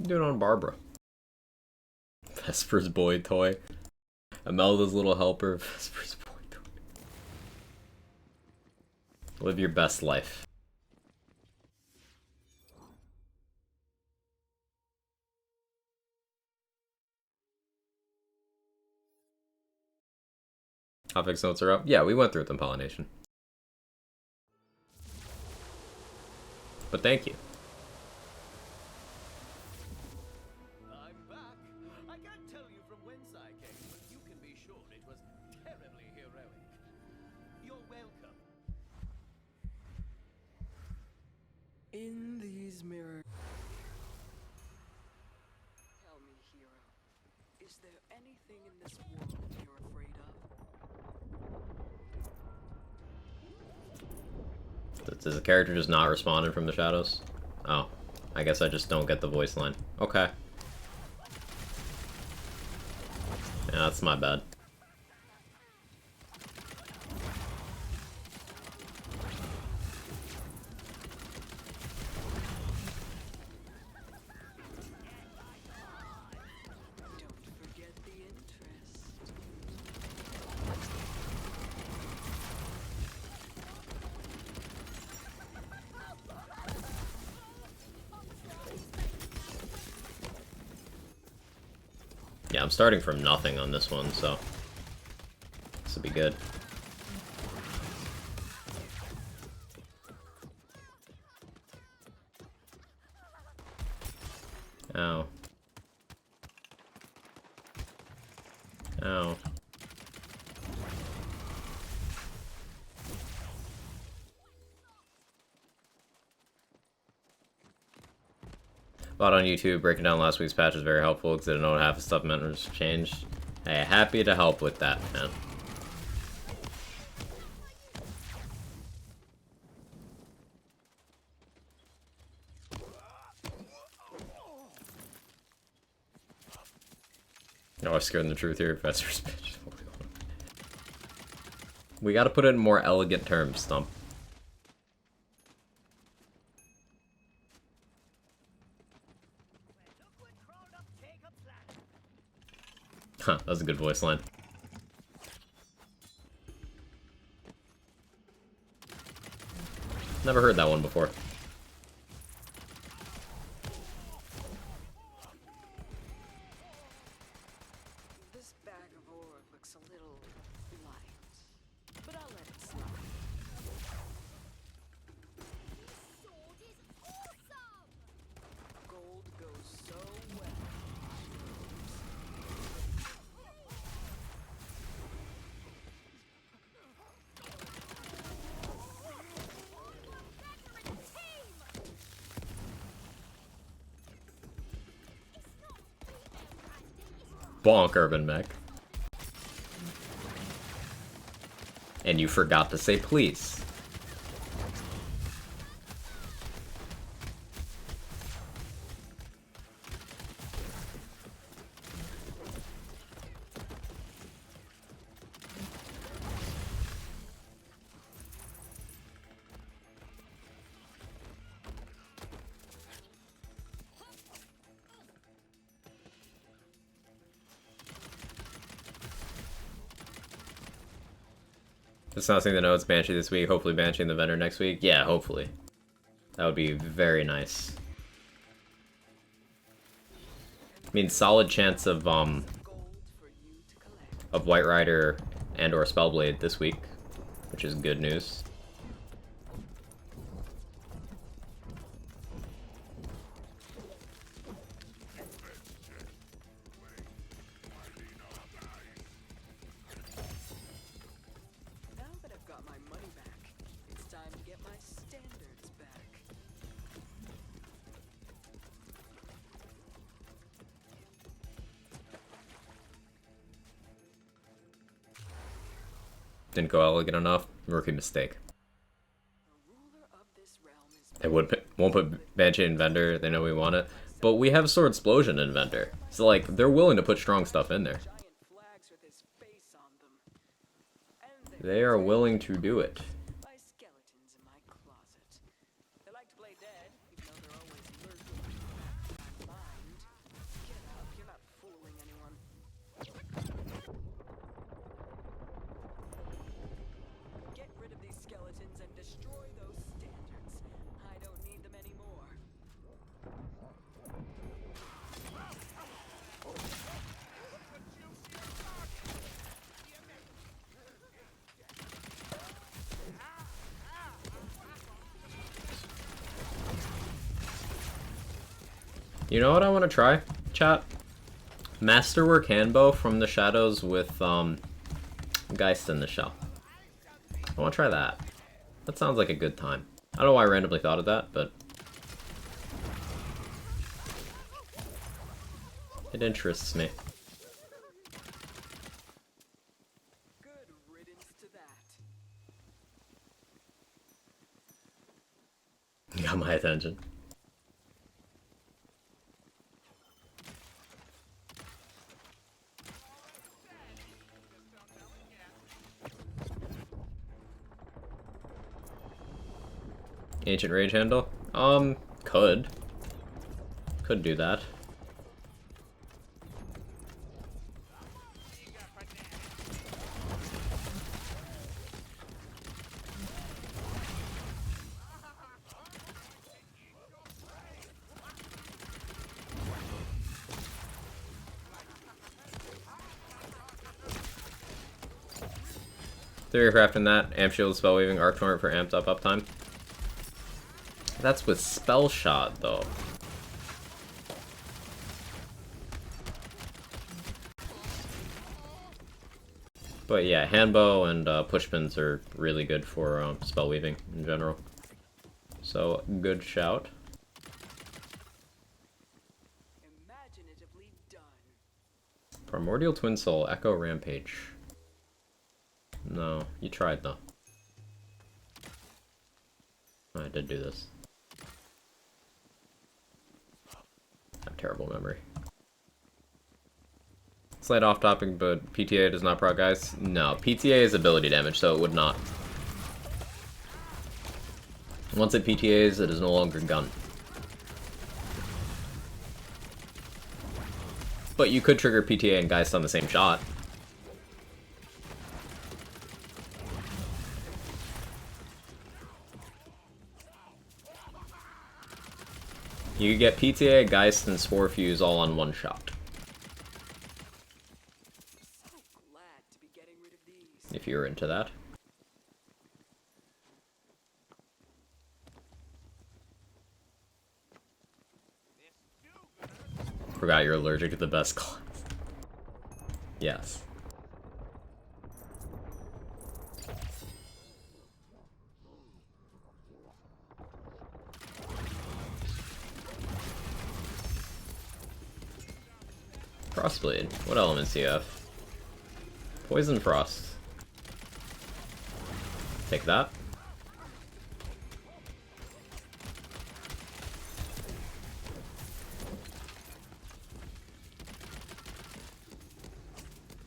Doing on Barbara. Vesper's boy toy. Imelda's little helper. Vesper's boy toy. Live your best life. HOTFIX notes are up. Yeah, we went through them, Pollination. But thank you. I'm back. I can't tell you from whence I came, but you can be sure it was terribly heroic. You're welcome. In these mirrors. Tell me, hero, is there anything in this world you're afraid of? Does the character just not responding from the shadows? Oh, I guess I just don't get the voice line. Okay. Yeah, that's my bad. Don't forget the interest. Yeah, I'm starting from nothing on this one, so this will be good. Ow. Ow. Bought on YouTube, breaking down last week's patch was very helpful because I didn't know what half the stuff meant was changed. Hey, happy to help with that, man. No, I'm scared in the truth here, Professor's bitch. We gotta put it in more elegant terms, Stump. Huh, that was a good voice line. Never heard that one before. This bag of ore looks a little light, but I'll let it slide. Sword is awesome! Gold goes so well. Bonk, Urban Mech. And you forgot to say please. It's not saying the notes Banshee this week, hopefully Banshee and the vendor next week. Yeah, hopefully. That would be very nice. I mean, solid chance of White Rider and or Spellblade this week, which is good news. Now that I've got my money back, it's time to get my standards back. Didn't go elegant enough. Rookie mistake. The ruler of this realm is They won't put Banshee in vendor. They know we want it. But we have Sword Explosion in vendor. So, like, they're willing to put strong stuff in there. giant flags with his face on them. And They are willing to do it. by skeletons in my closet. They like to play dead, even though they're always lurking in the back of my mind. Get up, you're not fooling anyone. Get rid of these skeletons and destroy those standards. I don't need them anymore. You know what I want to try, chat? Masterwork Handbow from the Shadows with Geist in the Shell. I want to try that. That sounds like a good time. I don't know why I randomly thought of that, but it interests me. Good riddance to that. You got my attention. Ancient Rage Handle? Could. Could do that. Theory crafting that, amp shield, spell weaving, arc torrent for amped up uptime. That's with spell shot though. But yeah, handbow and pushpins are really good for spell weaving in general. So, good shout. Imaginatively done. Primordial Twin Soul, Echo Rampage. No, you tried though. I did do this. I have terrible memory. Slight off topic, but PTA does not proc, guys. No, PTA is ability damage, so it would not. Once it PTAs, it is no longer gun. But you could trigger PTA and Geist on the same shot. You could get PTA, Geist, and Spore Fuse all on one shot. So glad to be getting rid of these. If you're into that. Forgot you're allergic to the best class. Yes. Frostblade. What elements do you have? Poison Frost. Take that.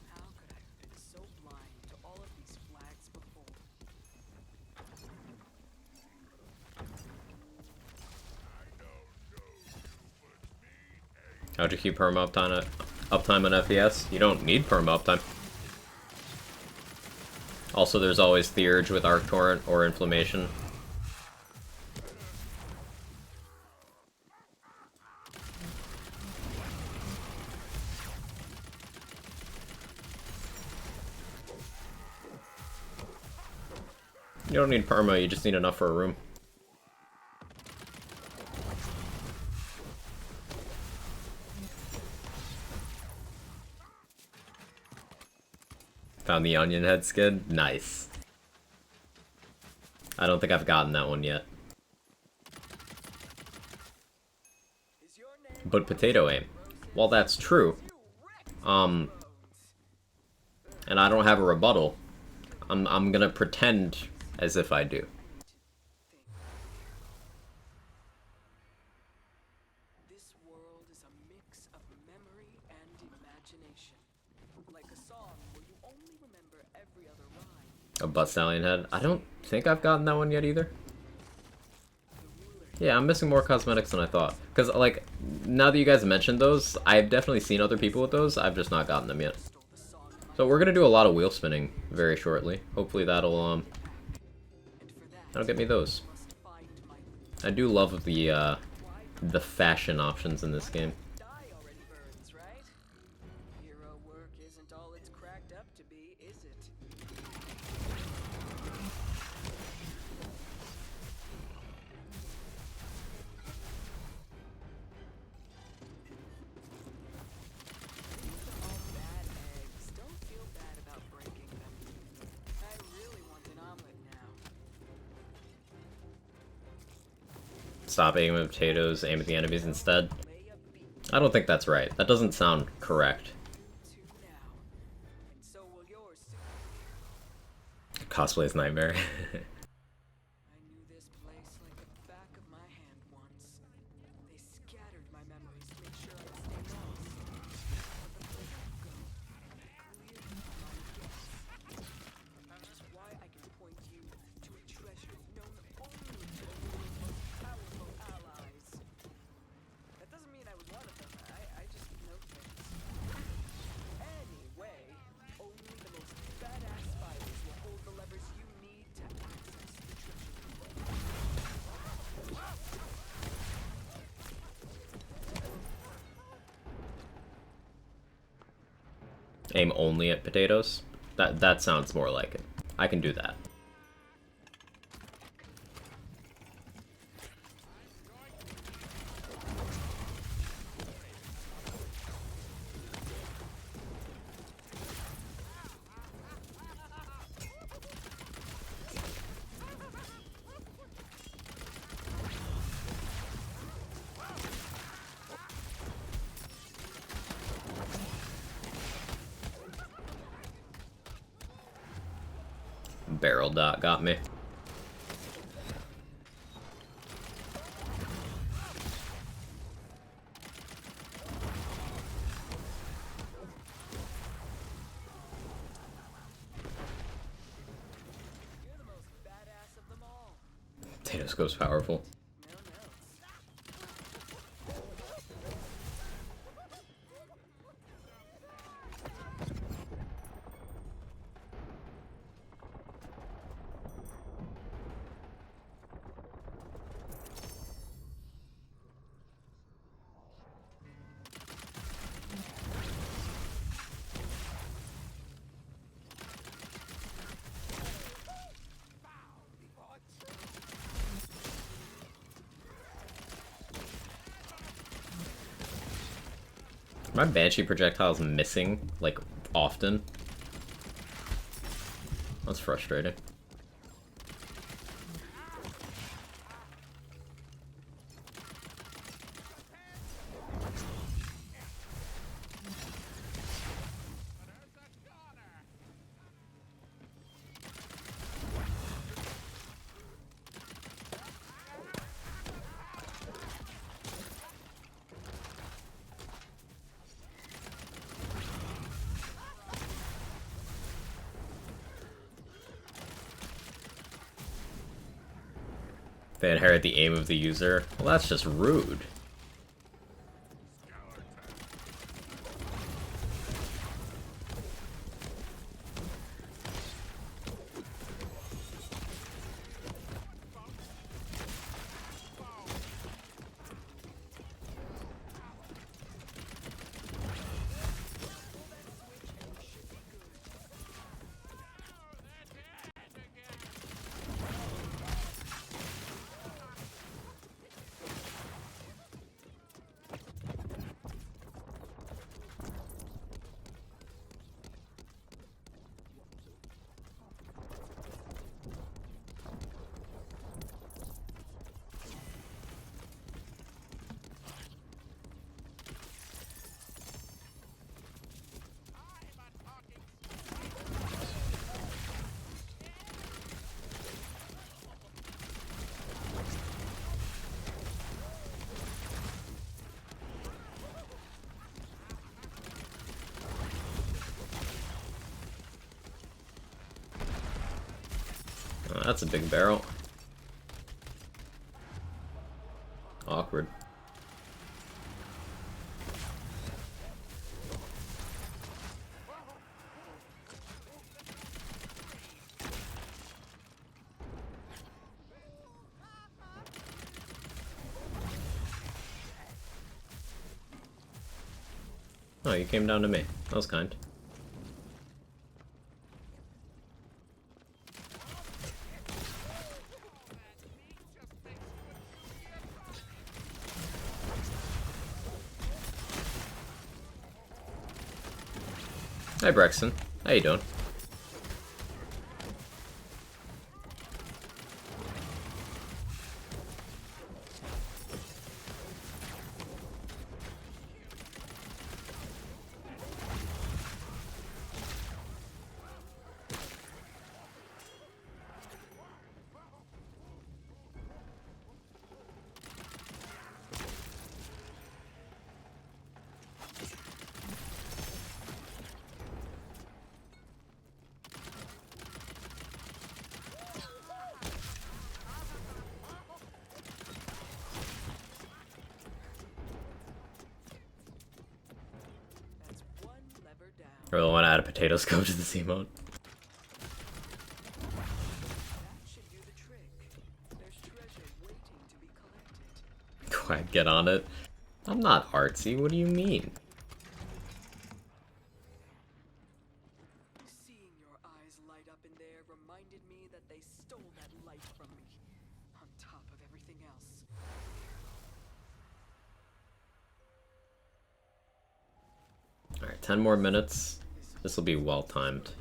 How could I have been so blind to all of these flags before? How'd you keep perma uptime on FPS? You don't need perma uptime. Also, there's always the urge with Arc Torrent or Inflammation. You don't need perma, you just need enough for a room. Found the onion head skin? Nice. I don't think I've gotten that one yet. But potato aim. Well, that's true. And I don't have a rebuttal. I'm gonna pretend as if I do. This world is a mix of memory and imagination. Like a song where you only remember every other rhyme. A butt stallion head? I don't think I've gotten that one yet either. Yeah, I'm missing more cosmetics than I thought. Because, like, now that you guys mentioned those, I've definitely seen other people with those. I've just not gotten them yet. So we're gonna do a lot of wheel spinning very shortly. Hopefully that'll get me those. I do love the fashion options in this game. Die already burns, right? Hero work isn't all it's cracked up to be, is it? All bad eggs. Don't feel bad about breaking them. I really want an omelet now. Stop aiming at potatoes, aim at the enemies instead. Lay a beat I don't think that's right. That doesn't sound correct. to now. And so will yours soon. Cosplay's nightmare. I knew this place like the back of my hand once. They scattered my memories to make sure I'd stay lost. But the further you go, the clearer my guess. Which is why I can point you to a treasure known only to the world's most powerful allies. That doesn't mean I was one of them. I just know things. Anyway, only the most badass fighters will hold the levers you need to access the treasure. Aim only at potatoes? That sounds more like it. I can do that. barrel dot got me. You're the most badass of them all. Potato scope's powerful. No, no. My Banshee projectile's missing, like, often. That's frustrating. They inherit the aim of the user. Well, that's just rude. Oh, that's a big barrel. Awkward. Oh, you came down to me. That was kind. Hi, Brexton. How you doing? That's one lever down. I really want to add a potato scope to this emote. That should do the trick. There's treasure waiting to be collected. Go ahead, get on it. I'm not artsy, what do you mean? Seeing your eyes light up in there reminded me that they stole that light from me. On top of everything else. Alright, 10 more minutes. This will be well timed. If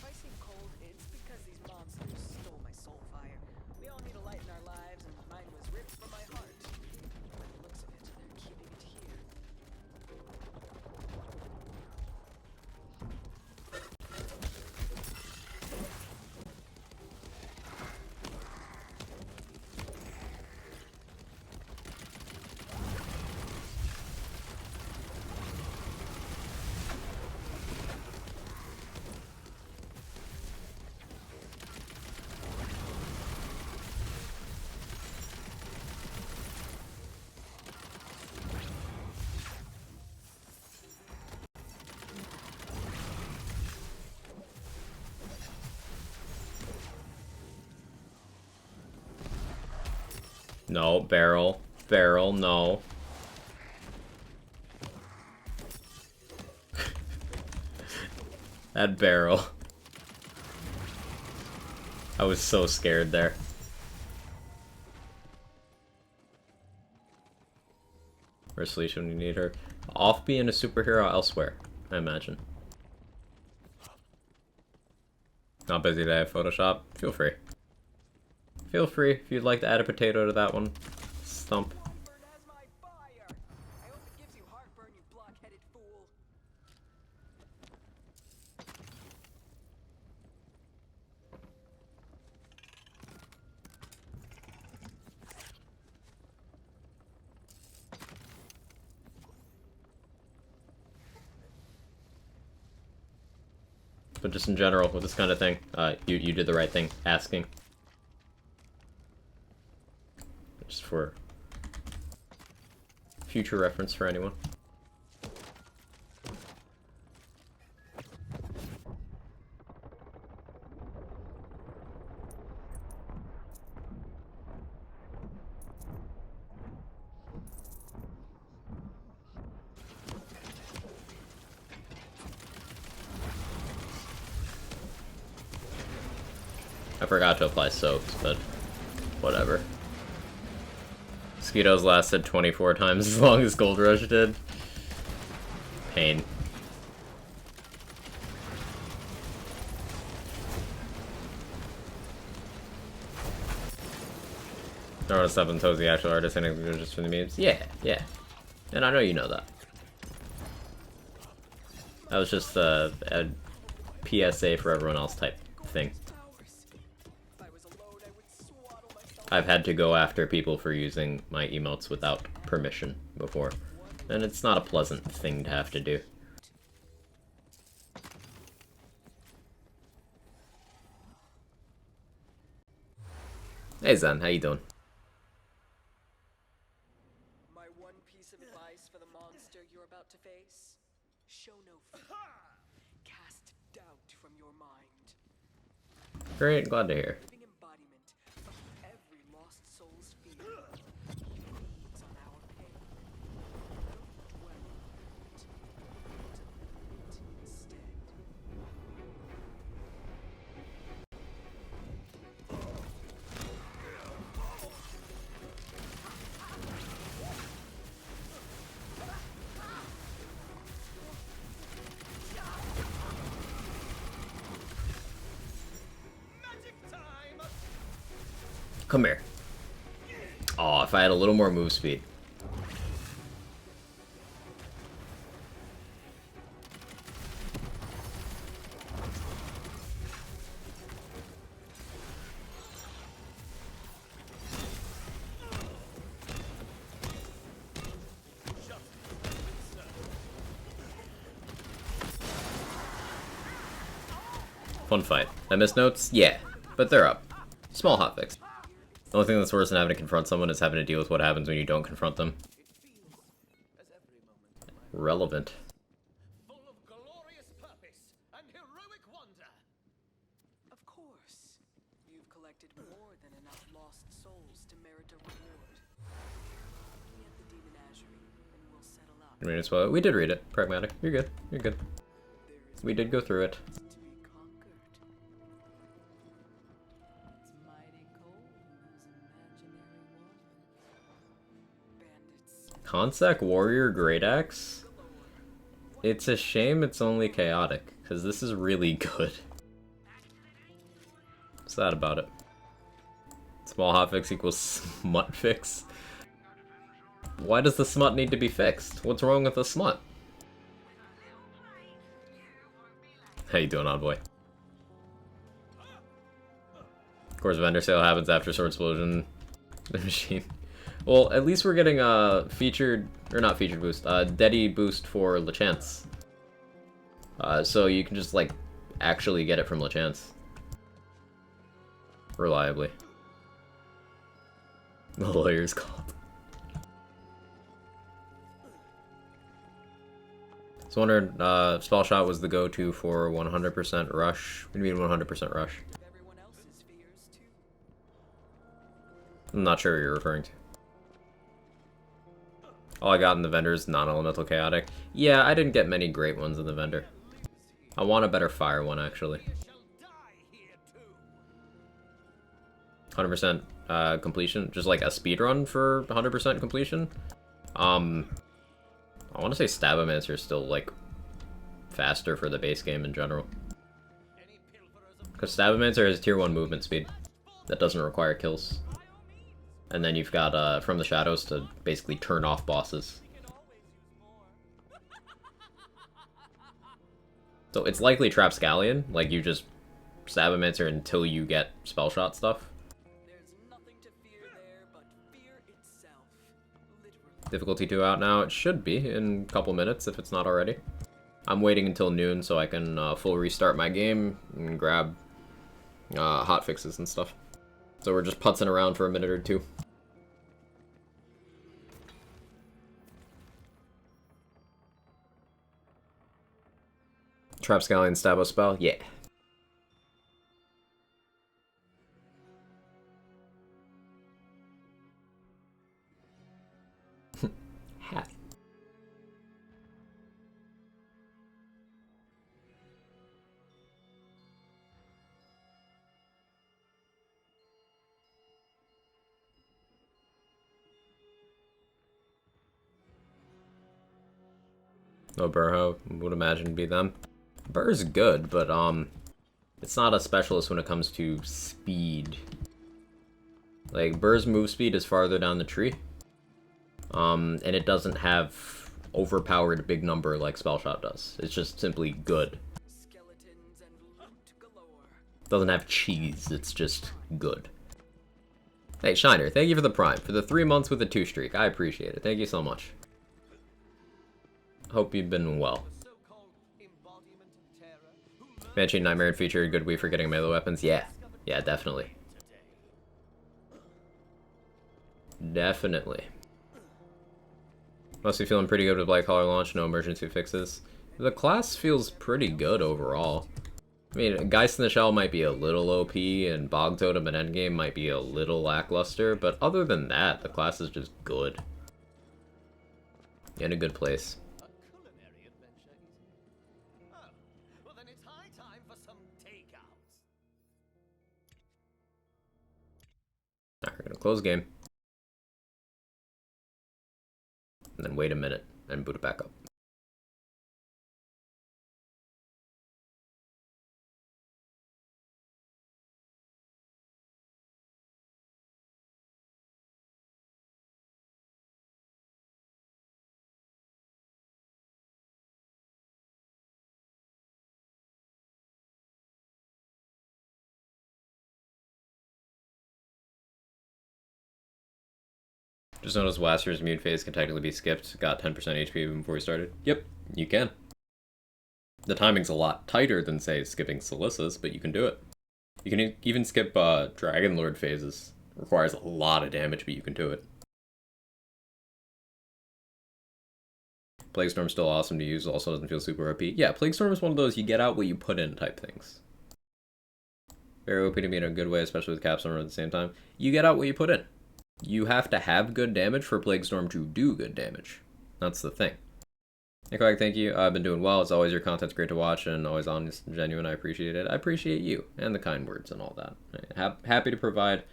I seem cold, it's because these monsters stole my soul fire. We all need a light in our lives, and mine was ripped from my heart. By the looks of it, they're keeping it here. No, barrel. Barrel, no. That barrel. I was so scared there. Where's Felicia when you need her? Off being a superhero elsewhere, I imagine. Not busy today, Photoshop? Feel free. Feel free if you'd like to add a potato to that one. Stump. Heartburn has my fire. I hope it gives you heartburn, you block-headed fool. But just in general, with this kind of thing, you did the right thing, asking. Just for future reference for anyone. I forgot to apply soaps, but whatever. Mosquitoes lasted 24 times as long as Gold Rush did. Pain. I want to step on toes the actual artist and just for the memes. Yeah, yeah. And I know you know that. That was just a PSA for everyone else type thing. I've had to go after people for using my emotes without permission before, and it's not a pleasant thing to have to do. Hey Zen, how you doing? My one piece of advice for the monster you're about to face: show no fear. Cast doubt from your mind. Great, glad to hear. Living embodiment of every lost soul's fear. Feeds on our pain. Don't dwell on it. Delete it instead. Come here. Oh, if I had a little more move speed. Fun fight. I missed notes? Yeah, but they're up. Small hotfix. The only thing that's worse than having to confront someone is having to deal with what happens when you don't confront them. Relevant. Full of glorious purpose and heroic wonder. Of course. You've collected more than enough lost souls to merit a reward. Meet me at the Demonagerie, and we'll settle up. I mean, it's well, we did read it. Pragmatic. You're good. You're good. There is We did go through it. to be conquered. It's mighty cold in those imaginary waters. Bandits. Consec Warrior Great Axe? It's a shame it's only chaotic, because this is really good. What's that about it? Small hotfix equals smut fix? Why does the smut need to be fixed? What's wrong with the smut? How you doing, Envoy? Of course, vendor sale happens after Sword Explosion. The machine. Well, at least we're getting a featured, or not featured boost, Daddy boost for Lachance. So you can just, like, actually get it from Lachance. Reliably. The lawyer's called. So wondering, Spell Shot was the go-to for 100% rush. What do you mean 100% rush? Everyone else's fears too. I'm not sure what you're referring to. All I got in the vendor is non-elemental chaotic. Yeah, I didn't get many great ones in the vendor. I want a better fire one, actually. 100% completion, just like a speed run for 100% completion. I want to say Stabomancer is still like faster for the base game in general. Because Stabomancer has tier 1 movement speed that doesn't require kills. And then you've got From the Shadows to basically turn off bosses. So it's likely Trapscallion, like you just Stabomancer until you get spell shot stuff. There's nothing to fear there but fear itself. Literally. Difficulty 2 out now. It should be in a couple minutes if it's not already. I'm waiting until noon so I can full restart my game and grab hotfixes and stuff. So we're just putzing around for a minute or two. Trapscallion Stabo spell? Yeah. Hat. No Burrow, would imagine be them. Burr's good, but it's not a specialist when it comes to speed. Like Burr's move speed is farther down the tree. And it doesn't have overpowered big number like Spellshot does. It's just simply good. Skeletons and loot galore. Doesn't have cheese, it's just good. Hey Shiner, thank you for the Prime, for the 3 months with the 2 streak. I appreciate it. Thank you so much. Hope you've been well. Banshee Nightmare featured good way for getting melee weapons. Yeah, definitely. Definitely. Must be feeling pretty good with Black Collar launch, no emergency fixes. The class feels pretty good overall. I mean, Geist in the Shell might be a little OP, and Bog Totem and Endgame might be a little lackluster, but other than that, the class is just good. In a good place. Alright, we're gonna close game. And then wait a minute and boot it back up. Just noticed Blaster's mute phase can technically be skipped. Got 10% HP even before we started. Yep, you can. The timing's a lot tighter than, say, skipping Solissa's, but you can do it. You can even skip Dragon Lord phases. Requires a lot of damage, but you can do it. Plague Storm's still awesome to use, also doesn't feel super OP. Yeah, Plague Storm is one of those you get out what you put in type things. Very OP to me in a good way, especially with Cap Storm at the same time. You get out what you put in. You have to have good damage for Plague Storm to do good damage. That's the thing. Hey, Craig, thank you. I've been doing well. As always, your content's great to watch and always honest and genuine. I appreciate it. I appreciate you and the kind words and all that. Happy to provide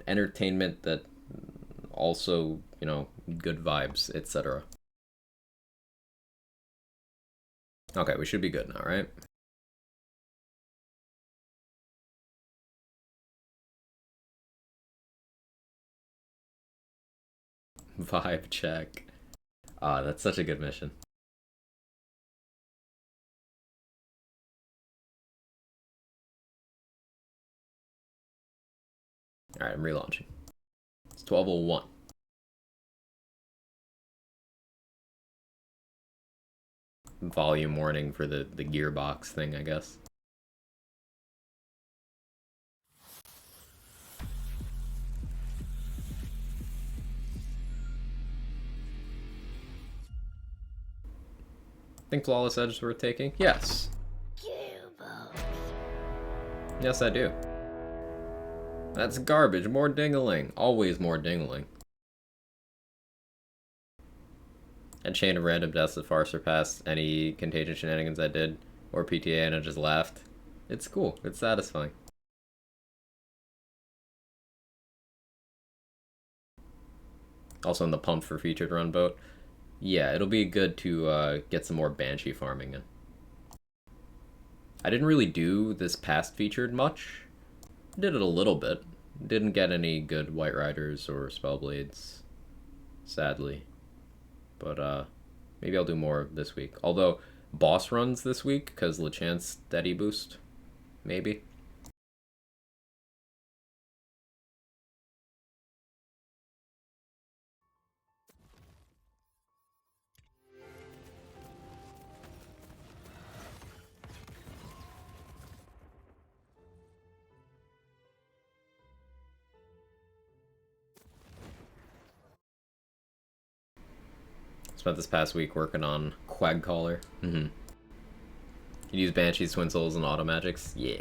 entertainment that also, you know, good vibes, etc. Okay, we should be good now, right? Vibe check. Ah, that's such a good mission. Alright, I'm relaunching. It's 12:01. Volume warning for the gearbox thing, I guess. Think Flawless Edge is worth taking? Yes. Yes, I do. That's garbage. More dingling. Always more dingling. And chain of random deaths that far surpassed any contagion shenanigans I did, or PTA, and I just laughed. It's cool. It's satisfying. Also in the pump for featured run boat. Yeah, it'll be good to get some more Banshee farming in. I didn't really do this past featured much. Did it a little bit. Didn't get any good White Riders or Spellblades, sadly. But maybe I'll do more this week. Although, boss runs this week, because Lechance steady boost. Maybe. Spent this past week working on Quagcaller. You use Banshees, Twin Souls, and Auto Magics? Yeah.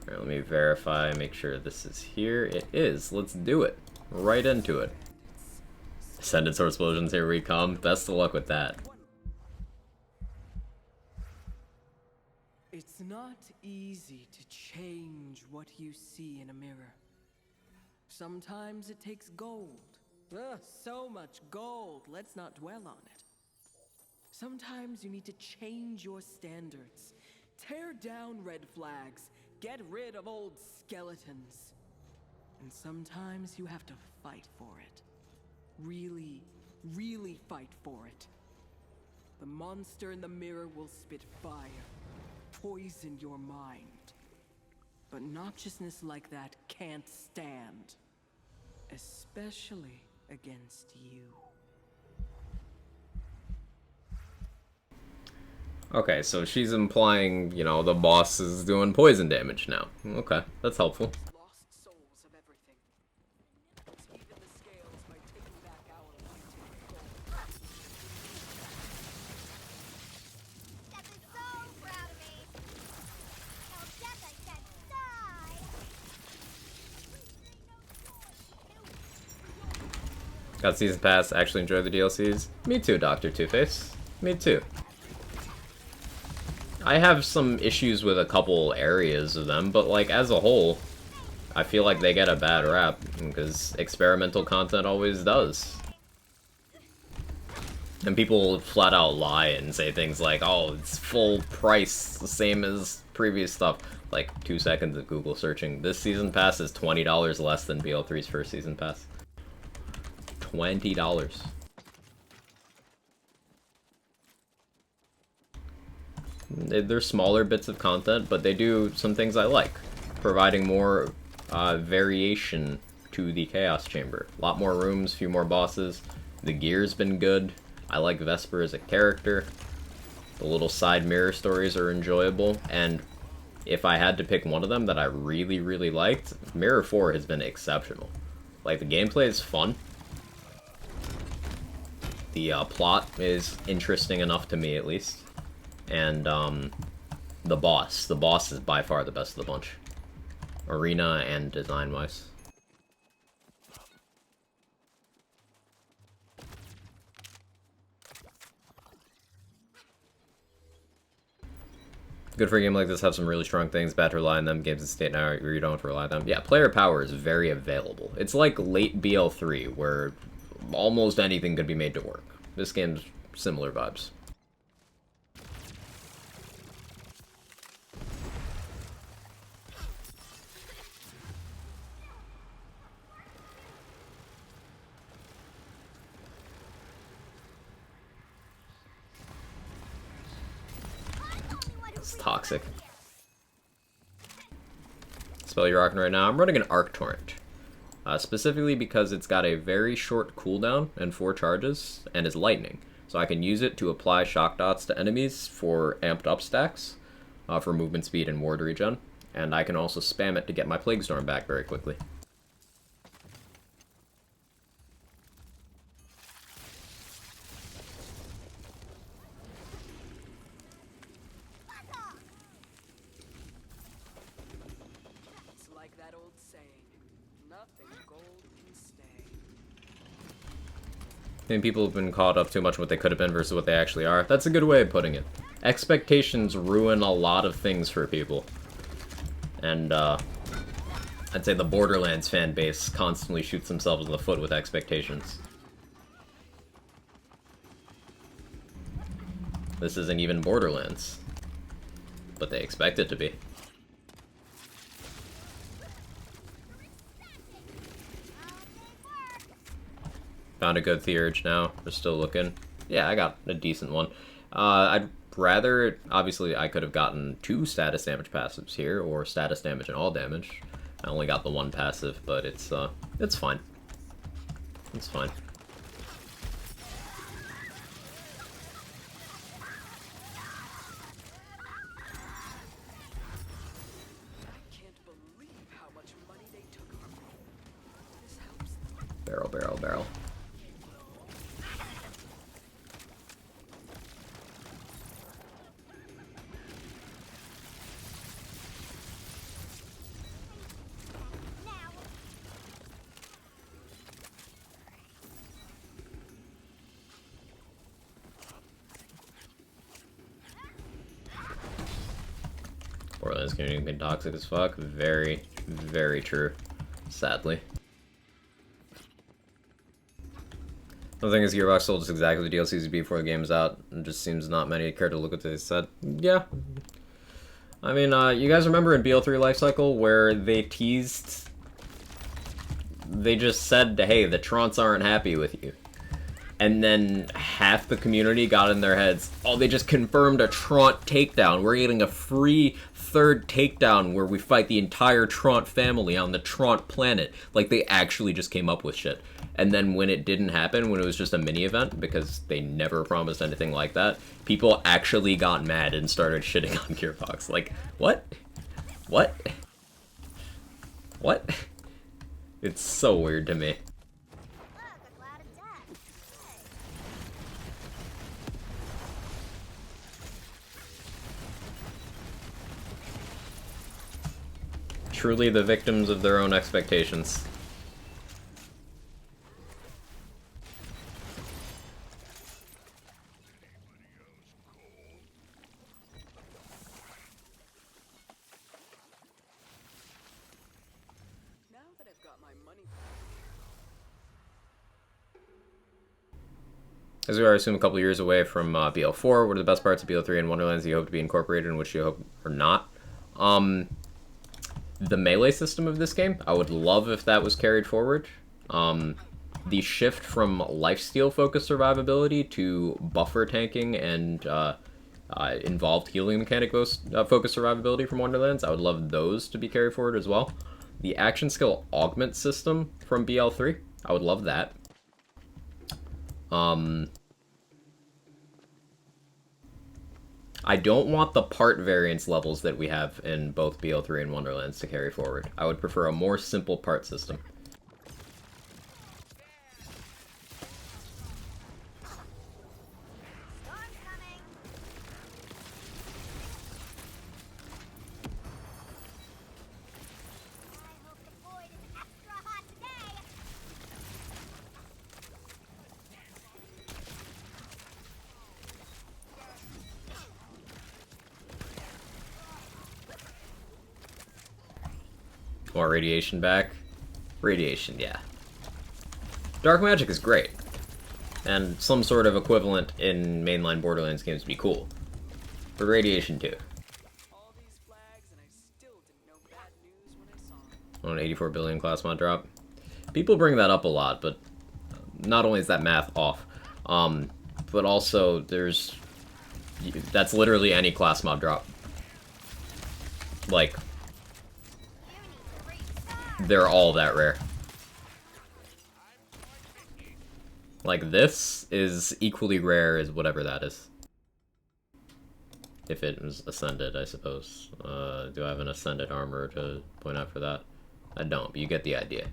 Alright, let me verify, make sure this is here. It is. Let's do it. Right into it. Ascended Sword Explosions, here we come. Best of luck with that. It's not easy to change what you see in a mirror. Sometimes it takes gold. Ugh, so much gold. Let's not dwell on it. Sometimes you need to change your standards. Tear down red flags. Get rid of old skeletons. And sometimes you have to fight for it. Really, really fight for it. The monster in the mirror will spit fire, poison your mind. But notchiousness like that can't stand. Especially against you. Okay, so she's implying, you know, the boss is doing poison damage now. Okay, that's helpful. Lost souls of everything. Let's even the scales by taking back our light. Death is so proud of me. Tell Death I said die. Got Season Pass, actually enjoy the DLCs? Me too, Dr. Two-Face. Me too. I have some issues with a couple areas of them, but like as a whole, I feel like they get a bad rap, because experimental content always does. And people flat out lie and say things like, oh, it's full price, the same as previous stuff. Like 2 seconds of Google searching. This season pass is $20 less than BL3's first season pass. $20. They're smaller bits of content, but they do some things I like, providing more variation to the Chaos Chamber. A lot more rooms, few more bosses. The gear's been good. I like Vesper as a character. The little side mirror stories are enjoyable, and if I had to pick one of them that I really, really liked, Mirror 4 has been exceptional. Like, the gameplay is fun. The plot is interesting enough to me, at least. And the boss is by far the best of the bunch, arena and design wise. Good for a game like this, have some really strong things, bad to rely on them, games in state now where you don't have to rely on them. Yeah, player power is very available. It's like late BL3 where almost anything could be made to work. This game's similar vibes. It's toxic. Spell you're rocking right now. I'm running an Arc Torrent. Specifically because it's got a very short cooldown and 4 charges, and is lightning. So I can use it to apply shock dots to enemies for amped up stacks, for movement speed and ward regen. And I can also spam it to get my Plague Storm back very quickly. It's like that old saying, nothing gold can stay. I think people have been caught up too much what they could have been versus what they actually are. That's a good way of putting it. Expectations ruin a lot of things for people. And, I'd say the Borderlands fan base constantly shoots themselves in the foot with expectations. This isn't even Borderlands. But they expect it to be. Found a good Theurge now. We're still looking. Yeah, I got a decent one. I'd rather... Obviously, I could have gotten 2 status damage passives here, or status damage and all damage. I only got the 1 passive, but it's fine. It's fine. Can't believe how much money they took from me. This helps. Barrel, barrel, barrel. Borderlands community can be toxic as fuck. Very, very true. Sadly. The thing is, Gearbox sold us exactly the DLCs before the game is out. It just seems not many care to look at what they said. Yeah. I mean, you guys remember in BL3 Lifecycle where they teased... They just said, hey, the Trants aren't happy with you. And then half the community got in their heads, oh, they just confirmed a Trant takedown. We're getting a free 3rd takedown where we fight the entire Trant family on the Trant planet. Like, they actually just came up with shit. And then when it didn't happen, when it was just a mini-event, because they never promised anything like that, people actually got mad and started shitting on Gearbox. Like, what? What? What? It's so weird to me. Truly the victims of their own expectations. Now that I've got my money. As we are, I assume, a couple years away from BL4, what are the best parts of BL3 and Wonderlands you hope to be incorporated and which you hope are not? The melee system of this game, I would love if that was carried forward. The shift from lifesteal focused survivability to buffer tanking and involved healing mechanic focused survivability from Wonderlands, I would love those to be carried forward as well. The action skill augment system from BL3, I would love that. I don't want the part variance levels that we have in both BL3 and Wonderlands to carry forward. I would prefer a more simple part system. More radiation back. Radiation, yeah. Dark magic is great. And some sort of equivalent in mainline Borderlands games would be cool. But radiation too. All these flags, and I still didn't know bad news when I saw it. On an 84 billion class mod drop. People bring that up a lot, but not only is that math off, but also there's... That's literally any class mod drop. Like... They're all that rare. Like, this is equally rare as whatever that is. If it was Ascended, I suppose. Do I have an Ascended armor to point out for that? I don't, but you get the idea.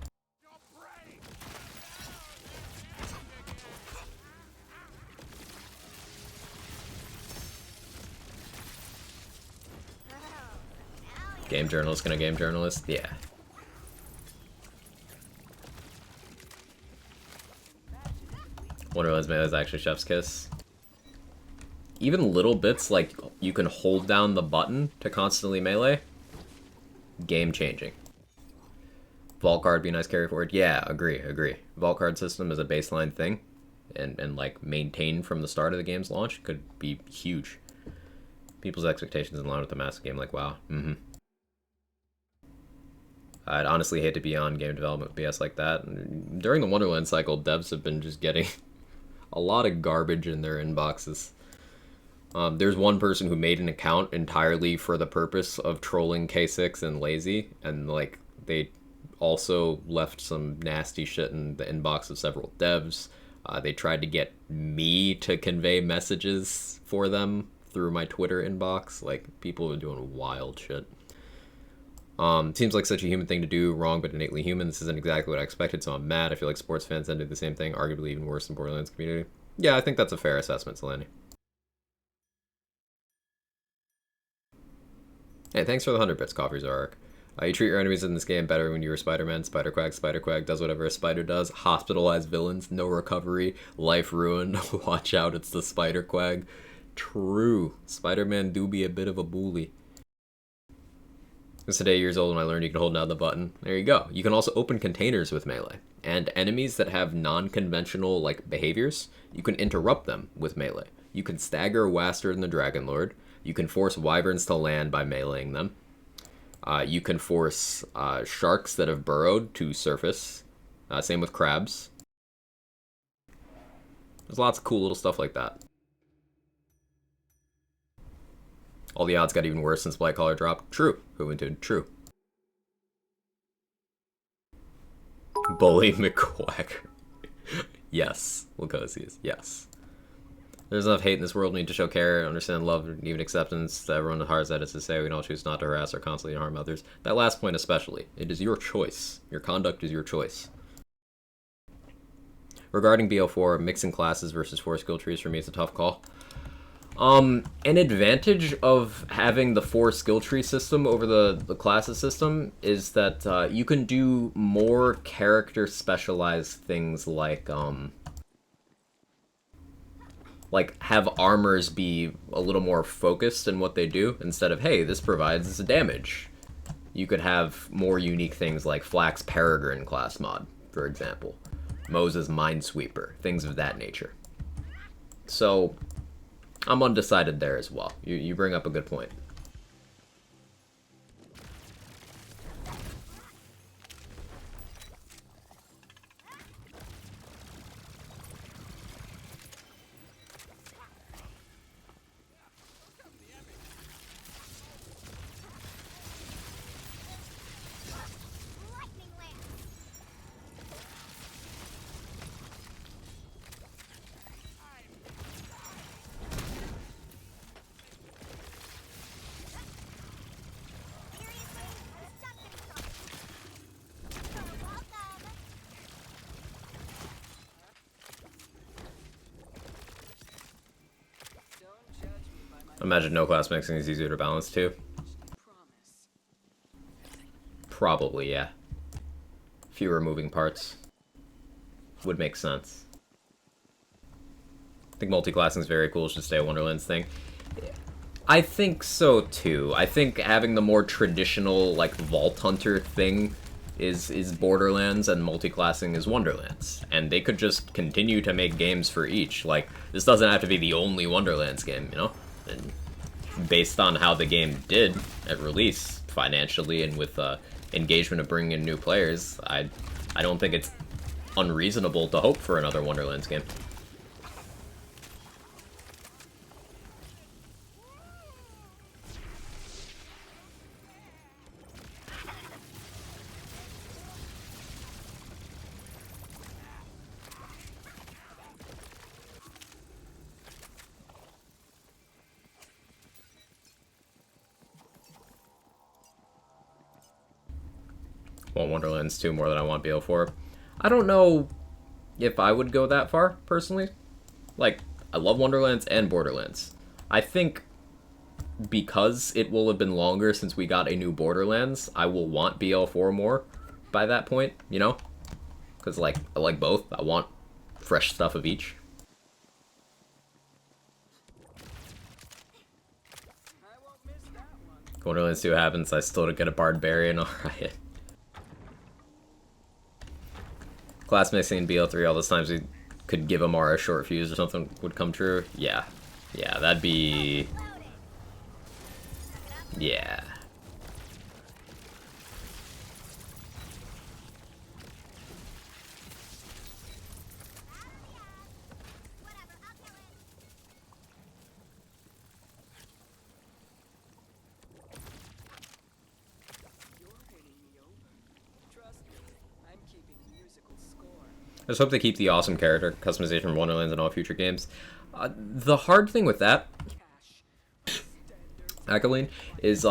Game journalist gonna game journalist? Yeah. Wonderland's Melee is actually Chef's Kiss. Even little bits like you can hold down the button to constantly melee, game changing. Vault card be a nice carry forward. Yeah, agree. Vault card system is a baseline thing, and like maintained from the start of the game's launch could be huge. People's expectations in line with the massive game, like wow. I'd honestly hate to be on game development with BS like that. During the Wonderland cycle, devs have been just getting a lot of garbage in their inboxes. There's one person who made an account entirely for the purpose of trolling K6 and Lazy, and like they also left some nasty shit in the inbox of several devs. They tried to get me to convey messages for them through my Twitter inbox. Like, people are doing wild shit. Seems like such a human thing to do, wrong but innately human. This isn't exactly what I expected, so I'm mad. I feel like sports fans then do the same thing, arguably even worse than Borderlands community. Yeah, I think that's a fair assessment, Selene. Hey, thanks for the 100 bits, Coffee's Arc. You treat your enemies in this game better when you're Spider-Man. Spider-Quack does whatever a spider does. Hospitalize villains, no recovery, life ruined. Watch out, it's the Spider-Quack. True. Spider-Man do be a bit of a bully. I was today years old when I learned you can hold down the button. There you go. You can also open containers with melee. And enemies that have non-conventional like behaviors, you can interrupt them with melee. You can stagger Waster and the Dragon Lord. You can force wyverns to land by meleeing them. You can force sharks that have burrowed to surface. Same with crabs. There's lots of cool little stuff like that. All the odds got even worse since White Collar dropped. True. Juventud. True. Bully McQuack. Yes. Lucosius. Yes. There's enough hate in this world. We need to show care, understand love, and even acceptance to everyone as hard as that is to say. We can all choose not to harass or constantly harm others. That last point especially. It is your choice. Your conduct is your choice. Regarding BO4, mixing classes versus 4 skill trees for me is a tough call. An advantage of having the 4 skill tree system over the classes system is that you can do more character specialized things like have armors be a little more focused in what they do instead of, hey, this provides damage. You could have more unique things like Flax Peregrine class mod, for example. Moses Minesweeper, things of that nature. So I'm undecided there as well. You bring up a good point. Lightning lance. Seriously? Stop getting started. You're welcome. Don't judge me by my Imagine no class mixing is easier to balance too. promise. Probably, yeah. Fewer moving parts. Would make sense. I think multi-classing is very cool. Should stay a Wonderlands thing. I think so too. I think having the more traditional like Vault Hunter thing is Borderlands and multi-classing is Wonderlands. And they could just continue to make games for each. Like, this doesn't have to be the only Wonderlands game, you know? And based on how the game did at release, financially and with engagement of bringing in new players, I don't think it's unreasonable to hope for another Wonderlands game. Want Wonderlands 2 more than I want BO4. I don't know if I would go that far, personally. Like, I love Wonderlands and Borderlands. I think because it will have been longer since we got a new Borderlands, I will want BL4 more by that point, you know? Because, like, I like both. I want fresh stuff of each. Borderlands 2 happens, I still don't get a Barbarian, alright. Classmates in BL3 all those times we could give Amara a short fuse or something would come true. Yeah. Yeah, that'd be... Yeah. I just hope they keep the awesome character customization from Wonderlands in all future games. The hard thing with that, Akaline, is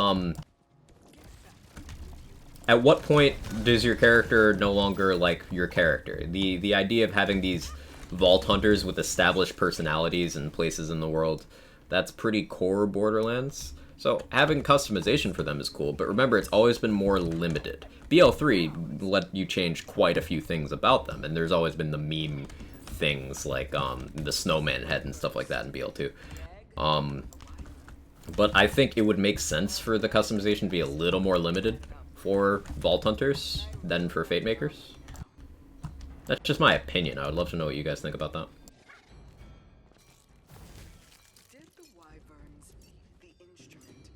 at what point does your character no longer like your character? The idea of having these vault hunters with established personalities and places in the world, that's pretty core Borderlands. So having customization for them is cool, but remember, it's always been more limited. BL3 let you change quite a few things about them, and there's always been the meme things like the snowman head and stuff like that in BL2. But I think it would make sense for the customization to be a little more limited for Vault Hunters than for Fate Makers. That's just my opinion. I would love to know what you guys think about that. Did the wyverns leave the instrument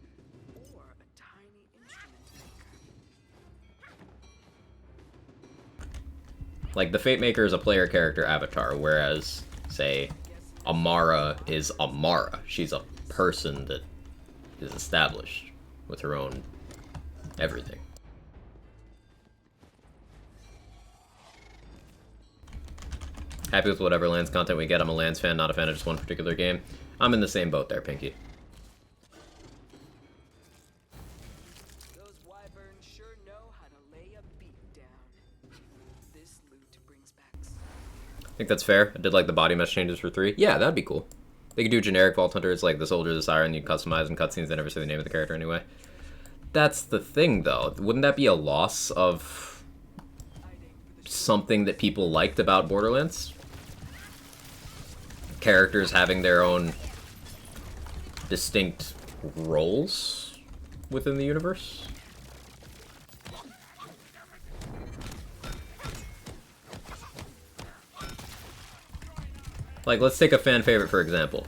or a tiny instrument maker? Like, the Fate Maker is a player character avatar, whereas, say, Amara is Amara. She's a person that is established with her own everything. Happy with whatever Lands content we get. I'm a Lands fan, not a fan of just one particular game. I'm in the same boat there, Pinky. Those wyverns sure know how to lay a beat down. This loot brings back. I think that's fair. I did like the body mesh changes for 3. Yeah, that'd be cool. They could do generic Vault Hunters like the Soldier, the Siren, you customize in cutscenes. They never say the name of the character anyway. That's the thing, though. Wouldn't that be a loss of something that people liked about Borderlands? Characters having their own distinct roles within the universe? Like, let's take a fan favorite, for example.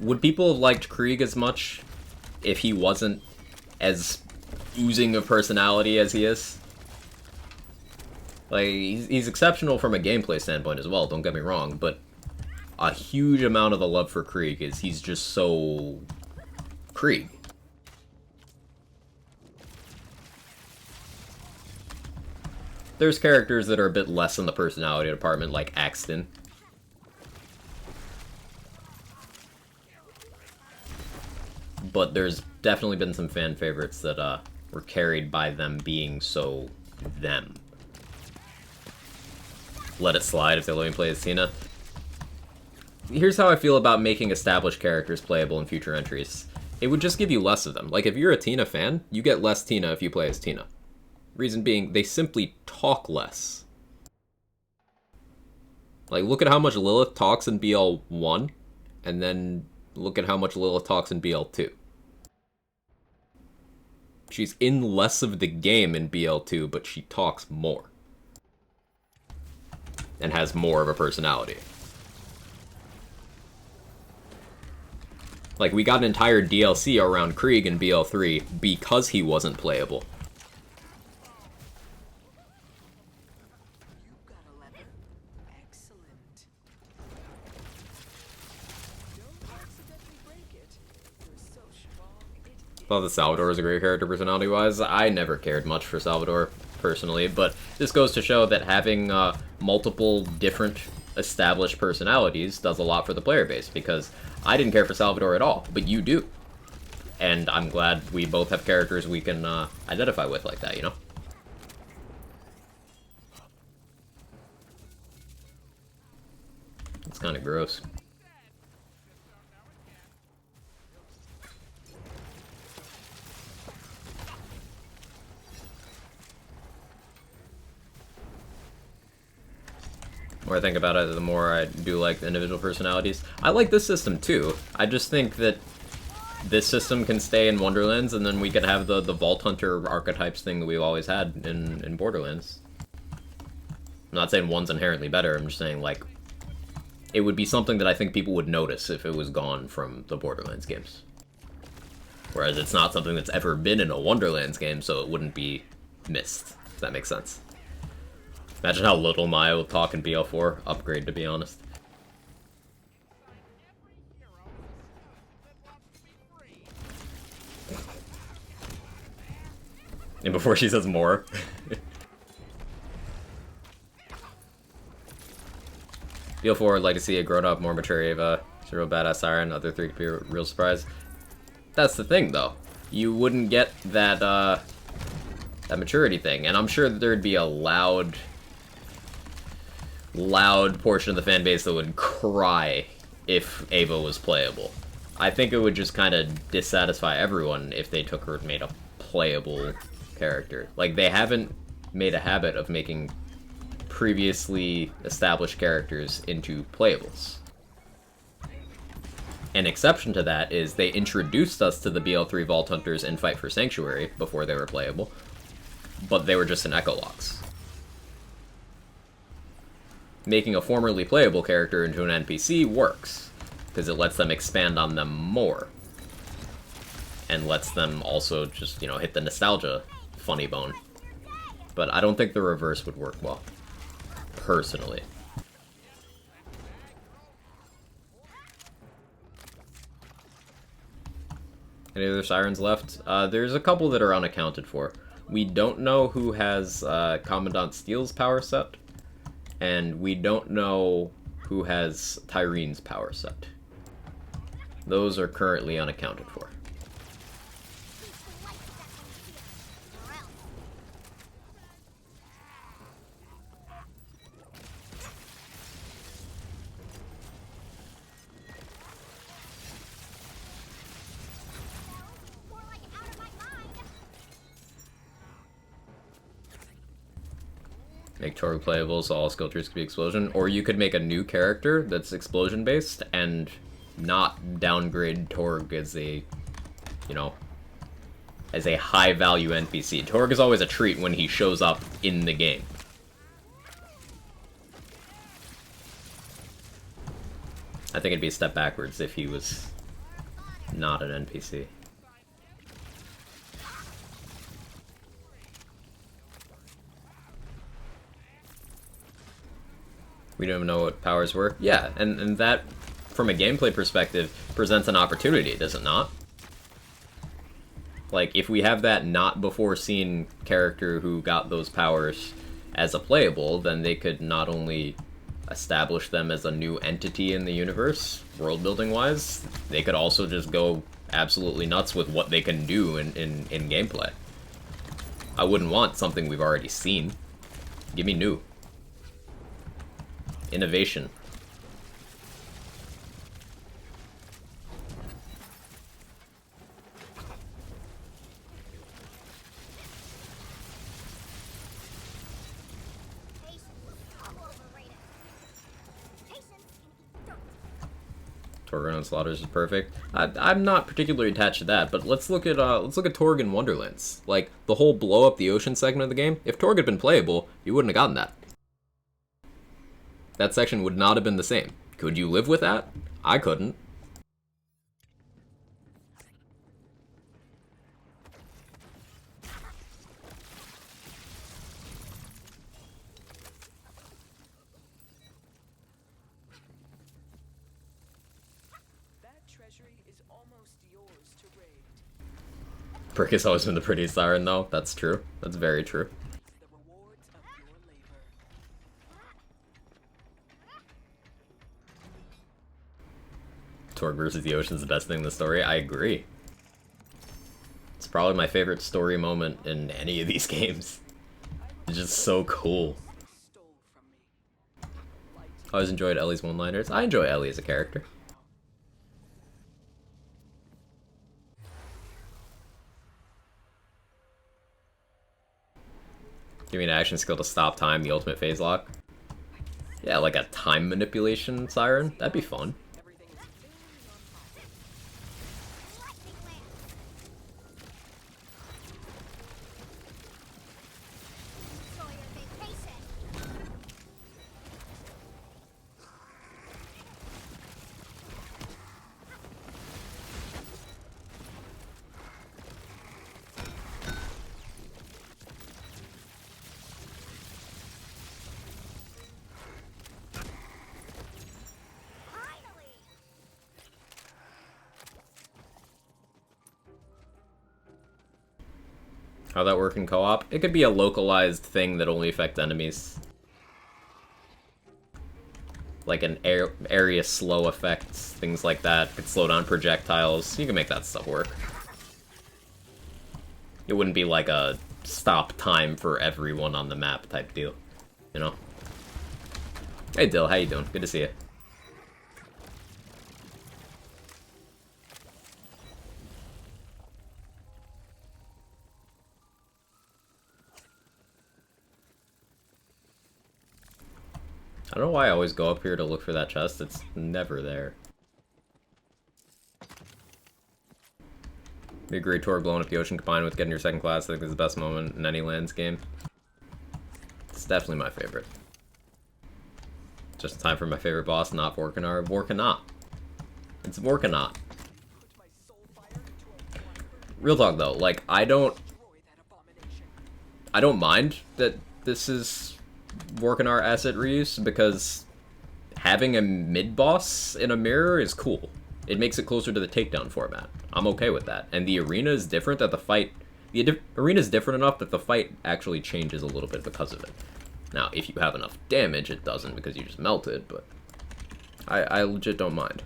Would people have liked Krieg as much if he wasn't as oozing of personality as he is? Like, he's exceptional from a gameplay standpoint as well, don't get me wrong, but a huge amount of the love for Krieg is he's just so... Krieg. There's characters that are a bit less in the personality department, like Axton. But there's definitely been some fan favorites that were carried by them being so them. Let it slide if they let me play as Tina. Here's how I feel about making established characters playable in future entries. It would just give you less of them. Like, if you're a Tina fan, you get less Tina if you play as Tina. Reason being, they simply talk less. Like, look at how much Lilith talks in BL1, and then look at how much Lilith talks in BL2. She's in less of the game in BL2, but she talks more. And has more of a personality. Like, we got an entire DLC around Krieg in BL3 because he wasn't playable. You've got a lever. Excellent. Don't accidentally break it. You're so strong. I thought that Salvador was a great character personality-wise. I never cared much for Salvador, personally, but this goes to show that having multiple different established personalities does a lot for the player base, because I didn't care for Salvador at all, but you do. And I'm glad we both have characters we can identify with like that, you know? It's kind of gross. The more I think about it, the more I do like the individual personalities. I like this system too. I just think that this system can stay in Wonderlands, and then we could have the Vault Hunter archetypes thing that we've always had in Borderlands. I'm not saying one's inherently better, I'm just saying, like, it would be something that I think people would notice if it was gone from the Borderlands games. Whereas it's not something that's ever been in a Wonderlands game, so it wouldn't be missed, if that makes sense. Imagine how little Maya will talk in BL4. Upgrade, to be honest. And before she says more. BL4 would like to see a grown-up, more mature Ava. She's a real badass siren. Other three could be a real surprise. That's the thing, though. You wouldn't get that, that maturity thing. And I'm sure that there'd be a loud portion of the fan base that would cry if Ava was playable. I think it would just kind of dissatisfy everyone if they took her and made a playable character. Like, they haven't made a habit of making previously established characters into playables. An exception to that is they introduced us to the BL3 Vault Hunters in Fight for Sanctuary before they were playable, but they were just in Echologs. Making a formerly playable character into an NPC works, because it lets them expand on them more. And lets them also just, you know, hit the nostalgia funny bone. But I don't think the reverse would work well. Personally. Any other sirens left? There's a couple that are unaccounted for. We don't know who has Commandant Steele's power set. And we don't know who has Tyrene's power set. Those are currently unaccounted for. Make Torg playable so all skill trees could be explosion, or you could make a new character that's explosion based and not downgrade Torg as a, you know, as a high value NPC. Torg is always a treat when he shows up in the game. I think it'd be a step backwards if he was not an NPC. We don't even know what powers were. Yeah, and that, from a gameplay perspective, presents an opportunity, does it not? Like, if we have that not before seen character who got those powers as a playable, then they could not only establish them as a new entity in the universe, world-building wise, they could also just go absolutely nuts with what they can do in gameplay. I wouldn't want something we've already seen. Give me new. Innovation. Torg and Slaughters is perfect. I'm not particularly attached to that, but let's look at Torg in Wonderlands. Like, the whole blow up the ocean segment of the game. If Torg had been playable, you wouldn't have gotten that. That section would not have been the same. Could you live with that? I couldn't. That treasury is almost yours to raid. Brick has always been the prettiest siren, though. That's true. That's very true. The rewards of your labor. Torg versus the ocean is the best thing in the story. I agree. It's probably my favorite story moment in any of these games. It's just so cool. Stole from me. I always enjoyed Ellie's one-liners. I enjoy Ellie as a character. Give me an action skill to stop time, the ultimate phase lock. Yeah, like a time manipulation siren. That'd be fun. Everything is Lightning How that work in co-op? It could be a localized thing that only affects enemies. Like an area slow effects, things like that. Could slow down projectiles. You can make that stuff work. It wouldn't be like a stop time for everyone on the map type deal, you know? Hey Dill, how you doing? Good to see you. I don't know why I always go up here to look for that chest. It's never there. The great tour blowing up the ocean combined with getting your second class, I think is the best moment in any lands game. It's definitely my favorite. Just in time for my favorite boss, not Vorkanar. Vorkanot. It's Vorkanot. Real talk though, like I don't mind that this is Vorkanar asset reuse because having a mid-boss in a mirror is cool. It makes it closer to the takedown format. I'm okay with that. And the arena is different that the fight... The arena is different enough that the fight actually changes a little bit because of it. Now, if you have enough damage, it doesn't because you just melted, but... I legit don't mind.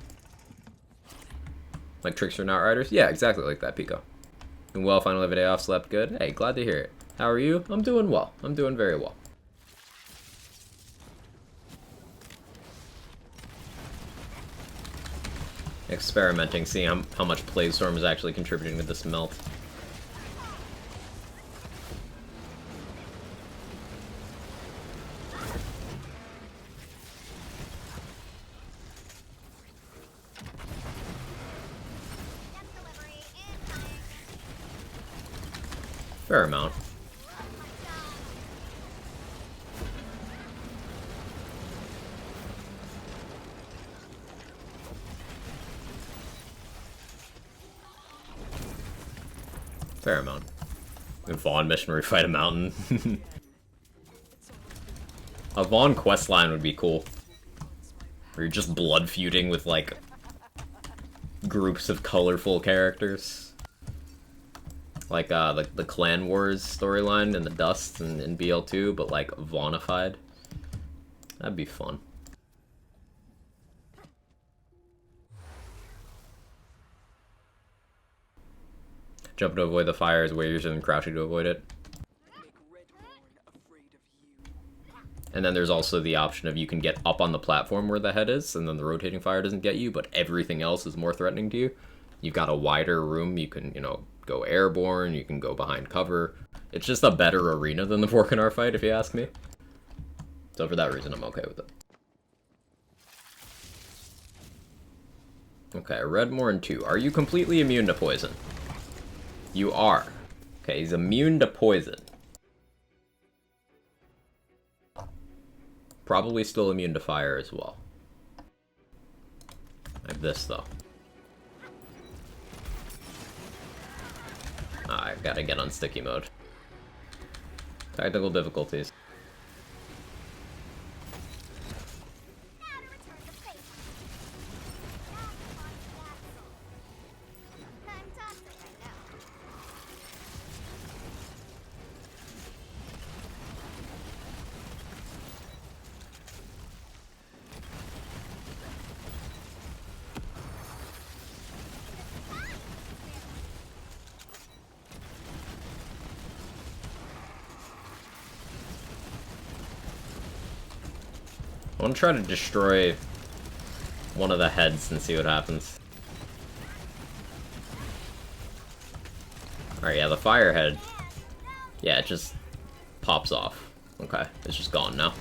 Like Trickster and Outriders? Yeah, exactly like that, Pico. Doing well, finally have a day off, slept good. Hey, glad to hear it. How are you? I'm doing well. I'm doing very well. Experimenting, seeing how much Plague Storm is actually contributing to this melt. Fair amount. Fair amount. A Vaughn mission where we fight a mountain. A Vaughn questline would be cool. Where you're just blood feuding with, like, groups of colorful characters. Like, the Clan Wars storyline in the Dust and in BL2, but, like, Vaughnified. That'd be fun. Jumping to avoid the fire is way easier than crouching to avoid it. And then there's also the option of you can get up on the platform where the head is, and then the rotating fire doesn't get you, but everything else is more threatening to you. You've got a wider room, you can, you know, go airborne, you can go behind cover. It's just a better arena than the Vorkanar fight, if you ask me. So for that reason, I'm okay with it. Okay, Redmorn 2. Are you completely immune to poison? You are. Okay, he's immune to poison. Probably still immune to fire as well. I have this, though. I gotta get on sticky mode. Technical difficulties. I want to try to destroy one of the heads and see what happens. Alright, yeah, the fire head. Yeah, it just pops off. Okay, it's just gone now.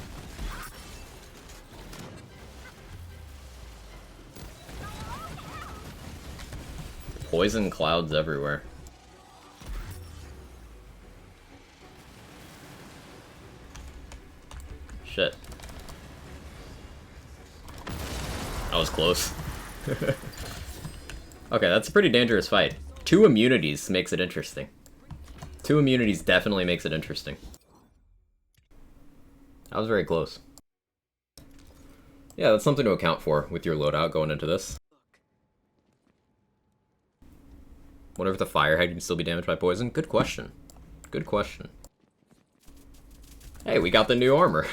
Poison clouds everywhere. Shit. That was close. Okay, that's a pretty dangerous fight. 2 immunities makes it interesting. 2 immunities definitely makes it interesting. That was very close. Yeah, that's something to account for with your loadout going into this. Wonder if the firehead can still be damaged by poison? Good question. Good question. Hey, we got the new armor.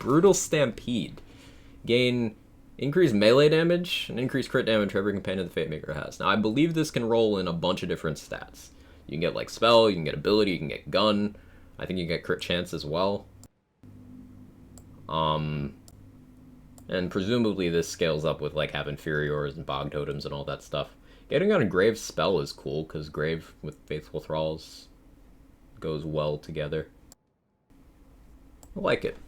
Brutal Stampede. Gain increased melee damage and increased crit damage for every companion the Fatemaker has. Now, I believe this can roll in a bunch of different stats. You can get, like, spell, you can get ability, you can get gun. I think you can get crit chance as well. And presumably this scales up with, like, having Inferiors and Bog Totems and all that stuff. Getting on a Grave spell is cool, because Grave with Faithful Thralls goes well together. I like it.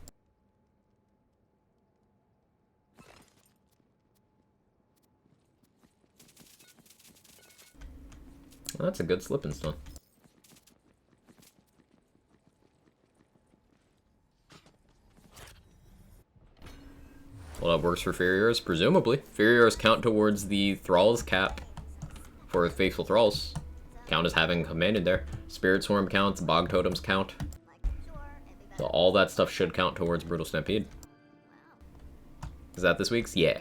Well, that's a good slipping stone. Well, that works for Furiors, presumably. Furiors count towards the Thralls cap for Faithful Thralls. Count as having commanded there. Spirit Swarm counts, Bog Totems count. So all that stuff should count towards Brutal Stampede. Is that this week's? Yeah.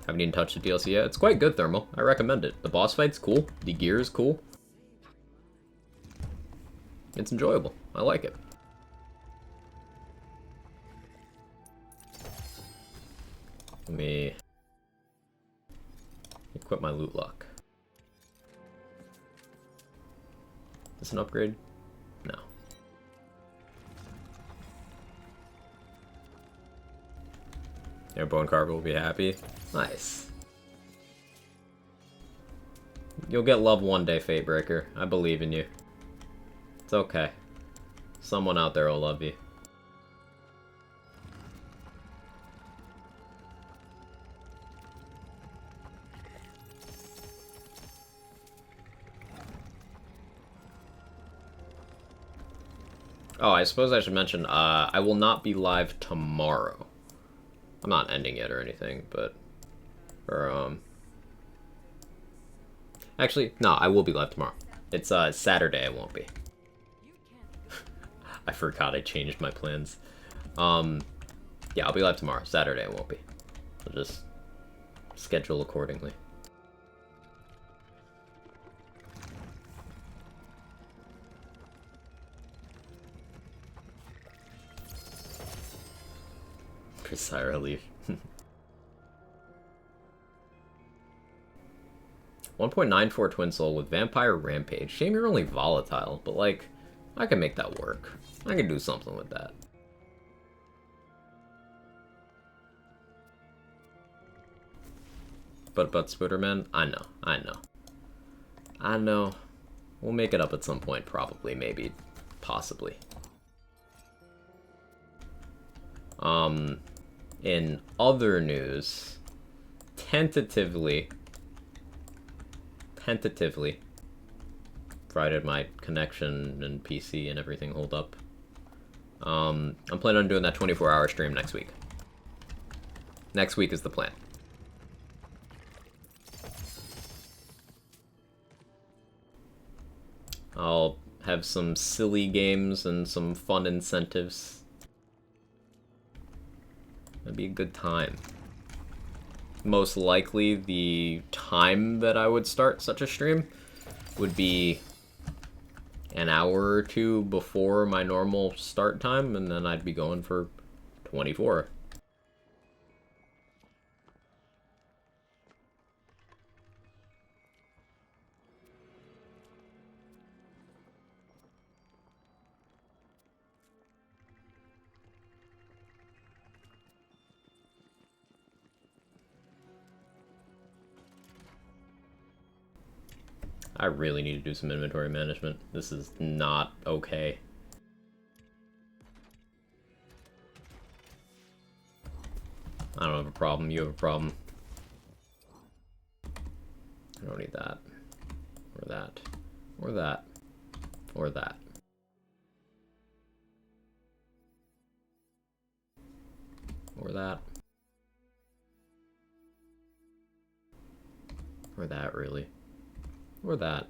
Haven't even touched the DLC yet. It's quite good, Thermal. I recommend it. The boss fight's cool. The gear is cool. It's enjoyable. I like it. Let me equip my loot lock. Is this an upgrade? No. Airborne Carver will be happy. Nice. You'll get love one day, Fatebreaker. I believe in you. It's okay. Someone out there will love you. Oh, I suppose I should mention, I will not be live tomorrow. I'm not ending it or anything, but... Actually, no, I will be live tomorrow. It's, Saturday I won't be. I forgot I changed my plans. Yeah, I'll be live tomorrow. Saturday I won't be. I'll just schedule accordingly. Precise relief. 1.94 Twin Soul with Vampire Rampage. Shame you're only volatile, but like, I can make that work. I can do something with that. But Spooderman? I know. We'll make it up at some point, probably, maybe, possibly. In other news, tentatively, provided my connection and PC and everything hold up, I'm planning on doing that 24-hour stream next week. Next week is the plan. I'll have some silly games and some fun incentives. It'd be a good time. Most likely, the time that I would start such a stream would be an hour or two before my normal start time, and then I'd be going for 24. I really need to do some inventory management. This is not okay. I don't have a problem, you have a problem. I don't need that. Or that. Or that. Or that. Or that. Or that, really. Or that.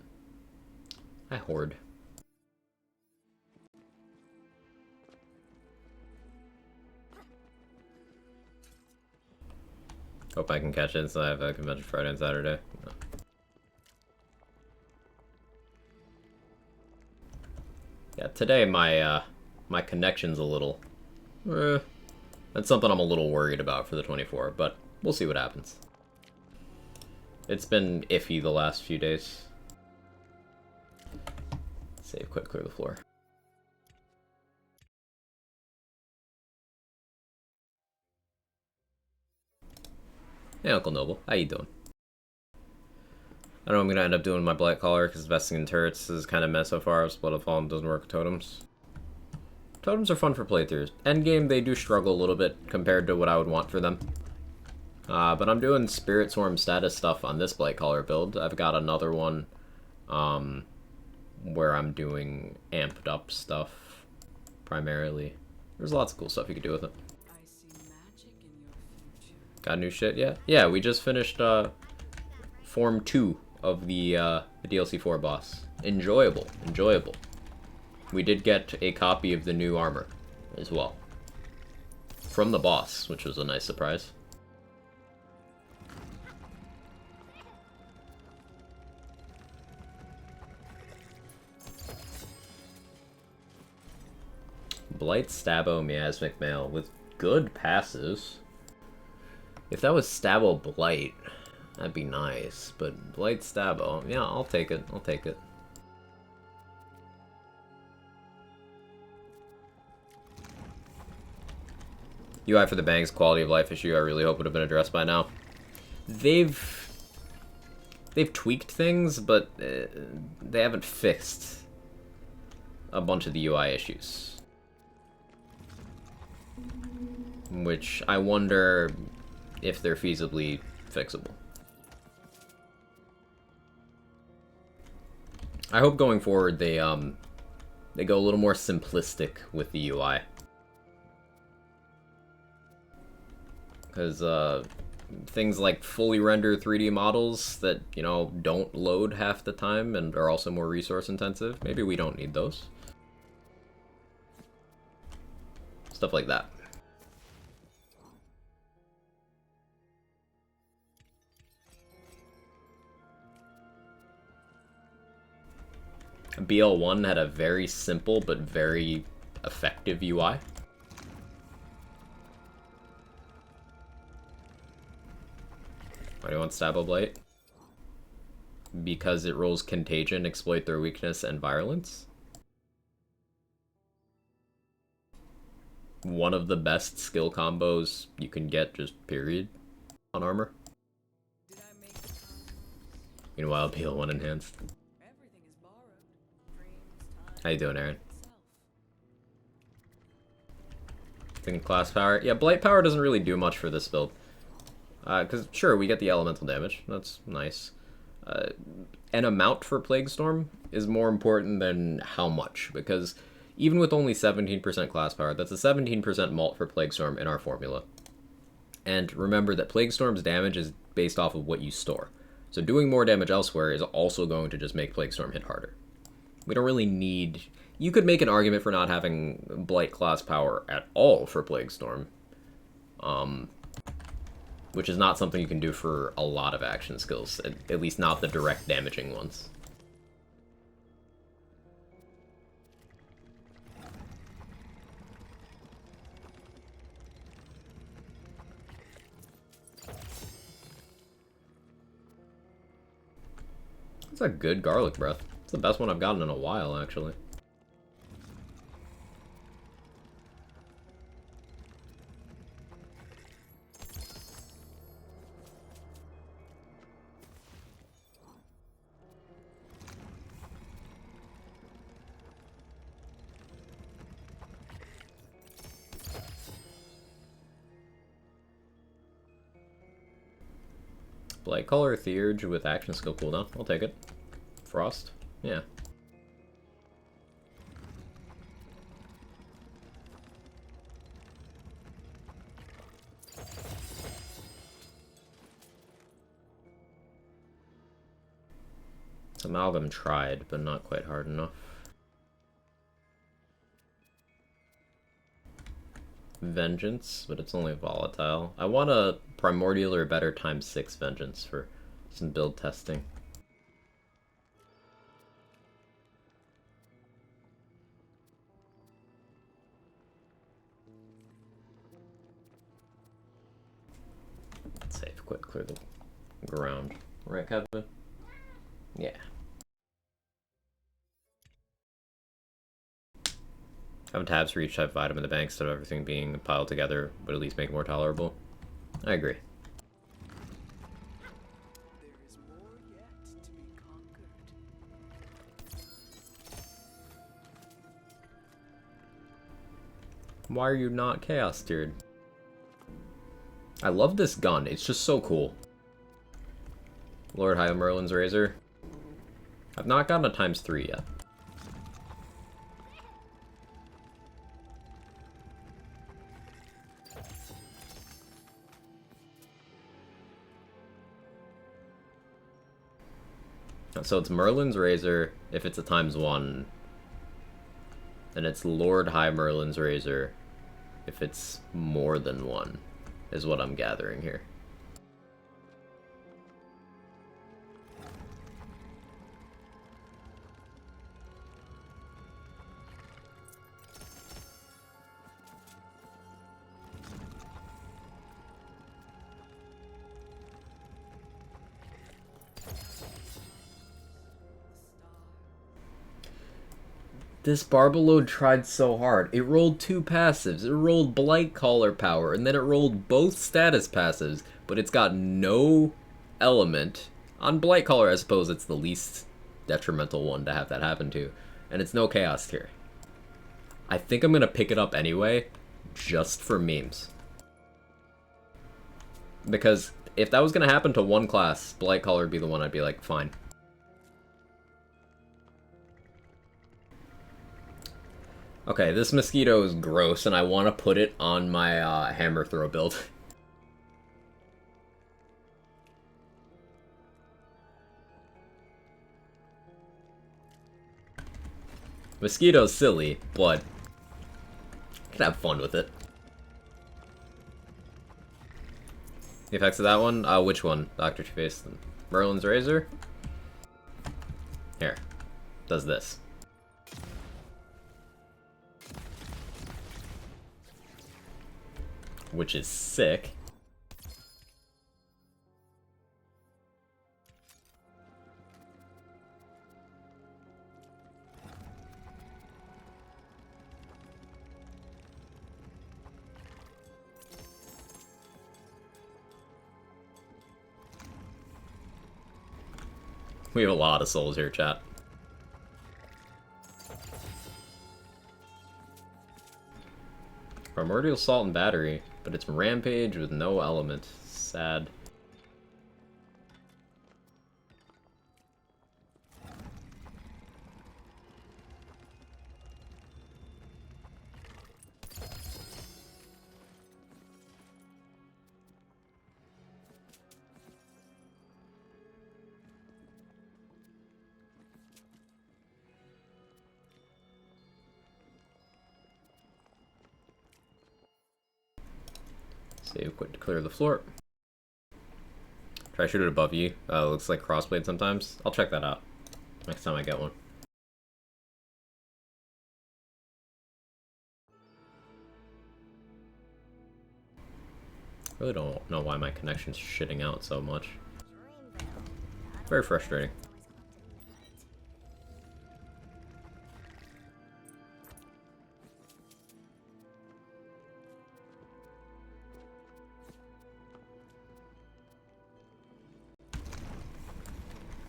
I hoard. Hope I can catch it since I have a convention Friday and Saturday. No. Yeah, today my connection's a little... that's something I'm a little worried about for the 24, but we'll see what happens. It's been iffy the last few days. Save quick, clear the floor. Hey, Uncle Noble. How you doing? I know I'm gonna end up doing my Blight Collar because investing in turrets is kind of mess so far. Split of Fallen doesn't work with totems. Totems are fun for playthroughs. Endgame, they do struggle a little bit compared to what I would want for them. But I'm doing Spirit Swarm status stuff on this Blight Collar build. I've got another one where I'm doing amped up stuff primarily. There's lots of cool stuff you can do with it. I see magic in your future. Got new shit yet? Yeah, we just finished Form 2 of the DLC 4 boss. Enjoyable, enjoyable. We did get a copy of the new armor as well. From the boss, which was a nice surprise. Blight Stabo Miasmic Mail with good passes. If that was Stabo Blight, that'd be nice. But Blight Stabo, yeah, I'll take it. I'll take it. UI for the Bangs quality of life issue, I really hope would have been addressed by now. They've tweaked things, but they haven't fixed a bunch of the UI issues. Which I wonder if they're feasibly fixable. I hope going forward they go a little more simplistic with the UI. Because things like fully rendered 3D models that, you know, don't load half the time and are also more resource intensive, maybe we don't need those. Stuff like that. BL1 had a very simple but very effective UI. Why do you want Stabo Blight? Because it rolls Contagion, Exploit their weakness, and Violence. One of the best skill combos you can get, just period, on armor. Did I make the comments? Meanwhile, BL1 enhanced. Everything is borrowed. Dreams, time, How you doing, Aaron? itself. Think class power? Yeah, Blight power doesn't really do much for this build. Because, sure, we get the elemental damage. That's nice. An amount for Plague Storm is more important than how much. Because even with only 17% class power, that's a 17% mult for Plague Storm in our formula. And remember that Plague Storm's damage is based off of what you store. So doing more damage elsewhere is also going to just make Plague Storm hit harder. We don't really need... You could make an argument for not having Blight class power at all for Plague Storm. Which is not something you can do for a lot of action skills, at least not the direct damaging ones. That's a good garlic breath. It's the best one I've gotten in a while, actually. Blight Color Theurge with action skill cooldown. I'll take it. Frost. Yeah. Amalgam tried, but not quite hard enough. Vengeance, but it's only volatile. I want a Primordial or better ×6 Vengeance for some build testing. quick clear the ground. Right, Kevin? Yeah. Having tabs for each type of item in the bank instead of everything being piled together would at least make it more tolerable. I agree. There is more yet to be conquered. Why are you not chaos tiered? I love this gun. It's just so cool. Lord High Merlin's Razor. I've not gotten a ×3 yet. So it's Merlin's Razor if it's a ×1. And it's Lord High Merlin's Razor if it's more than 1, is what I'm gathering here. This Barbalode tried so hard. It rolled 2 passives. It rolled Blight Caller power, and then it rolled both status passives, but it's got no element. On Blight Caller, I suppose it's the least detrimental one to have that happen to, and it's no Chaos tier. I think I'm gonna pick it up anyway, just for memes. Because if that was gonna happen to one class, Blight Caller would be the one I'd be like, fine. Okay, this mosquito is gross, and I want to put it on my hammer throw build. Mosquito's silly, but I can have fun with it. The effects of that one? Which one, Dr. Two-Face? Merlin's Razor? Here. Does this. Which is sick. We have a lot of souls here, chat. Primordial Assault and Battery, but it's Rampage with no element. Sad. Save quick to clear the floor. Try to shoot it above you. Looks like crossblade sometimes. I'll check that out next time I get one. Really don't know why my connection's shitting out so much. Very frustrating.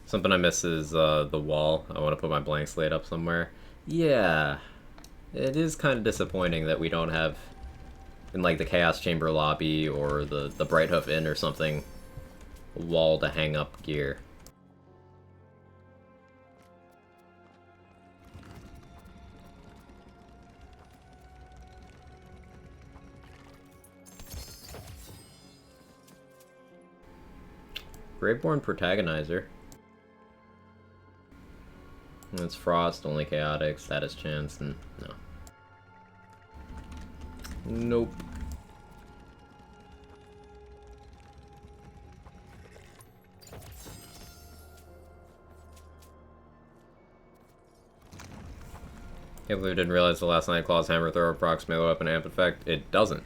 Something I miss is the wall. I want to put my blank slate up somewhere. Yeah, it is kind of disappointing that we don't have, in like the Chaos Chamber lobby or the Bright Hoof Inn or something, a wall to hang up gear. Graveborn Protagonizer. It's Frost, only Chaotic, Status Chance, and no. Nope. Can't believe I didn't realize the last Nightclaw's Hammer Thrower procs melee weapon amp effect. It doesn't.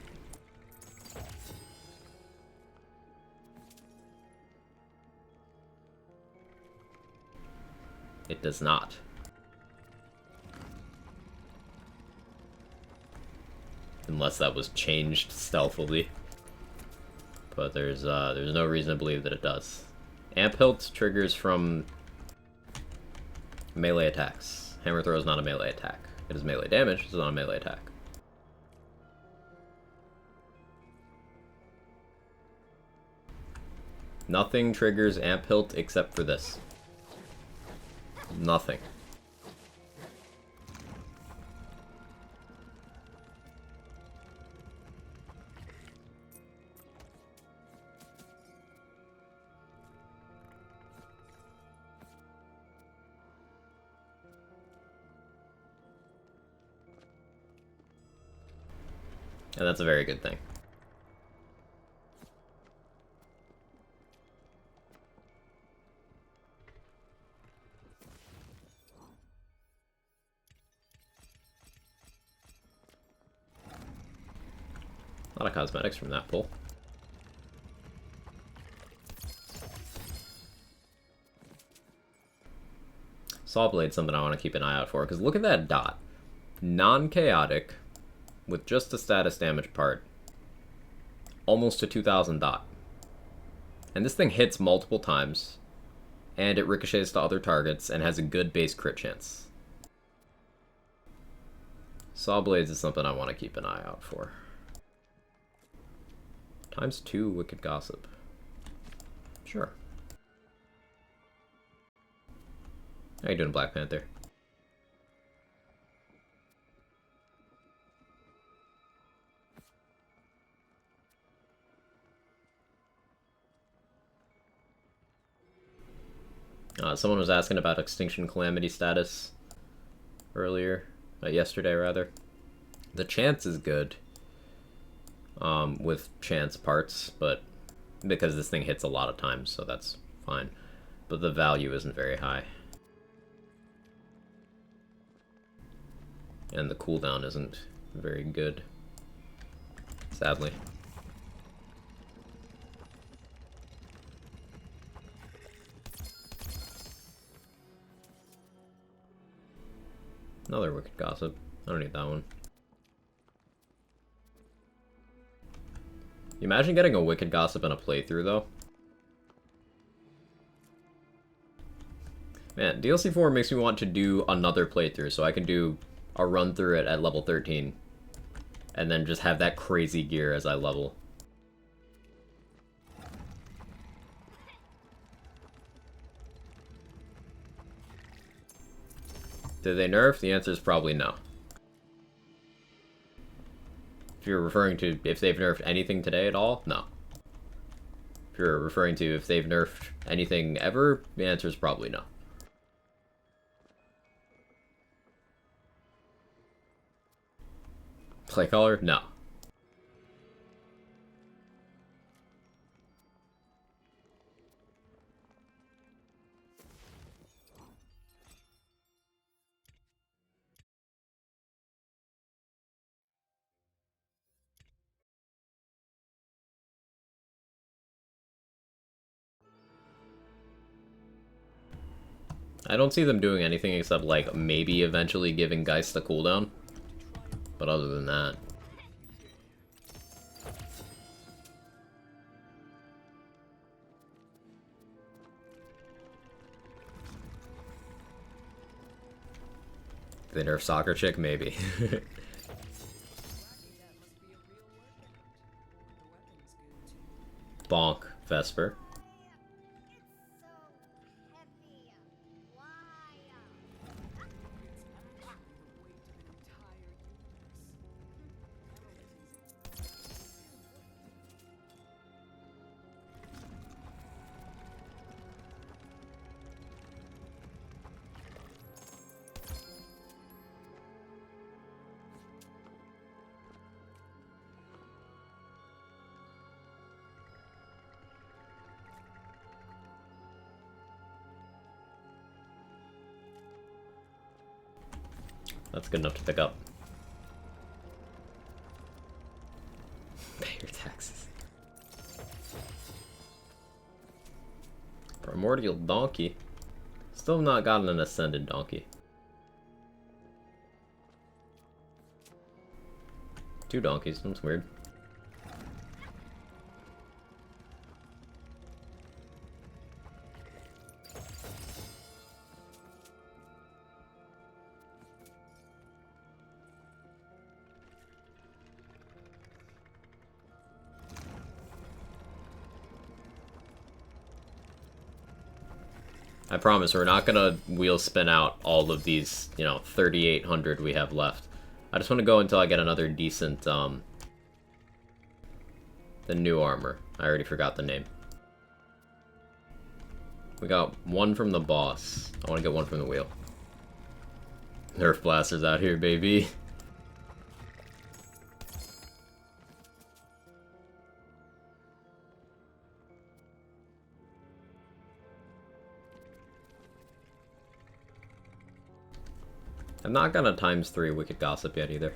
it does not. Unless that was changed stealthily. But there's no reason to believe that it does. Amp hilt triggers from melee attacks. Hammer throw is not a melee attack. It is melee damage, it's not a melee attack. Nothing triggers amp hilt except for this. Nothing. And that's a very good thing. A lot of cosmetics from that pull. Saw Blade's something I want to keep an eye out for, because look at that dot. Non-chaotic, with just the status damage part. Almost a 2000 dot. And this thing hits multiple times, and it ricochets to other targets, and has a good base crit chance. Saw Blades is something I want to keep an eye out for. ×2 Wicked Gossip. Sure. How you doing, Black Panther? Someone was asking about Extinction Calamity status earlier, yesterday rather. The chance is good. With chance parts, but because this thing hits a lot of times, so that's fine. But the value isn't very high. And the cooldown isn't very good, sadly. Another Wicked Gossip. I don't need that one. You imagine getting a Wicked Gossip in a playthrough, though? Man, DLC 4 makes me want to do another playthrough, so I can do a run through it at level 13. And then just have that crazy gear as I level. Did they nerf? The answer is probably no. If you're referring to if they've nerfed anything today at all, no. If you're referring to if they've nerfed anything ever, the answer is probably no. Play color? No. I don't see them doing anything except, like, maybe eventually giving Geist a cooldown. But other than that... They nerf Soccer Chick? Maybe. Bonk, Vesper. That's good enough to pick up. Pay your taxes. Primordial Donkey. Still not gotten an ascended donkey. 2 donkeys, that's weird. I promise we're not gonna wheel spin out all of these, 3,800 we have left. I just want to go until I get another decent, the new armor. I already forgot the name. We got 1 from the boss. I want to get 1 from the wheel. Nerf blasters out here, baby. I'm not gonna ×3 Wicked Gossip yet either.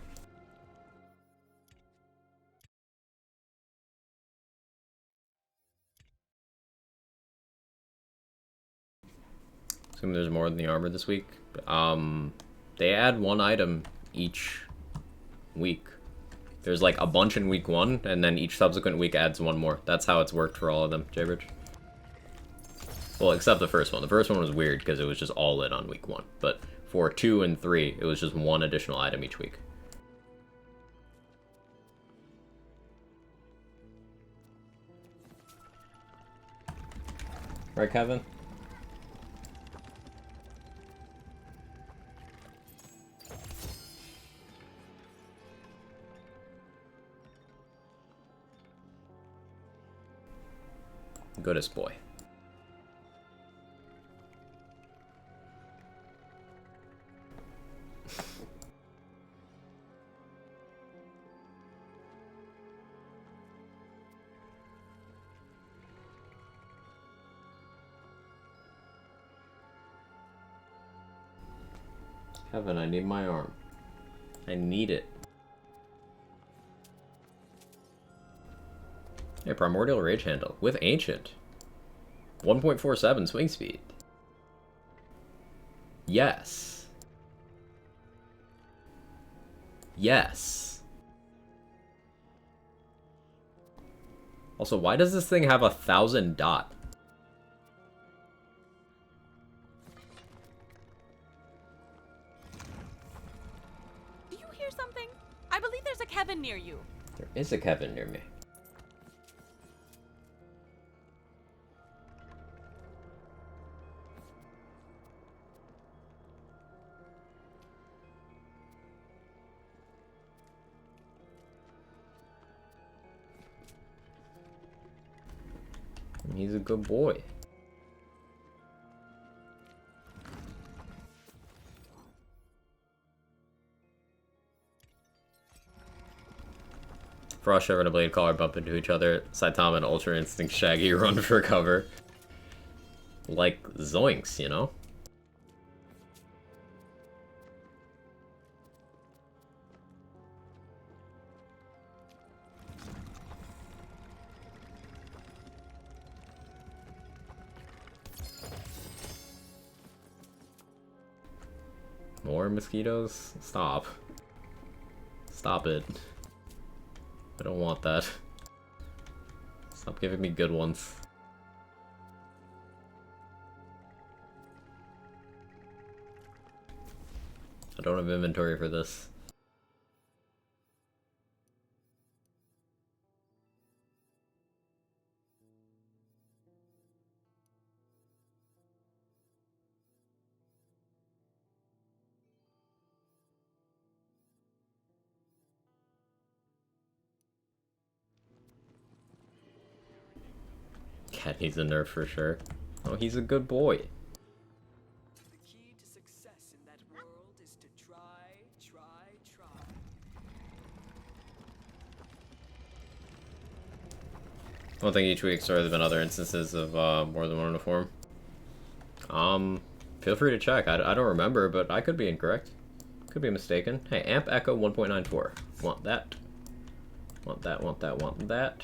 Assume there's more than the armor this week. They add 1 item each week. There's like a bunch in week 1, and then each subsequent week adds 1 more. That's how it's worked for all of them, Jaybridge. Well, except the first one. The first one was weird because it was just all in on week 1. But for 2 and 3, it was just 1 additional item each week. Right, Kevin? Goodest boy. Kevin, I need my arm. I need it. A Primordial Rage Handle with Ancient. 1.47 swing speed. Yes. Yes. Also, why does this thing have 1,000 dot? Do you hear something? I believe there's a Kevin near you. There is a Kevin near me. He's a good boy. Frost Shiver and a Blade Caller bump into each other. Saitama and Ultra Instinct Shaggy run for cover. Like Zoinks, you know? More mosquitoes? Stop. Stop it. I don't want that. Stop giving me good ones. I don't have inventory for this. Cat needs a nerf for sure. Oh, he's a good boy. The key to success in that world is to try. One thing each week, so there have been other instances of more than one uniform. Feel free to check. I don't remember, but I could be incorrect. Could be mistaken. Hey, Amp Echo 1.94. Want that. Want that, want that, want that.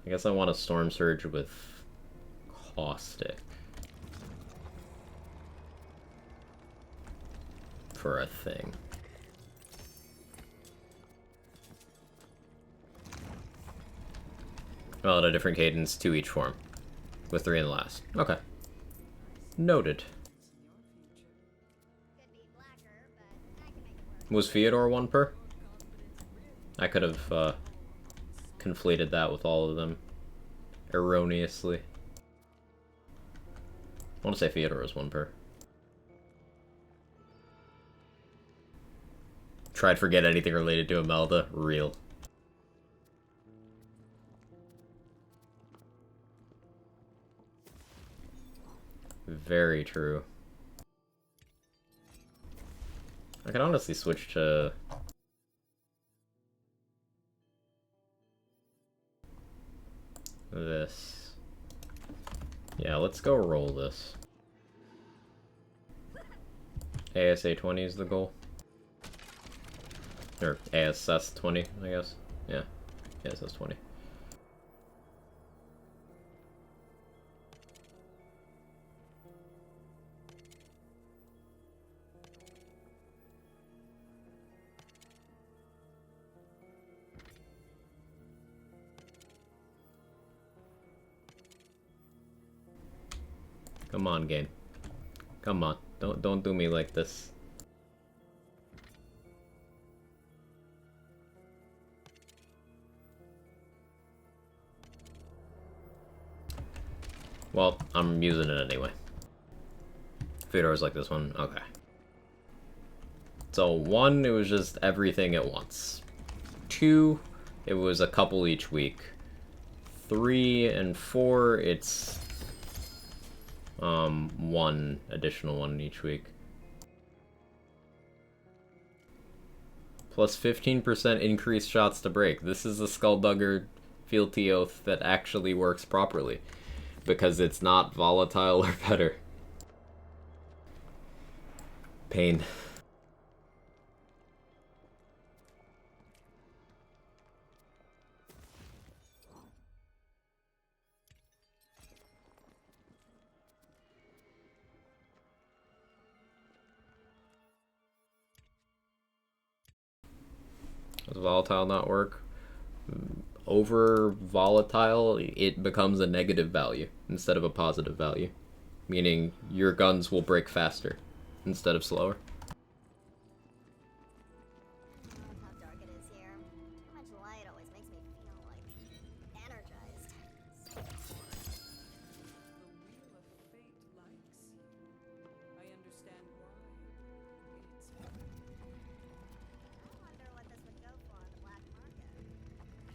I guess I want a Storm Surge with Caustic. For a thing. Well, at a different cadence to each form. With 3 in the last. Okay. Noted. Was Theodore 1 per? I could have conflated that with all of them erroneously. I want to say Theodore was 1 per. Tried to forget anything related to Imelda. Real. Very true. I could honestly switch to... this. Yeah, let's go roll this. ASA 20 is the goal. Or ASS 20, I guess. Yeah, ASS 20. Come on, game. Come on. Don't do me like this. Well, I'm using it anyway. Feodor's like this one. Okay. So 1, it was just everything at once. 2, it was a couple each week. 3 and 4, it's 1 additional one each week. Plus 15% increased shots to break. This is a Skulldugger fealty oath that actually works properly. Because it's not volatile or better. Pain. Does volatile not work? Over volatile, it becomes a negative value instead of a positive value. Meaning your guns will break faster instead of slower. How dark it is here. Too much light always makes me feel like energized. The wheel of fate likes you. I understand why. It's I wonder what this would go for on the black market.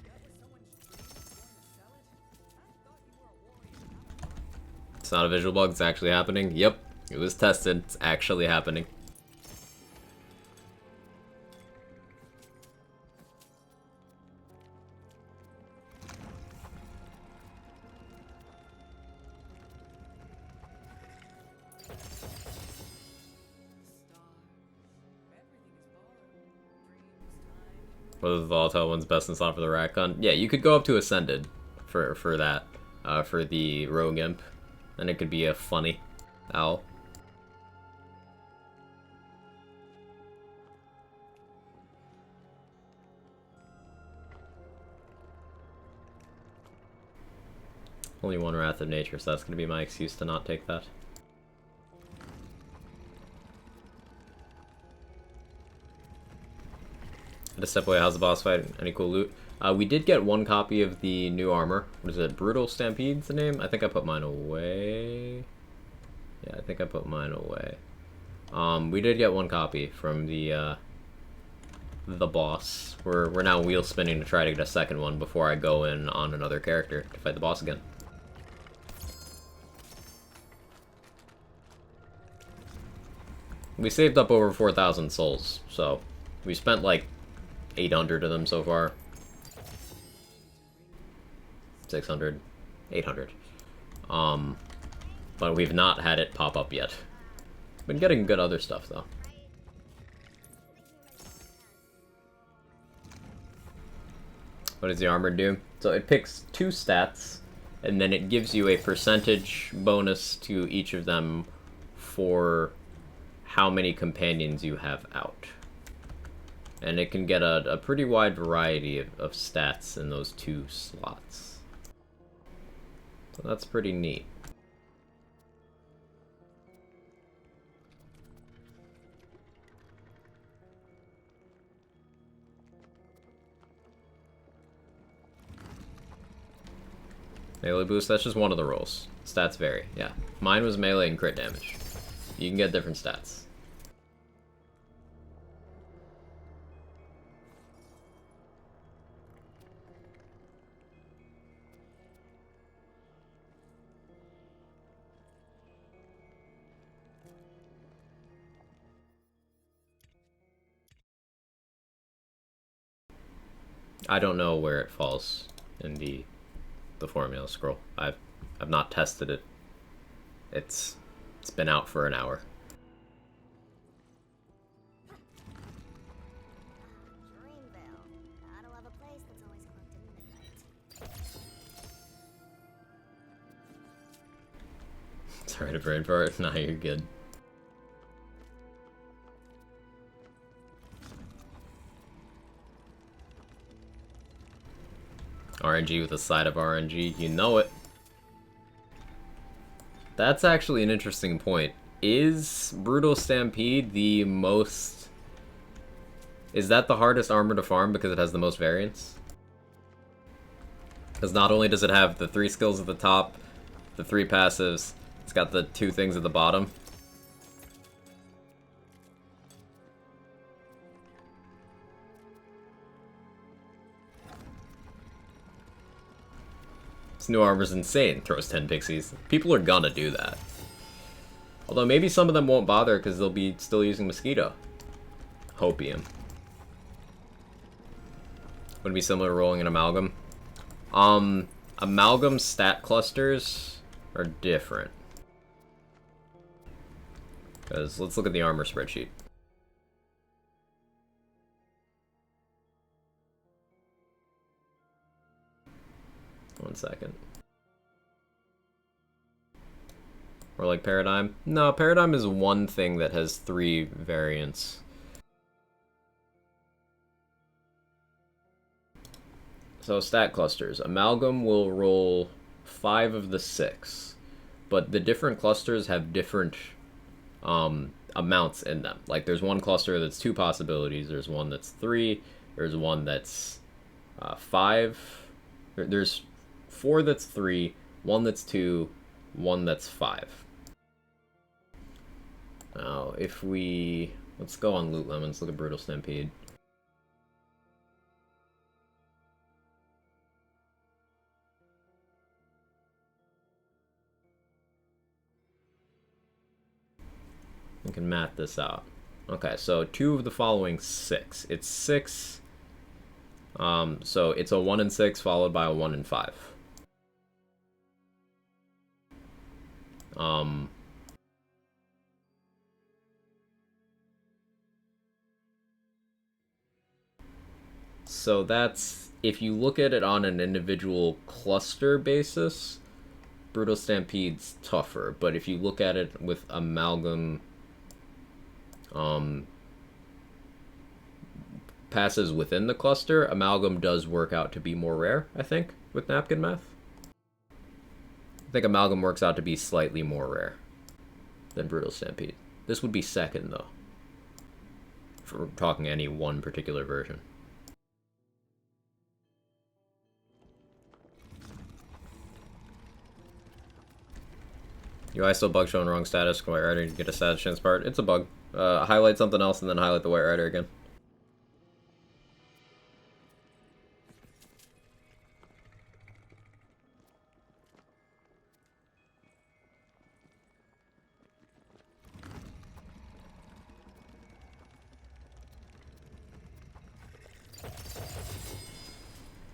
that was someone's dream of going to sell it. I thought you were a warrior. It's not a visual bug, it's actually happening. Yep, it was tested, it's actually happening. Whether the volatile one's best in slot for the rat gun? Yeah, you could go up to Ascended for that. For the Rogue Imp. And it could be a funny owl. Only 1 Wrath of Nature, so that's going to be my excuse to not take that. Had to step away. How's the boss fight? Any cool loot? We did get 1 copy of the new armor. What is it? Brutal Stampede's the name? I think I put mine away. Yeah, I think I put mine away. We did get 1 copy from the boss. We're now wheel spinning to try to get a second one before I go in on another character to fight the boss again. We saved up over 4,000 souls, so we spent like 800 of them so far. 600, 800. But we've not had it pop up yet. Been getting good other stuff though. What does the armor do? So it picks 2 stats, and then it gives you a percentage bonus to each of them for how many companions you have out. And it can get a pretty wide variety of stats in those 2 slots. So that's pretty neat. Melee boost, that's just one of the rolls. Stats vary, yeah. Mine was melee and crit damage. You can get different stats. I don't know where it falls in the formula scroll. I've not tested it. It's been out for an hour. Dreamville. Gotta love a place that's always cloaked in midnight. Sorry to brain fart. Nah, you're good. RNG with a side of RNG, you know it. That's actually an interesting point. Is Brutal Stampede the most... Is that the hardest armor to farm because it has the most variance? Because not only does it have the 3 skills at the top, the 3 passives, it's got the 2 things at the bottom. This new armor's insane. Throws 10 pixies. People are gonna do that. Although maybe some of them won't bother because they'll be still using Mosquito. Hopium. Would be similar to rolling an Amalgam. Amalgam stat clusters are different. Because let's look at the armor spreadsheet. One second. Or like Paradigm? No, Paradigm is one thing that has 3 variants. So stat clusters. Amalgam will roll 5 of the 6. But the different clusters have different amounts in them. Like there's one cluster that's 2 possibilities, there's one that's 3, there's one that's 5. There's 4 that's 3, 1 that's 2, 1 that's 5. Now, if we... Let's go on Loot Lemons, look at Brutal Stampede. We can math this out. Okay, so 2 of the following 6. It's 6... so it's a 1 and 6 followed by a 1 and 5. So that's, if you look at it on an individual cluster basis, Brutal Stampede's tougher, but if you look at it with Amalgam, passes within the cluster, Amalgam does work out to be more rare, I think, with napkin math. I think Amalgam works out to be slightly more rare than Brutal Stampede. This would be second, though, for talking any one particular version. UI still bug showing wrong status. White Rider to get a status chance part. It's a bug. Highlight something else and then highlight the White Rider again.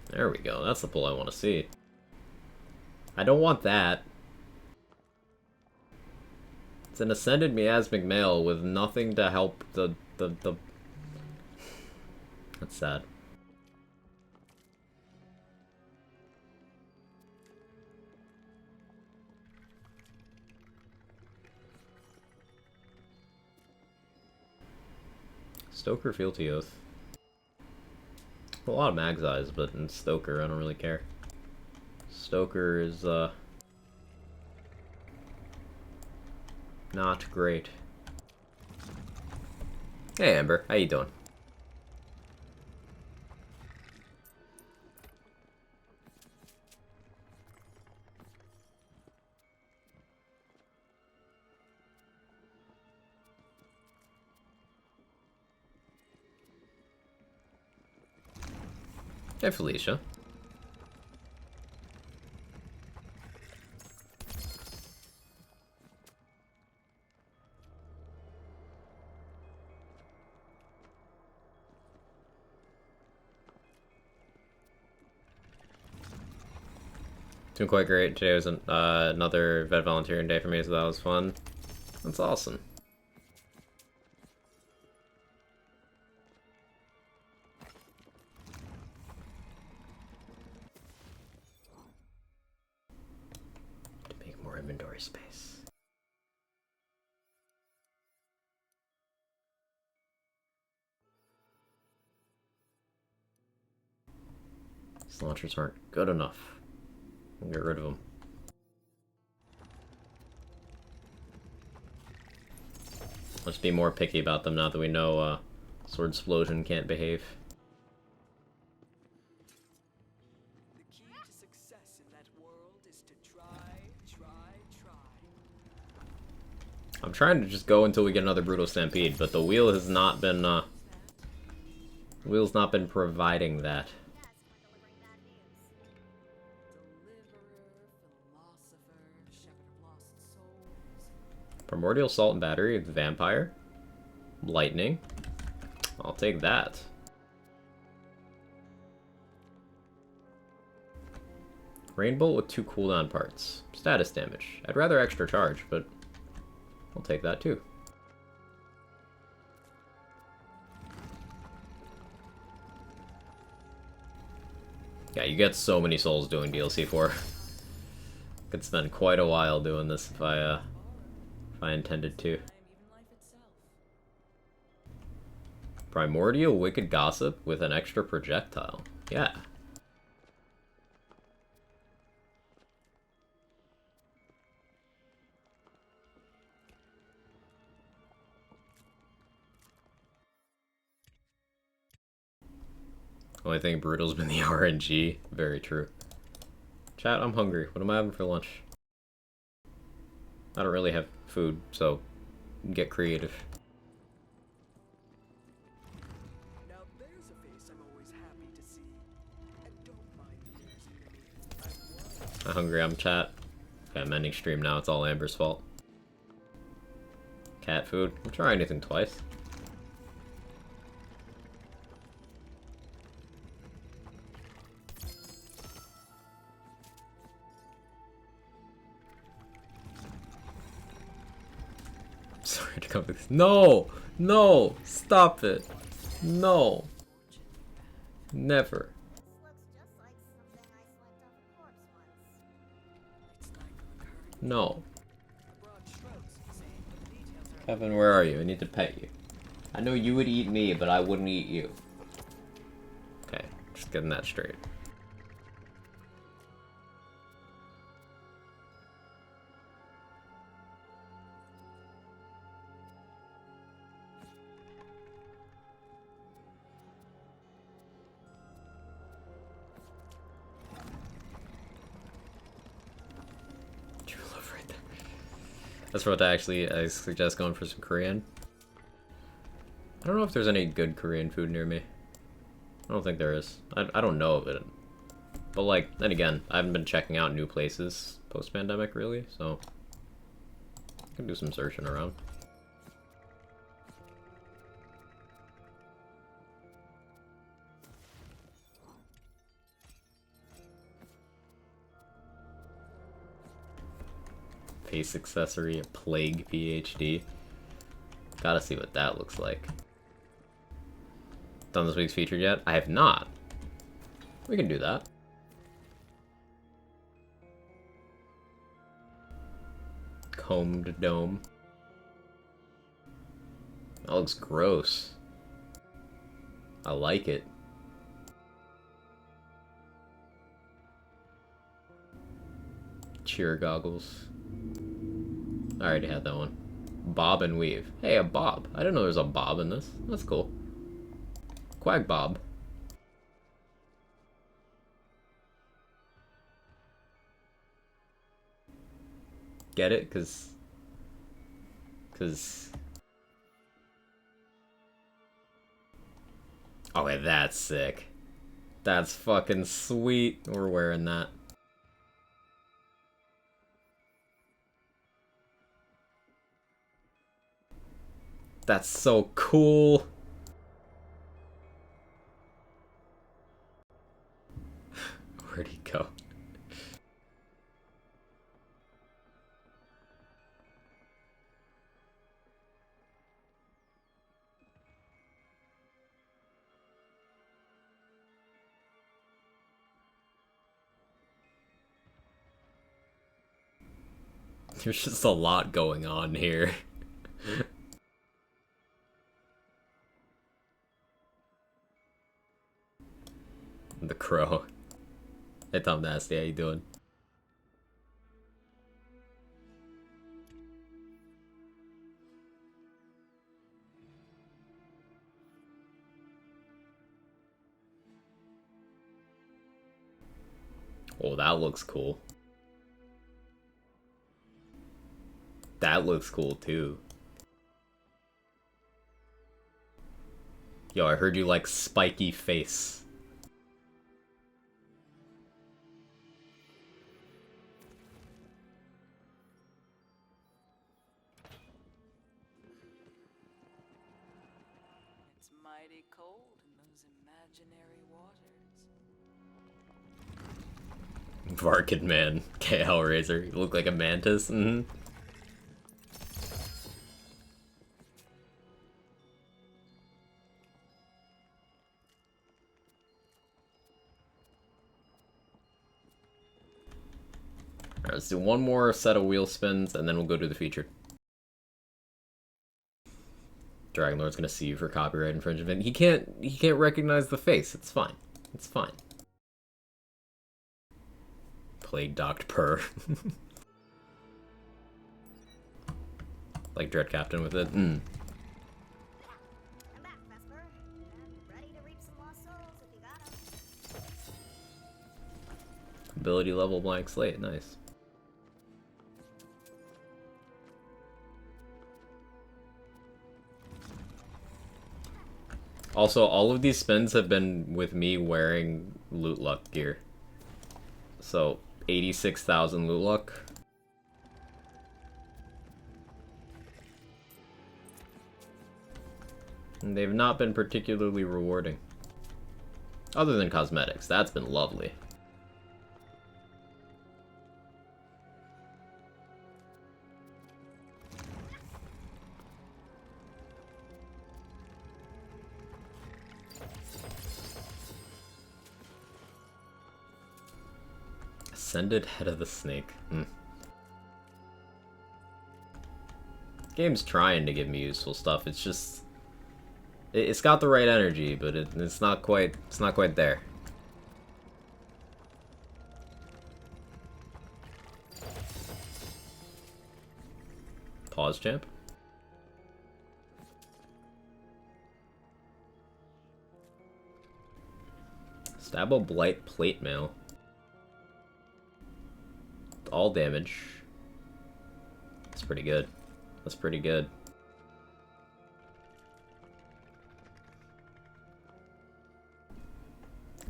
There we go. That's the pull I want to see. I don't want that. It's an Ascended Miasmic Male with nothing to help the... That's sad. Stoker Fealty Oath. A lot of Mag's Eyes, but in Stoker, I don't really care. Stoker is, not great. Hey, Amber. How you doing? Hey, Felicia. Doing quite great. Today was another vet volunteering day for me, so that was fun. That's awesome. To make more inventory space. These launchers aren't good enough. We'll get rid of them. Let's be more picky about them now that we know Sword Explosion can't behave. The key to success in that world is to try. I'm trying to just go until we get another Brutal Stampede, but the wheel has not been, the wheel's not been providing that. Yes, we're delivering bad news. Deliverer, philosopher, shepherd of lost souls. Primordial Assault and Battery, Vampire, Lightning. I'll take that. Rainbow with 2 cooldown parts. Status damage. I'd rather extra charge, but I'll take that too. Yeah, you get so many souls doing DLC 4. Could spend quite a while doing this if I intended to. Even life itself. Primordial Wicked Gossip with an extra projectile. Yeah. Only thing brutal's been the RNG. Very true. Chat, I'm hungry. What am I having for lunch? I don't really have food, so get creative. Now there's a face I'm always happy to see. And don't mind the bears near me. I'm hungry, I'm chat. Okay, I'm ending stream now. It's all Amber's fault. Cat food. I'll try anything twice. Sorry to come to this. No! No! Stop it! No! Never. This looks just like something I swiped off a corpse once. It's like recurring. No. Broad strokes, see, but the details are Kevin, where are you? I need to pet you. I know you would eat me, but I wouldn't eat you. Okay, just getting that straight. True love right there. That's what I suggest going for some Korean. I don't know if there's any good Korean food near me. I don't think there is. I don't know of it. But like, then again, I haven't been checking out new places post-pandemic really, so I can do some searching around. Face accessory, a plague PhD. Gotta see what that looks like. Done this week's featured yet? I have not. We can do that. Combed dome. That looks gross. I like it. Cheer goggles. I already had that one. Bob and weave. Hey, a bob. I didn't know there was a bob in this. That's cool. Quack bob. Get it? Cause oh, wait, that's sick. That's fucking sweet. We're wearing that. That's so cool. Where'd he go? There's just a lot going on here. The crow. Hey Tom Nasty, how you doing? Oh, that looks cool. That looks cool too. Yo, I heard you like spiky face. It's mighty cold in those imaginary waters. Varkid man. Okay, Hellraiser. You look like a mantis. Mm-hmm. Alright, let's do one more set of wheel spins and then we'll go to the featured. Dragonlord's gonna sue you for copyright infringement. He can't recognize the face. It's fine. It's fine. Plague docked purr. Like Dread Captain with it. I'm back, Vesper. I'm ready to reap some lost souls if you got 'em. Ability level blank slate. Nice. Also, all of these spins have been with me wearing loot luck gear. So, 86,000 loot luck. And they've not been particularly rewarding. Other than cosmetics, that's been lovely. Ascended Head of the Snake. Game's trying to give me useful stuff. It's just it's got the right energy, but it's not quite there. Pause champ. Stabbo Blight plate mail. All damage. That's pretty good. That's pretty good.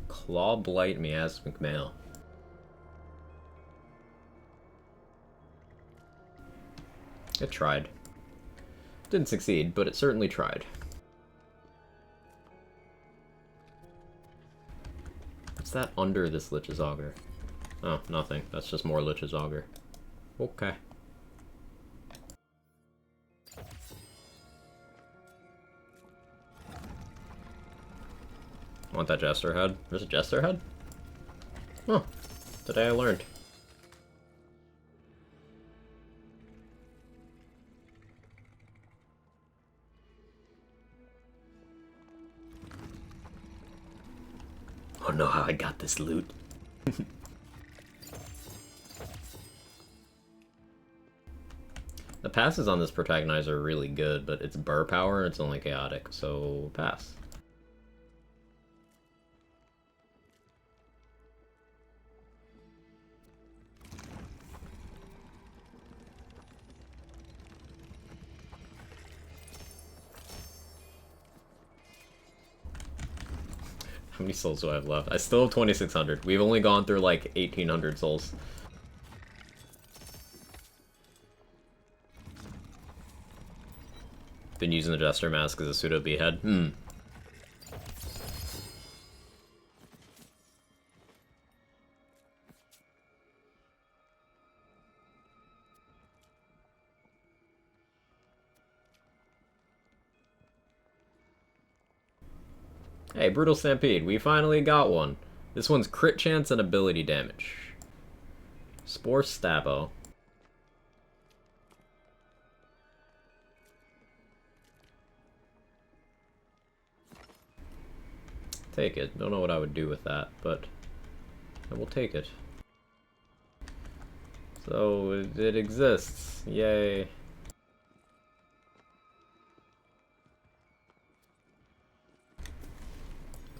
Claw Blight Miasmic Mail. It tried. Didn't succeed, but it certainly tried. What's that under this Lich's Auger? Oh, nothing. That's just more Lich's Auger. Okay. Want that Jester head? There's a Jester head? Oh, today I learned. Wanna know how I got this loot? The passes on this protagonizer are really good, but it's burr power and it's only chaotic, so pass. How many souls do I have left? I still have 2,600. We've only gone through like 1,800 souls. Been using the Jester Mask as a pseudo behead. Hey, Brutal Stampede, we finally got one. This one's crit chance and ability damage. Spore Stabo. Take it. Don't know what I would do with that, but I will take it. So, it exists. Yay.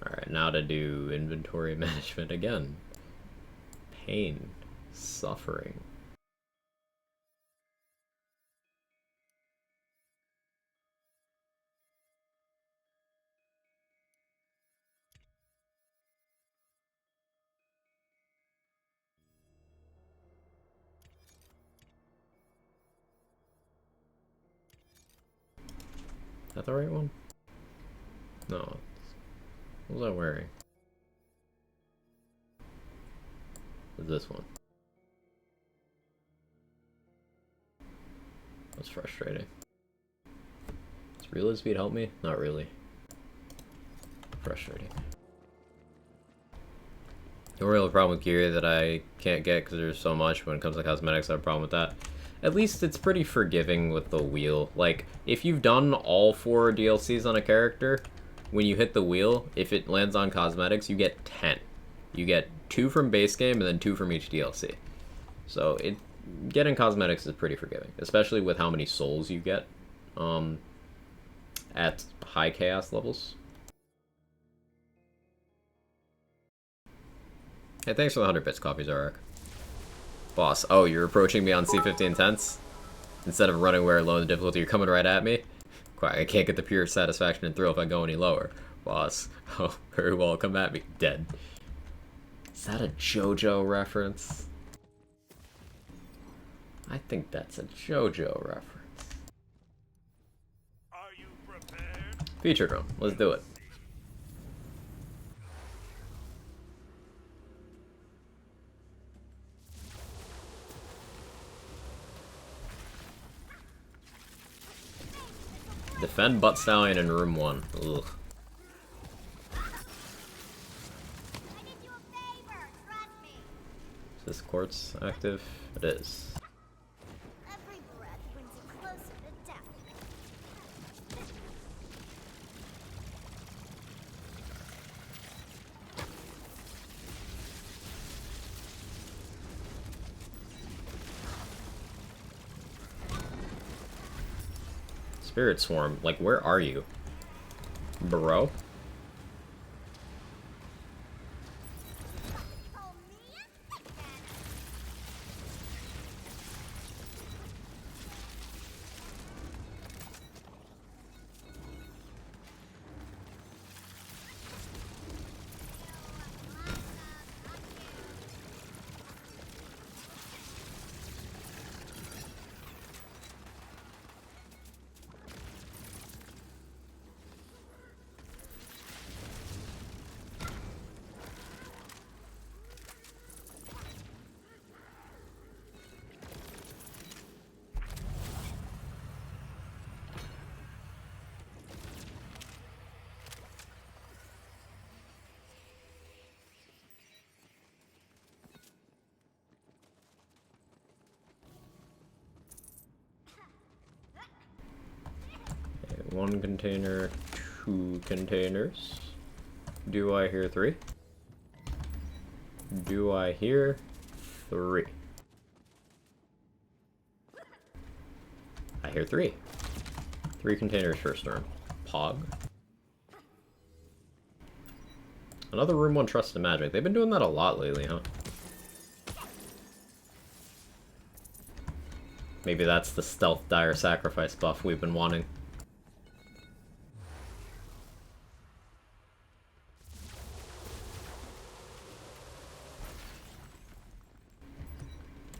Alright, now to do inventory management again. Pain. Suffering. Is that the right one? No. What was I wearing? What's this one? That's frustrating. Does reload speed help me? Not really. Frustrating. The real problem with gear that I can't get because there's so much when it comes to cosmetics, I have a problem with that. At least it's pretty forgiving with the wheel. Like, if you've done all 4 DLCs on a character, when you hit the wheel, if it lands on cosmetics, you get 10. You get 2 from base game and then 2 from each DLC. So getting cosmetics is pretty forgiving, especially with how many souls you get at high chaos levels. Hey, thanks for the 100 bits, Coffee Zarek. Boss, oh, you're approaching me on C50 Intense? Instead of running where low in the difficulty, you're coming right at me? Quite, I can't get the pure satisfaction and thrill if I go any lower. Boss, oh, very well, come at me. Dead. Is that a JoJo reference? I think that's a JoJo reference. Are you prepared? Feature drone, let's do it. Defend Butt Stallion in room 1. Ugh. Is this quartz active? It is. Every breath brings you closer to death. Spirit Swarm, like, where are you? Bro? Okay, 1 container, 2 containers. Do I hear 3? do I hear 3? I hear 3. 3 containers for a storm. Pog. Another room 1 trusted magic. They've been doing that a lot lately, huh? Maybe that's the stealth dire sacrifice buff we've been wanting.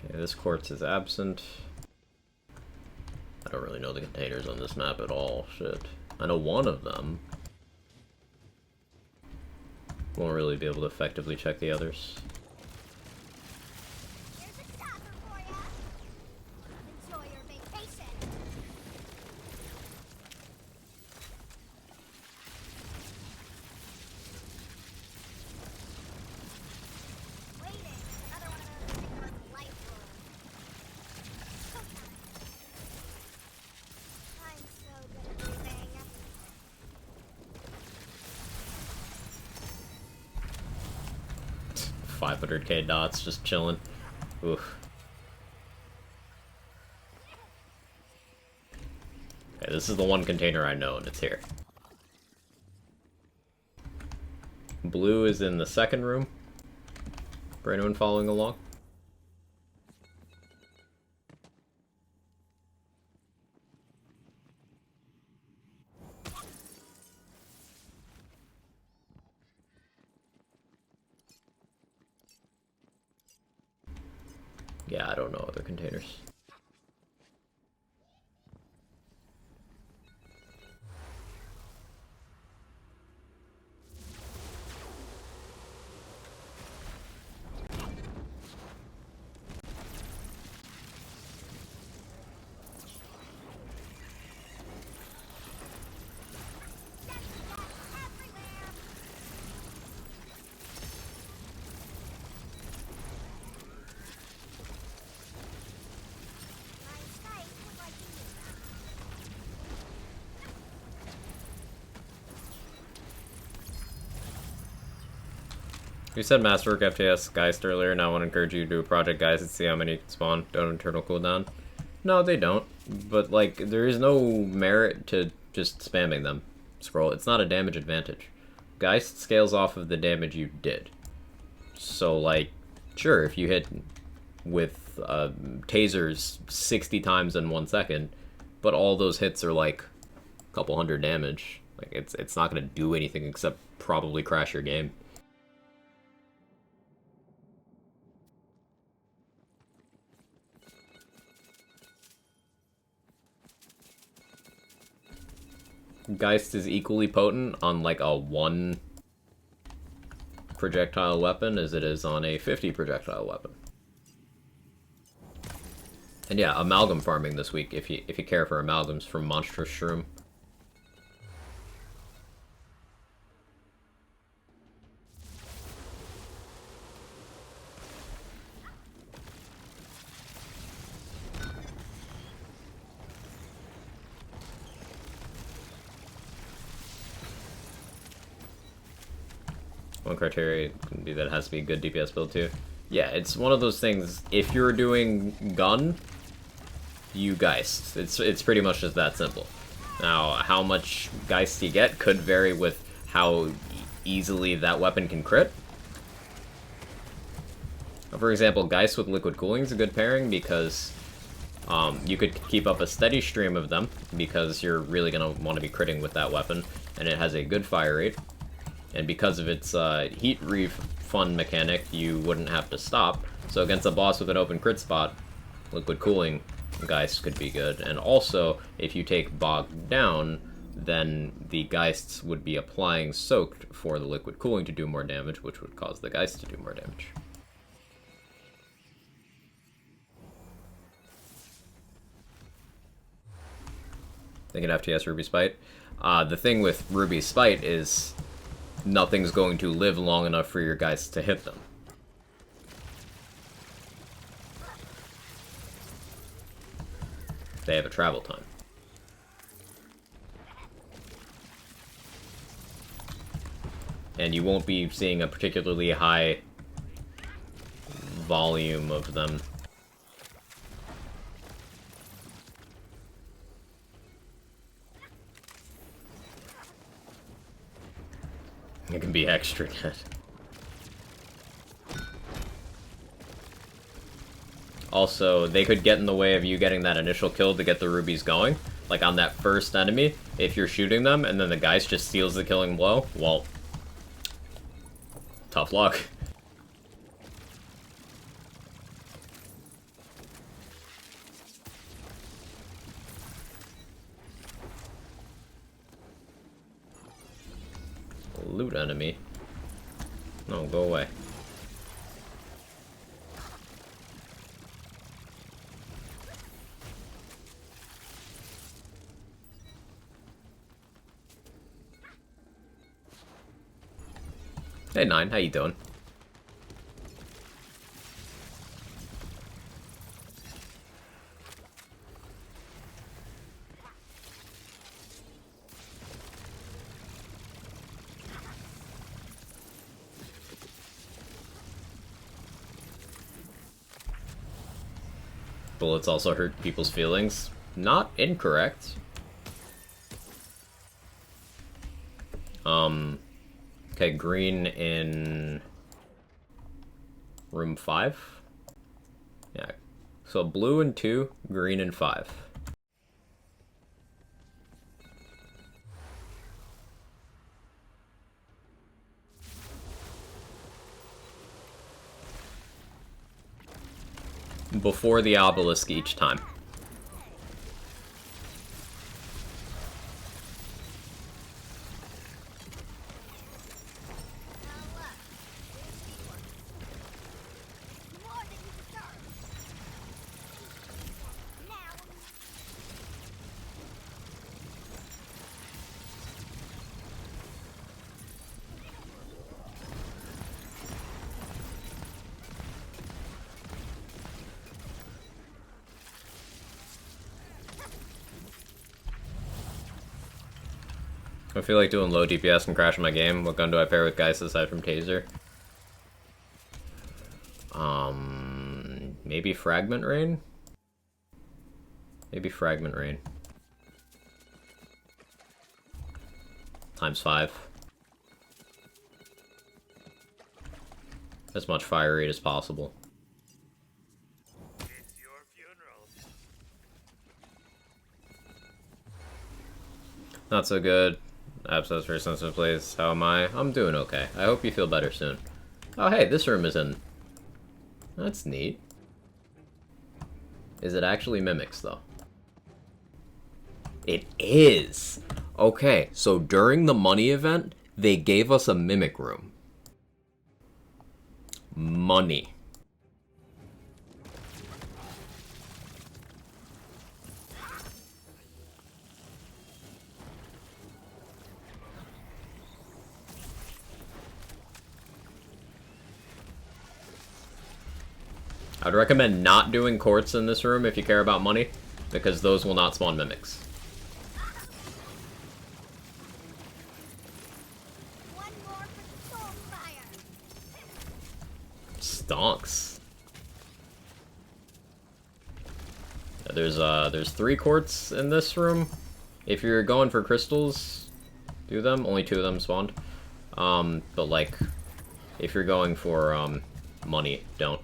Okay, this quartz is absent. I don't really know the containers on this map at all. Shit. I know one of them. Won't really be able to effectively check the others. Here's a stopper for ya. Enjoy your vacation. Waiting. Another one of those ridiculous life rules. I'm so good at losing. 500k dots just chilling. Oof. Okay, this is the one container I know, and it's here. Blue is in the second room. For anyone following along. Yeah, I don't know other containers. You said Masterwork FTS Geist earlier, and I want to encourage you to do a project Geist and see how many spawn. Don't internal cooldown. No, they don't. But, like, there is no merit to just spamming them. Scroll. It's not a damage advantage. Geist scales off of the damage you did. So, like, sure, if you hit with tasers 60 times in 1 second, but all those hits are, like, a couple hundred damage, like, it's not going to do anything except probably crash your game. Geist is equally potent on like a 1 projectile weapon as it is on a 50 projectile weapon. And yeah, amalgam farming this week if you care for amalgams from Monstrous Shroom. One criteria can be that it has to be a good DPS build too. Yeah, it's one of those things, if you're doing gun, you Geist. It's pretty much just that simple. Now, how much Geist you get could vary with how easily that weapon can crit. For example, Geist with Liquid Cooling is a good pairing because you could keep up a steady stream of them because you're really going to want to be critting with that weapon, and it has a good fire rate. And because of its heat refund mechanic, you wouldn't have to stop. So against a boss with an open crit spot, Liquid Cooling Geist could be good. And also, if you take Bogged Down, then the Geists would be applying Soaked for the Liquid Cooling to do more damage, which would cause the Geist to do more damage. Thinking FTS Ruby Spite. The thing with Ruby Spite is nothing's going to live long enough for your guys to hit them. They have a travel time. And you won't be seeing a particularly high volume of them. It can be extra good. Also, they could get in the way of you getting that initial kill to get the rubies going. Like on that first enemy, if you're shooting them and then the Geist just steals the killing blow, well, tough luck. Loot enemy. No, go away. Hey, Nine, how you doing? Bullets also hurt people's feelings. Not incorrect. Okay, green in room 5. Yeah. So blue in 2, green in 5. Before the obelisk each time. I feel like doing low DPS and crashing my game. What gun do I pair with Geist aside from Taser? Maybe Fragment Rain? Maybe Fragment Rain. ×5. As much fire rate as possible. It's your funeral. Not so good. Abscess for sensitive place. How am I? I'm doing okay. I hope you feel better soon. Oh hey, this room is in. That's neat. Is it actually mimics though? It is! Okay, so during the money event, they gave us a mimic room. Money. I'd recommend not doing quartz in this room if you care about money, because those will not spawn mimics. One more for soul fire. Stonks. Yeah, there's 3 quartz in this room. If you're going for crystals, do them. Only 2 of them spawned. But like, if you're going for money, don't.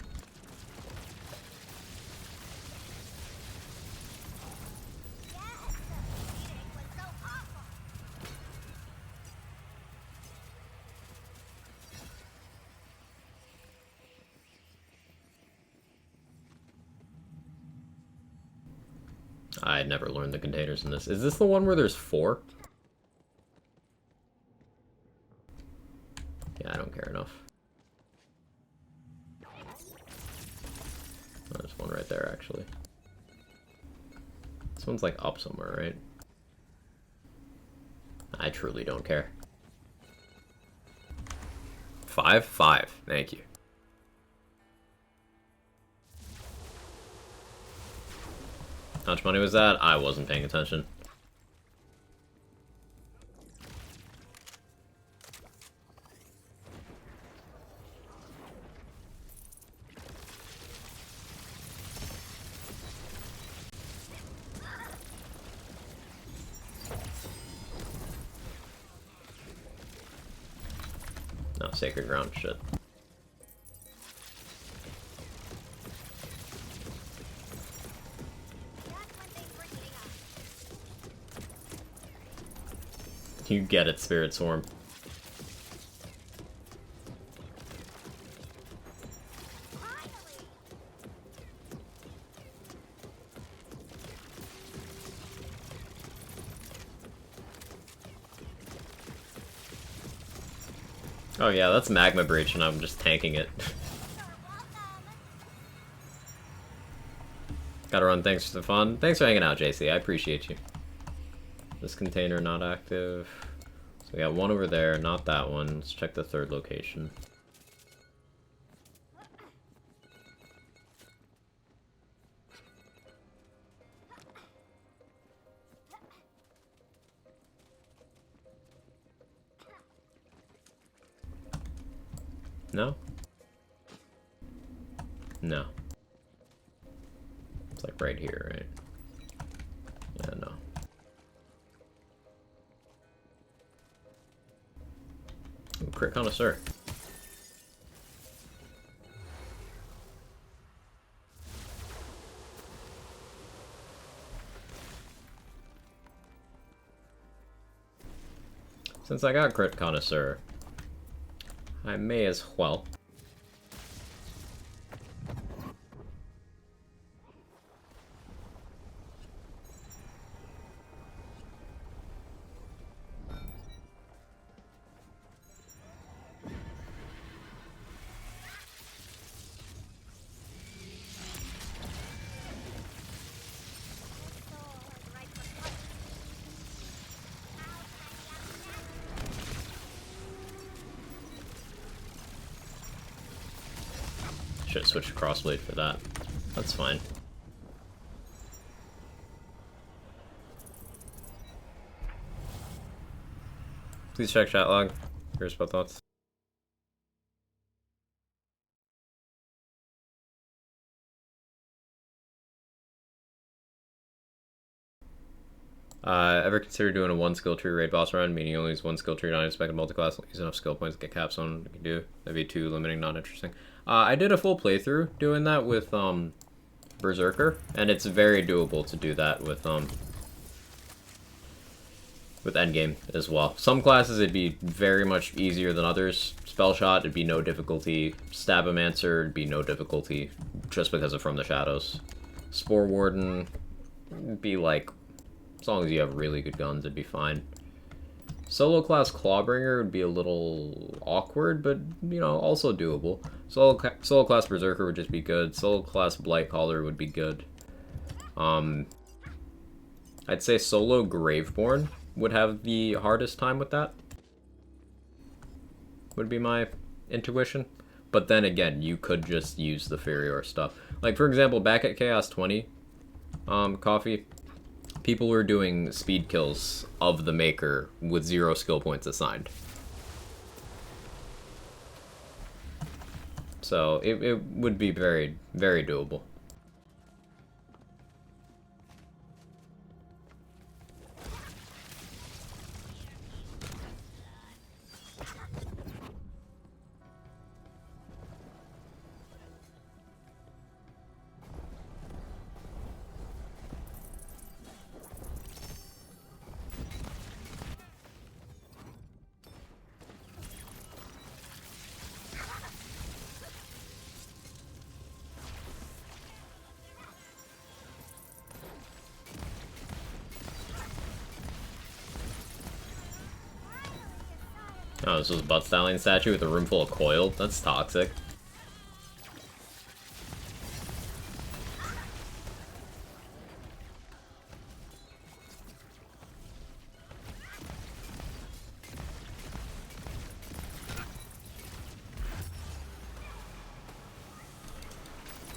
I had never learned the containers in this. Is this the one where there's 4? Yeah, I don't care enough. Oh, there's one right there, actually. This one's like up somewhere, right? I truly don't care. 5? 5. Thank you. How much money was that? I wasn't paying attention. No, Sacred Ground, shit. That's when things were heating up. You get it, Spirit Swarm. Finally! Oh yeah, that's Magma Breach and I'm just tanking it. You're welcome. Gotta run, thanks for the fun. Thanks for hanging out, JC, I appreciate you. This container not active. So we got one over there, not that one. Let's check the third location. No? No. It's like right here, right? Yeah, no. Ooh, crit connoisseur. Since I got crit connoisseur, I may as well. Should have switched crossblade for that. That's fine. Please check chat log. Here's my thoughts. Ever consider doing a one skill tree raid boss run, meaning you only use one skill tree, not expected multi-class, use enough skill points to get capstone? You can do. That'd be too limiting, not interesting. I did a full playthrough doing that with Berserker, and it's very doable to do that with endgame as well. Some classes it'd be very much easier than others. Spell shot, it'd be no difficulty. Stabomancer, it'd be no difficulty, just because of From the Shadows. Spore Warden, it'd be like, as long as you have really good guns, it'd be fine. Solo class Clawbringer would be a little awkward, but, you know, also doable. Solo class Berserker would just be good. Solo class Blightcaller would be good. I'd say solo Graveborn would have the hardest time with that. Would be my intuition. But then again, you could just use the Furior stuff. Like, for example, back at Chaos 20, Coffee, people were doing speed kills of the Maker with 0 skill points assigned. So it would be very, very doable. Oh, this was a butt styling statue with a room full of coiled? That's toxic.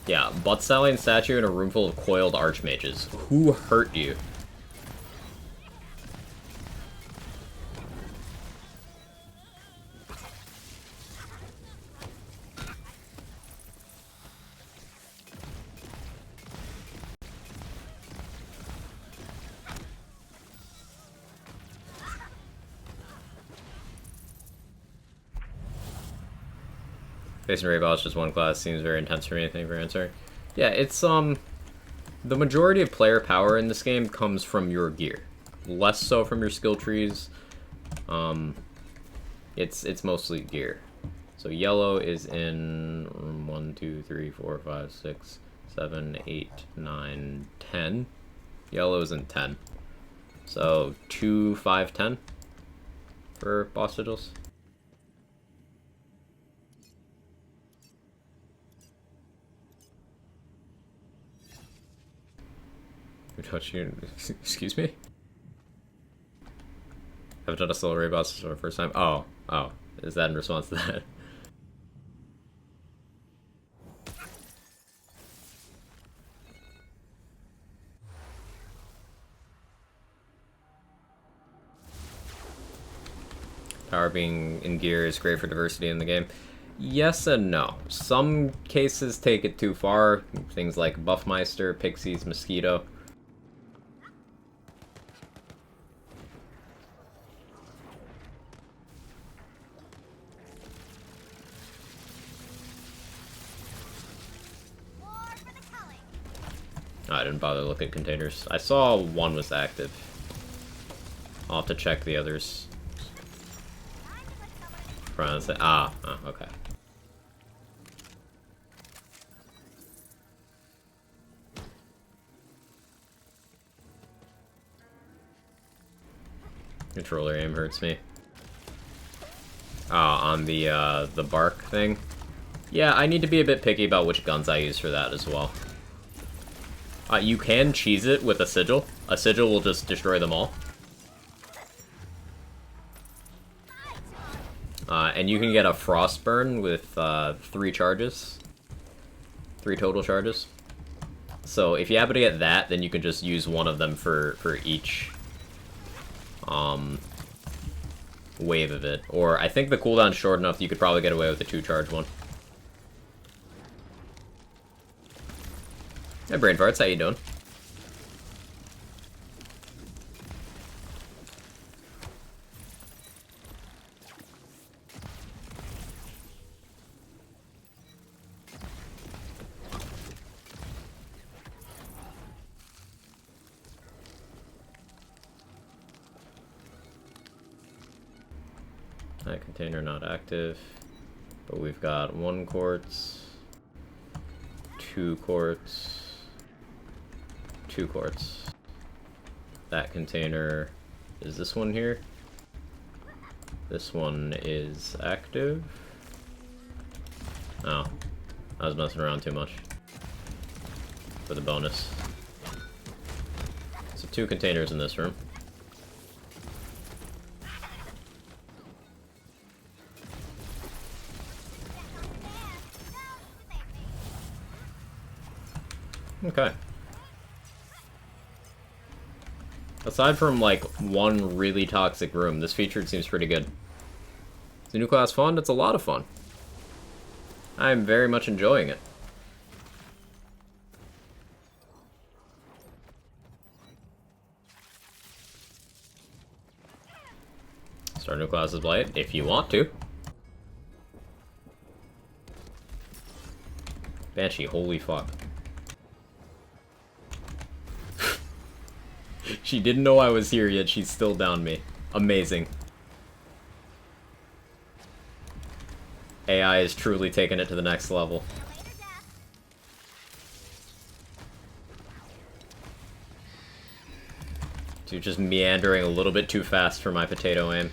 Yeah, butt styling statue in a room full of coiled archmages. Who hurt you? Facing Ray Boss just one class seems very intense for me. Thank you for answering. Yeah, it's the majority of player power in this game comes from your gear, less so from your skill trees. It's mostly gear. So yellow is in room 1, 2, 3, 4, 5, 6, 7, 8, 9, 10. Yellow is in 10. So 2, 5, 10 for boss sigils. Who touched you? Excuse me? I've done a solo raid boss for the first time. Oh. Is that in response to that? Power being in gear is great for diversity in the game. Yes and no. Some cases take it too far. Things like Buffmeister, Pixies, Mosquito. I didn't bother looking at containers. I saw one was active. I'll have to check the others. Okay. Controller aim hurts me. On the bark thing. Yeah, I need to be a bit picky about which guns I use for that as well. You can cheese it with a sigil. A sigil will just destroy them all. And you can get a frostburn with 3 charges. 3 total charges. So if you happen to get that, then you can just use one of them for each wave of it. Or I think the cooldown's short enough that you could probably get away with a 2-charge one. Hey Brain Farts, how you doing? That container not active, but we've got 1 quartz, 2 quartz, 2 quartz. That container is this one here. This one is active. Oh, I was messing around too much for the bonus. So 2 containers in this room. Okay. Aside from, like, one really toxic room, this featured seems pretty good. Is the new class fun? It's a lot of fun. I'm very much enjoying it. Start new classes, play it, if you want to. Banshee, holy fuck. She didn't know I was here, yet she's still down me. Amazing. AI is truly taking it to the next level. Dude, just meandering a little bit too fast for my potato aim.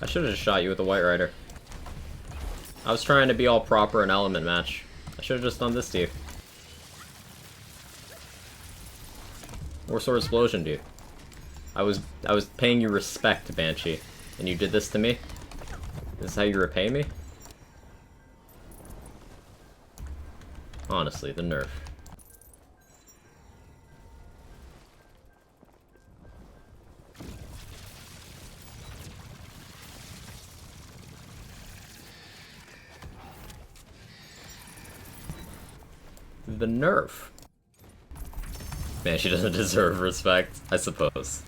I should have just shot you with the White Rider. I was trying to be all proper in element match. I should have just done this to you. War Sword Explosion, dude. I was paying you respect, Banshee, and you did this to me? This is how you repay me? Honestly, the nerf. the nerf. Man, she doesn't deserve respect, I suppose.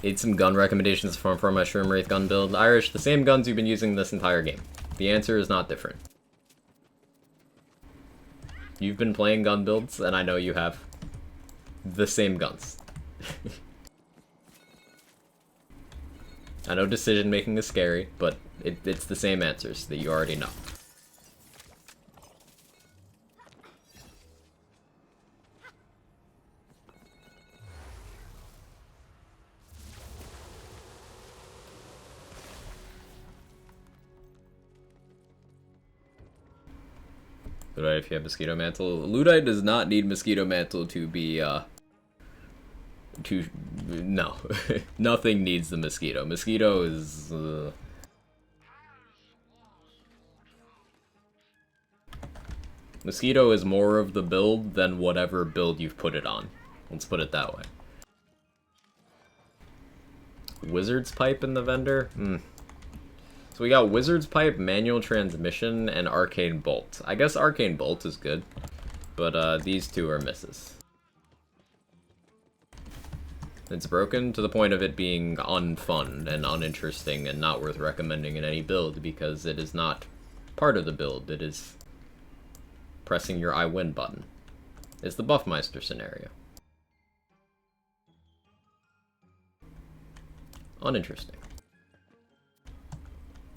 Need some gun recommendations for my Shroom Wraith gun build. Irish, the same guns you've been using this entire game. The answer is not different. You've been playing gun builds, and I know you have. The same guns. I know decision making is scary, but it's the same answers that you already know. Ludite if you have Mosquito Mantle. Ludite does not need Mosquito Mantle to be, no. Nothing needs the Mosquito. Mosquito is, Mosquito is more of the build than whatever build you've put it on. Let's put it that way. Wizard's Pipe in the vendor? So we got Wizard's Pipe, Manual Transmission, and Arcane Bolt. I guess Arcane Bolt is good, but these two are misses. It's broken to the point of it being unfun and uninteresting and not worth recommending in any build because it is not part of the build. It is pressing your I win button. It's the Buffmeister scenario. Uninteresting.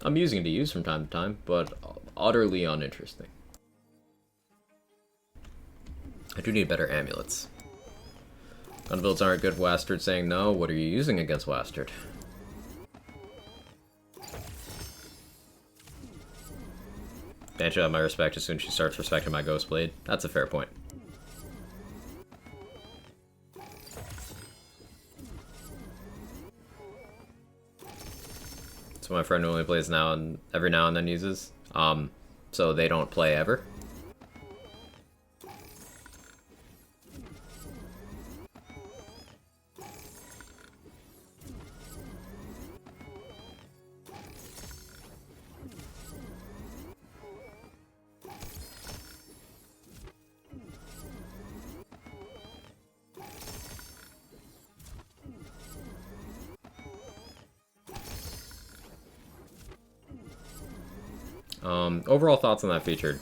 Amusing to use from time to time, but utterly uninteresting. I do need better amulets. Gun builds aren't good, Wastard saying no. What are you using against Wastard? Man should have my respect as soon as she starts respecting my Ghost Blade. That's a fair point. So my friend only plays now and every now and then uses. So they don't play ever. Overall thoughts on that feature.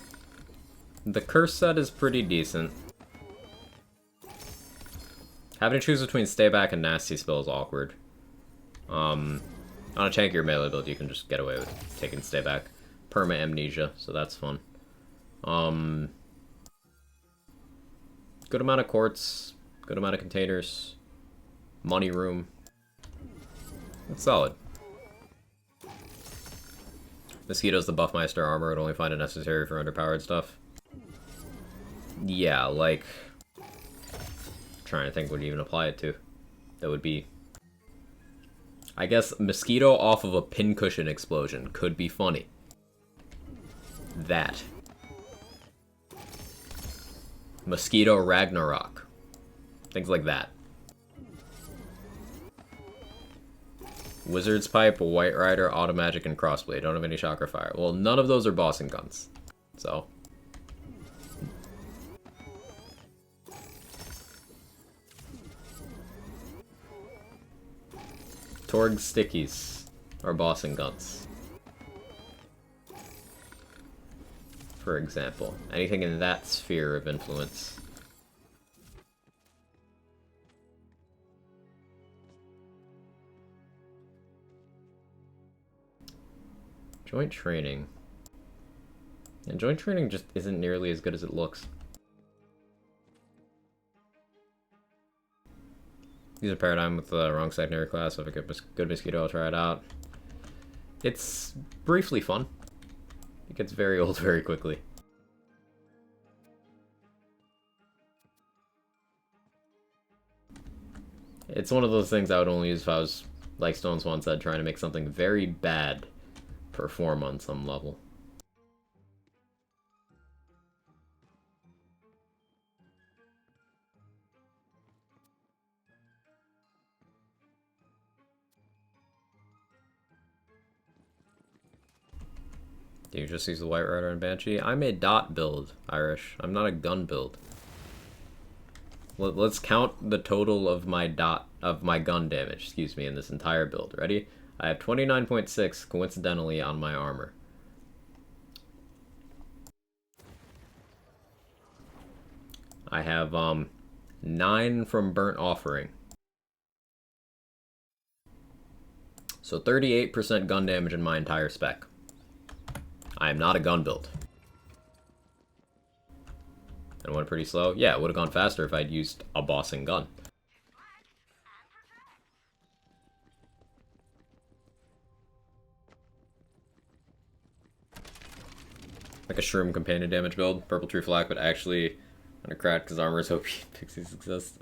The curse set is pretty decent. Having to choose between stay back and nasty spell is awkward. On a tankier melee build, you can just get away with taking stay back. Perma amnesia, so that's fun. Good amount of quartz, good amount of containers, money room. It's solid. Mosquito's the Buffmeister armor, would only find it necessary for underpowered stuff. Yeah, like... I'm trying to think what to even apply it to. That would be... I guess Mosquito off of a pincushion explosion could be funny. That. Mosquito Ragnarok. Things like that. Wizard's Pipe, White Rider, Automagic, and Crossblade. Don't have any Chakra Fire. Well, none of those are bossing guns. So. Torg Stickies are bossing guns. For example. Anything in that sphere of influence. Joint training. And joint training just isn't nearly as good as it looks. Use a paradigm with the wrong secondary class. If a good mosquito, I'll try it out. It's briefly fun. It gets very old very quickly. It's one of those things I would only use if I was, like Stones once said, trying to make something very bad perform on some level. Do you just use the White Rider and Banshee? I'm a dot build, Irish. I'm not a gun build. Let's count the total of my gun damage, excuse me, in this entire build. Ready? I have 29.6 coincidentally on my armor. I have 9 from Burnt Offering. So 38% gun damage in my entire spec. I am not a gun build. And went pretty slow? Yeah, it would have gone faster if I'd used a bossing gun. Like a Shroom companion damage build. Purple Tree Flak, but actually kind of cracked because armor is OP. Pixies exist.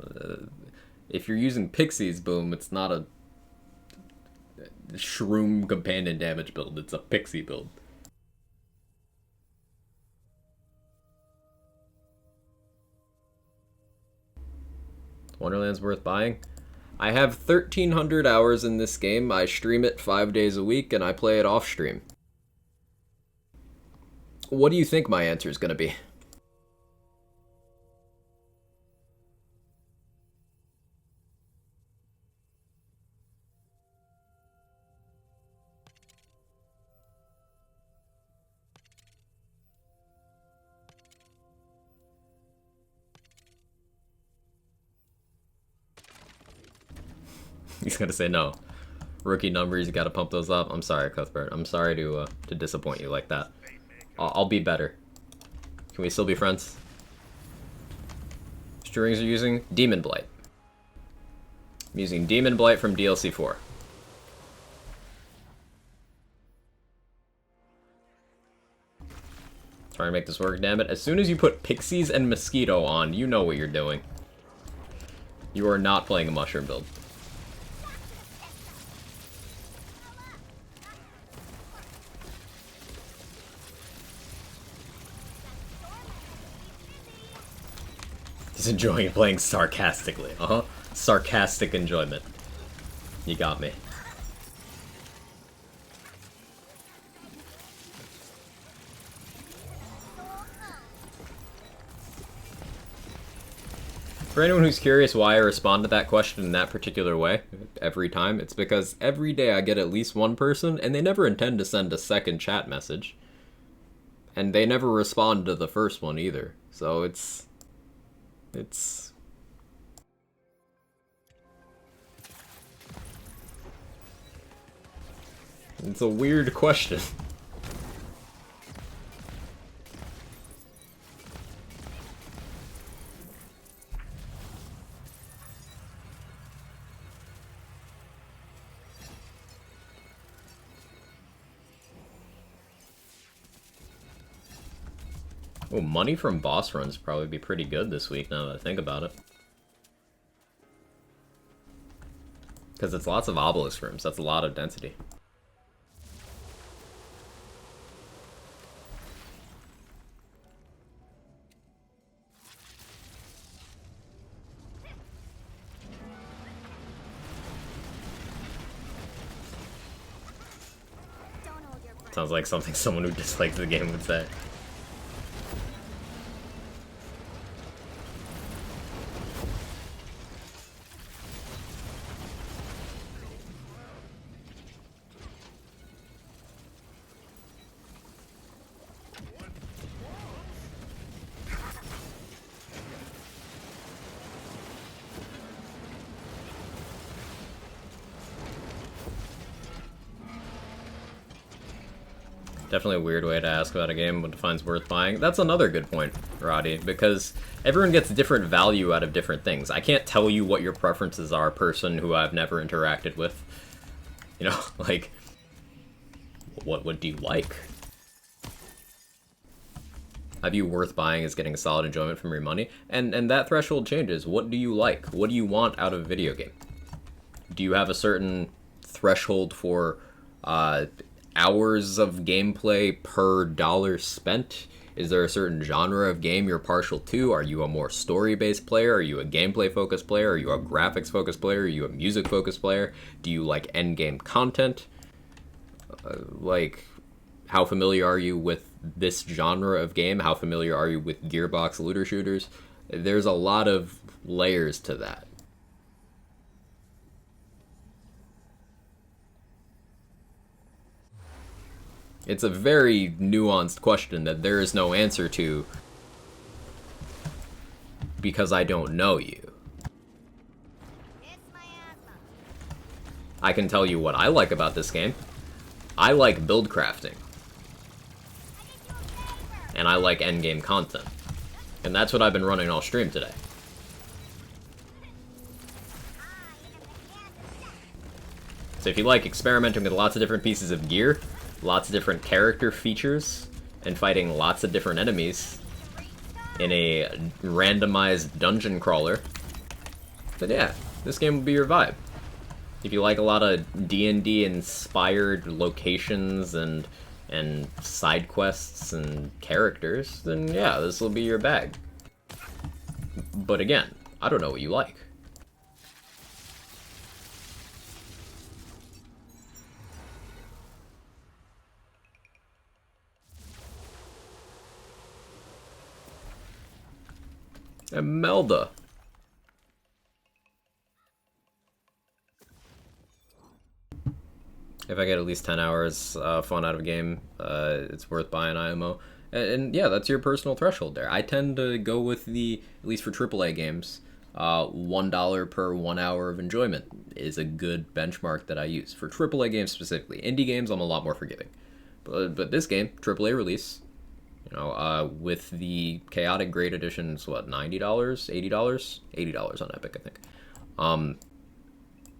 If you're using Pixies, boom, it's not a Shroom companion damage build. It's a Pixie build. Wonderland's worth buying? I have 1,300 hours in this game. I stream it 5 days a week, and I play it off stream. What do you think my answer is going to be? He's gonna say no. Rookie numbers, you gotta pump those up. I'm sorry, Cuthbert. I'm sorry to disappoint you like that. I'll be better. Can we still be friends? Strings are using Demon Blight. I'm using Demon Blight from DLC 4. Trying to make this work, damn it. As soon as you put Pixies and Mosquito on, you know what you're doing. You are not playing a mushroom build. He's enjoying playing sarcastically. Sarcastic enjoyment. You got me. For anyone who's curious why I respond to that question in that particular way every time, it's because every day I get at least one person, and they never intend to send a second chat message. And they never respond to the first one either. So it's a weird question. Oh, money from boss runs would probably be pretty good this week now that I think about it. Because it's lots of obelisk rooms, that's a lot of density. Sounds like something someone who dislikes the game would say. Definitely a weird way to ask about a game what defines worth buying. That's another good point, Roddy, because everyone gets different value out of different things. I can't tell you what your preferences are, person who I've never interacted with. You know, like, what do you like? I view worth buying as getting a solid enjoyment from your money, and that threshold changes. What do you like? What do you want out of a video game? Do you have a certain threshold for hours of gameplay per dollar spent? Is there a certain genre of game you're partial to? Are you a more story-based player? Are you a gameplay-focused player? Are you a graphics-focused player? Are you a music-focused player? Do you like endgame content? how familiar are you with this genre of game? How familiar are you with Gearbox looter shooters? There's a lot of layers to that. It's a very nuanced question that there is no answer to because I don't know you. It's my asthma. I can tell you what I like about this game. I like build crafting. I did you a favor. And I like endgame content. And that's what I've been running all stream today. So if you like experimenting with lots of different pieces of gear, lots of different character features, and fighting lots of different enemies in a randomized dungeon crawler, then yeah, this game will be your vibe. If you like a lot of D&D inspired locations and side quests and characters, then yeah, this will be your bag. But again, I don't know what you like. Imelda. If I get at least 10 hours fun out of a game, it's worth buying IMO. And yeah, that's your personal threshold there. I tend to go with the, at least for AAA games, $1 per 1 hour of enjoyment is a good benchmark that I use. For AAA games specifically. Indie games, I'm a lot more forgiving. But this game, AAA release, you know, with the Chaotic Great Edition, it's what, $90? $80? $80 on Epic, I think.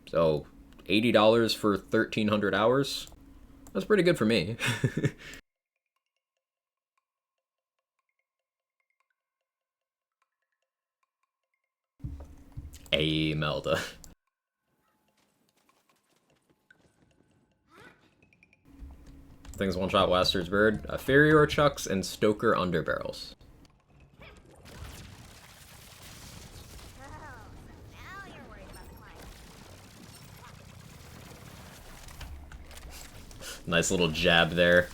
So $80 for 1,300 hours? That's pretty good for me. Imelda. Things one-shot Wester's Bird, Ferrier Chucks, and Stoker Underbarrels. Oh, so now you're worried about the climate. Nice little jab there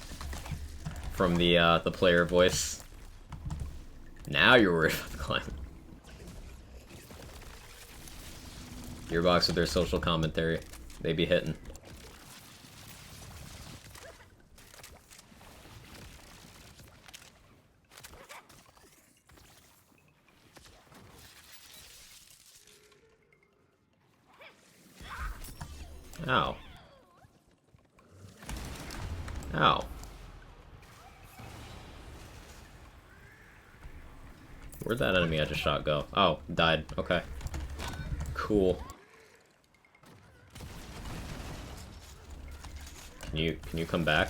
from the player voice. Now you're worried about the climate. Gearbox with their social commentary. They be hitting. Ow. Ow. Where'd that enemy I just shot go? Oh, died. Okay. Cool. Can you come back?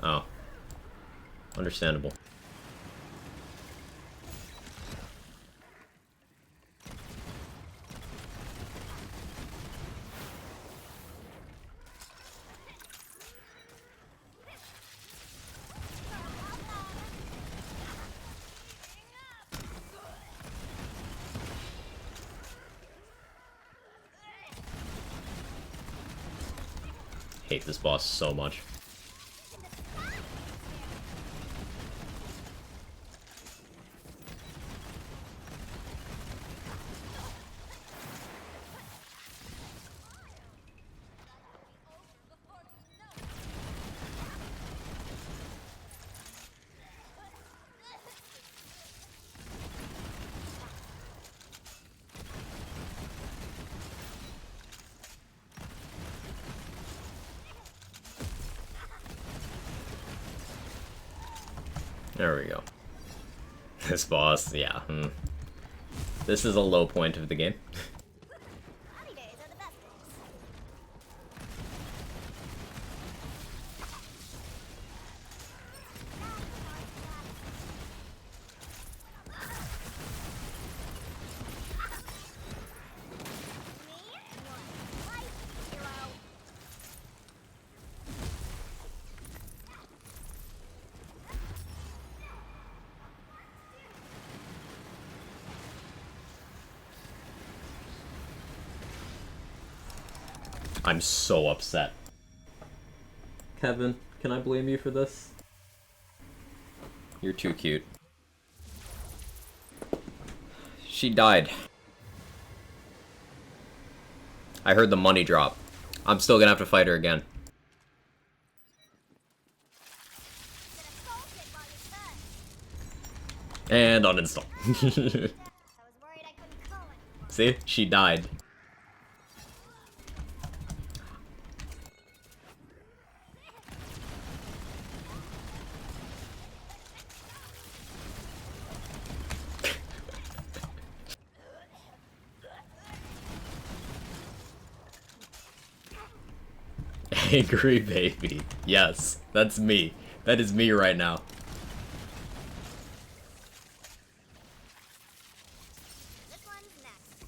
Oh. Understandable. Hate this boss so much. There we go. This boss, yeah. This is a low point of the game. Cloudy days are the best days. Me? One. Life, hero. I'm so upset. Kevin, can I blame you for this? You're too cute. She died. I heard the money drop. I'm still gonna have to fight her again. And uninstall. I was worried I couldn't call anymore. See? She died. Angry baby. Yes, that's me. That is me right now. This one's next.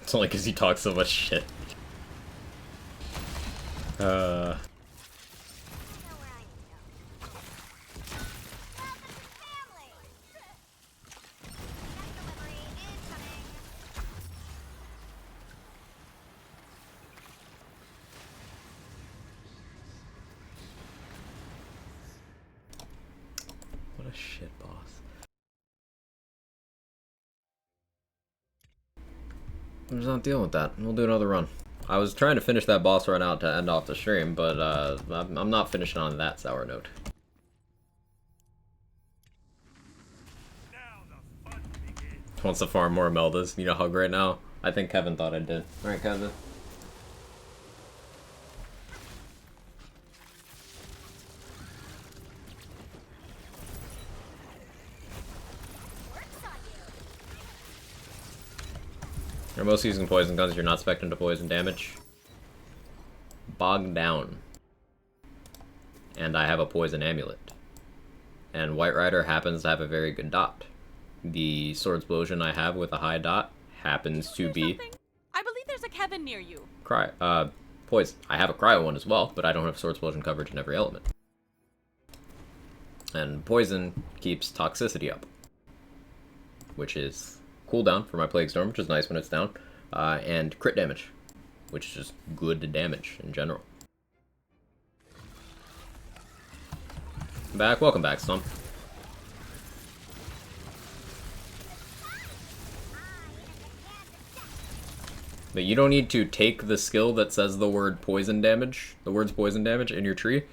It's only because you talk so much shit. I know where I need to go. Welcome to the family! Next delivery incoming. What a shit boss. I'm just not dealing with that. We'll do another run. I was trying to finish that boss run out to end off the stream, but I'm not finishing on that sour note. Wants to farm more Meldas. You know how great now? I think Kevin thought I did. Alright, Kevin. Works on you. You're mostly using poison guns, you're not expecting to poison damage. Bogged down. And I have a poison amulet. And White Rider happens to have a very good dot. The sword explosion I have with a high dot happens to Hear be something? I believe there's a Kevin near you. poison. I have a cryo one as well, but I don't have sword explosion coverage in every element. And poison keeps toxicity up, which is cooldown for my Plague Storm, which is nice when it's down, and crit damage, which is just good damage in general. Welcome back, Stump. But you don't need to take the skill that says the word poison damage, the words poison damage in your tree,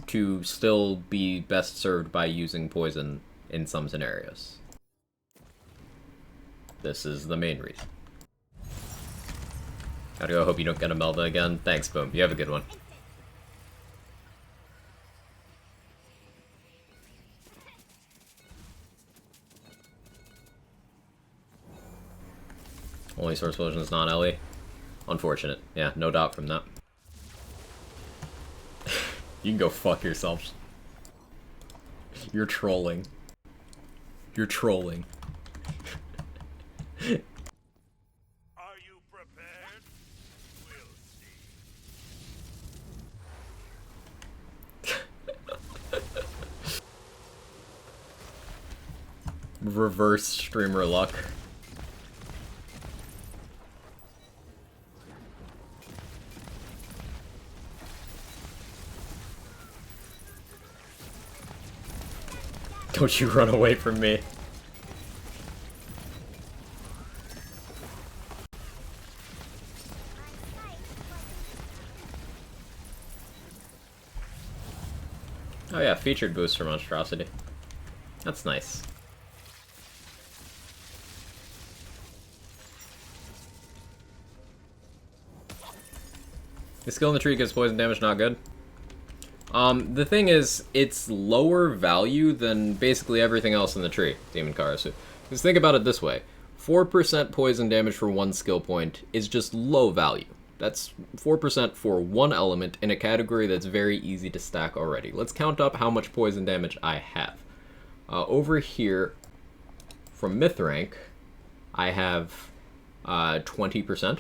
to still be best served by using poison in some scenarios. This is the main reason. Gotta go, hope you don't get a Melda again. Thanks, Boom. You have a good one. Only source explosion is not Ellie. Unfortunate. Yeah, no doubt from that. You can go fuck yourself. You're trolling. You're trolling. Are you prepared? We'll see. Reverse streamer luck. Don't you run away from me. Oh yeah, featured boost for Monstrosity. That's nice. The skill in the tree gives poison damage, not good. The thing is, it's lower value than basically everything else in the tree, Demon Karasu. Because think about it this way. 4% poison damage for one skill point is just low value. That's 4% for one element in a category that's very easy to stack already. Let's count up how much poison damage I have. Over here, from Myth rank, I have 20%.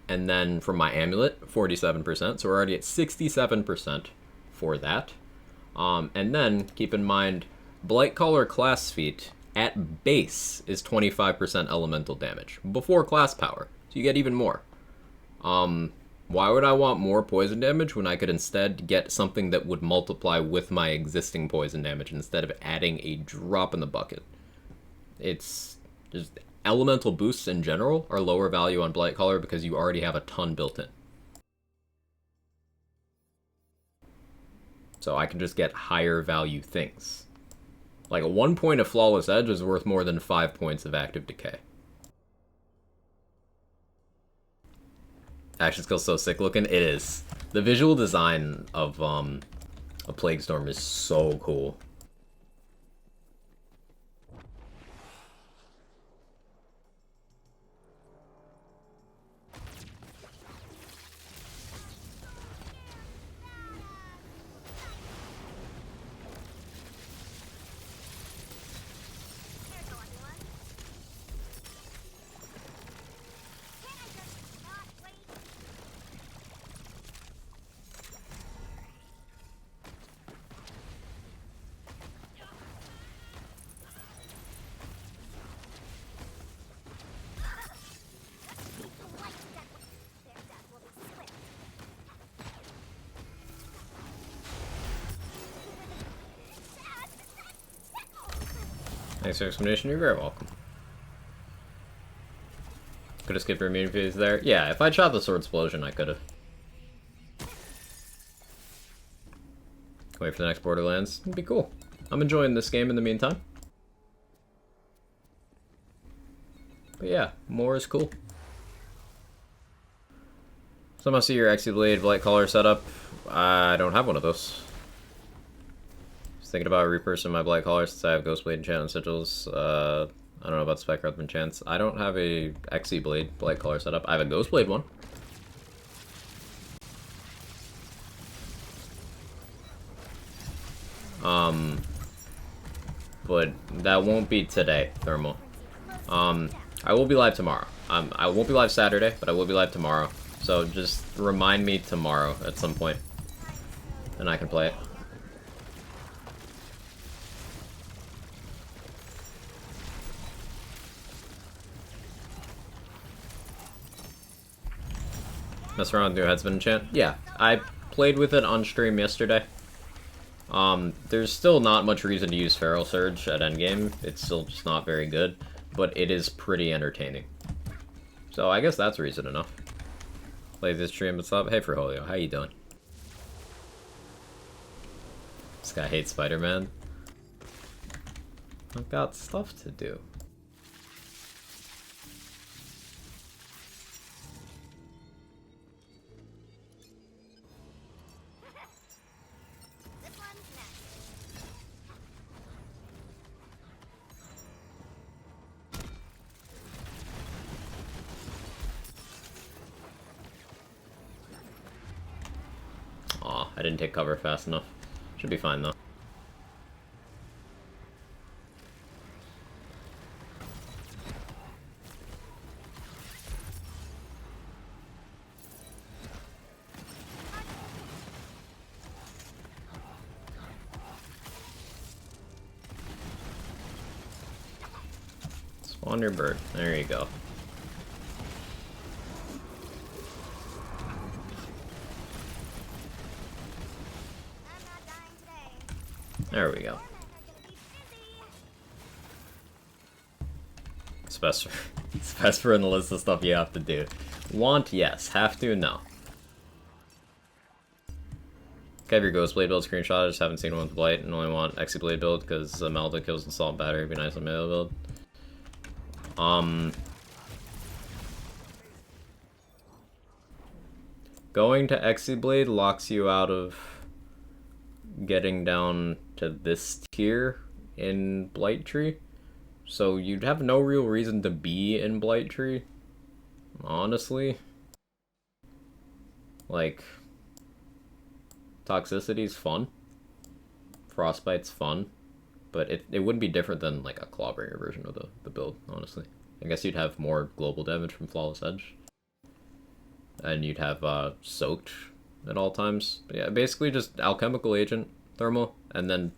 And then from my amulet, 47%. So we're already at 67% for that. And then keep in mind, Blightcaller class feat at base is 25% elemental damage before class power, so you get even more. Why would I want more poison damage when I could instead get something that would multiply with my existing poison damage instead of adding a drop in the bucket? It's just elemental boosts in general are lower value on Blightcaller because you already have a ton built in. So I can just get higher value things. Like a 1 point of Flawless Edge is worth more than 5 points of Active Decay. Action skill's so sick looking. It is. The visual design of a Plague Storm is so cool. There's the lucky one. Can I just not wait? Light death. Their death will be swift. Dad, that tickles! Thanks for the explanation. You're very welcome. Could have skipped your immune phase there. Yeah, if I'd shot the Sword Explosion, I could have. Wait for the next Borderlands. It'd be cool. I'm enjoying this game in the meantime. But yeah, more is cool. So I must see your Blade Blightcaller setup. I don't have one of those. Just thinking about repurposing my Blightcaller since I have Ghostblade enchant and sigils. I don't know about Spec Rhythm enchants. I don't have a Blade Blightcaller setup. I have a Ghostblade one. But that won't be today, Thermal. I will be live tomorrow. I won't be live Saturday, but I will be live tomorrow. So just remind me tomorrow at some point, and I can play it. Mess around with new Headsman enchant? Yeah, I played with it on stream yesterday. There's still not much reason to use Feral Surge at endgame. It's still just not very good, but it is pretty entertaining. So I guess that's reason enough. Play this stream, what's up? Hey Frolio, how you doing? This guy hates Spider-Man. I've got stuff to do. This one's next. Aw, I didn't take cover fast enough. Should be fine though. Spawn your bird. There you go. I'm not dying today. There we go. Women are gonna be busy. It's best for, it's best for in the list of stuff you have to do. Want, yes. Have to, no. Okay, have your Ghostblade build screenshot. I just haven't seen one with Blight and only want Blade build because Melda kills Assault Battery. It'd be nice on melee build. Going to Blade locks you out of getting down to this tier in Blight Tree. So you'd have no real reason to be in Blight Tree, honestly. Like, Toxicity's fun. Frostbite's fun. But it wouldn't be different than like a Clawbringer version of the build, honestly. I guess you'd have more global damage from Flawless Edge. And you'd have Soaked at all times. But yeah, basically just Alchemical Agent, Thermal, and then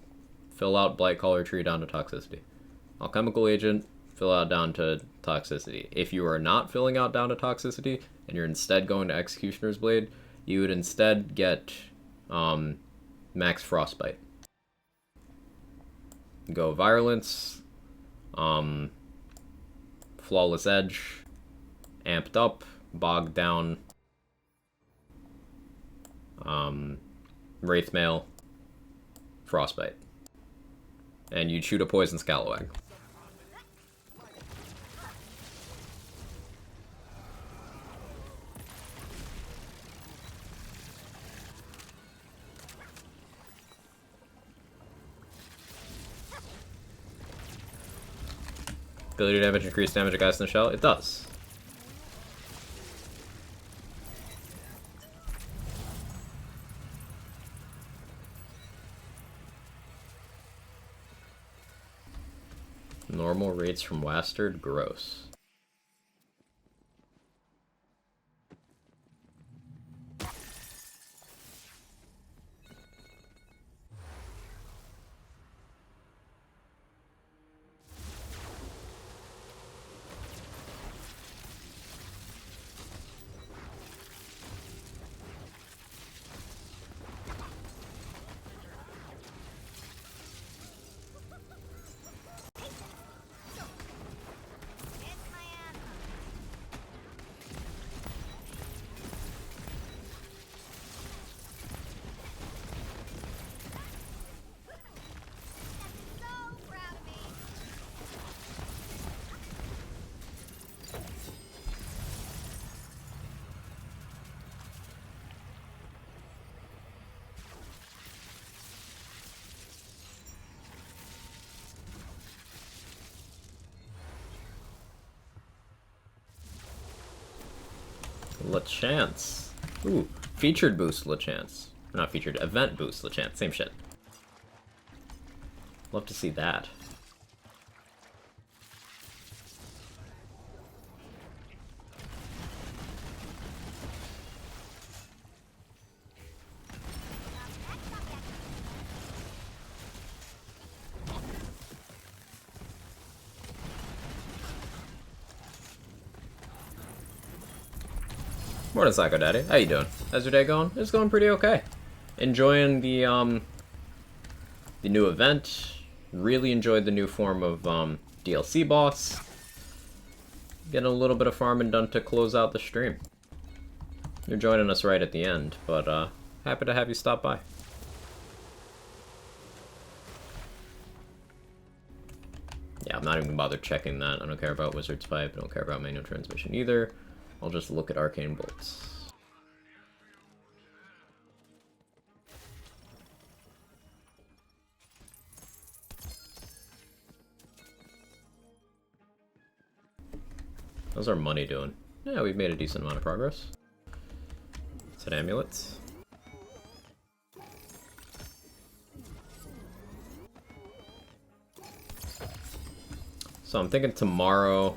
fill out blight color tree down to toxicity. Alchemical agent, fill out down to toxicity. If you are not filling out down to toxicity and you're instead going to Executioner's Blade, you would instead get max frostbite. Go Virulence, Flawless Edge, Amped Up, Bogged Down, Wraithmail, Frostbite. And you'd shoot a Poison Scalawag. Ability damage, increased damage to guys in the shell? It does. Normal rates from Wastard? Gross. It's my anthem. So proud of me. LeChance. Ooh, featured boost LeChance. Not featured, event boost LeChance. Same shit. Love to see that. Morning, Psycho Daddy. How you doing? How's your day going? It's going pretty okay. Enjoying the new event. Really enjoyed the new form of DLC boss. Getting a little bit of farming done to close out the stream. You're joining us right at the end, but happy to have you stop by. Yeah, I'm not even bothered checking that. I don't care about Wizard's Pipe. I don't care about manual transmission either. I'll just look at Arcane Bolts. How's our money doing? Yeah, we've made a decent amount of progress. It's an amulet. So I'm thinking tomorrow,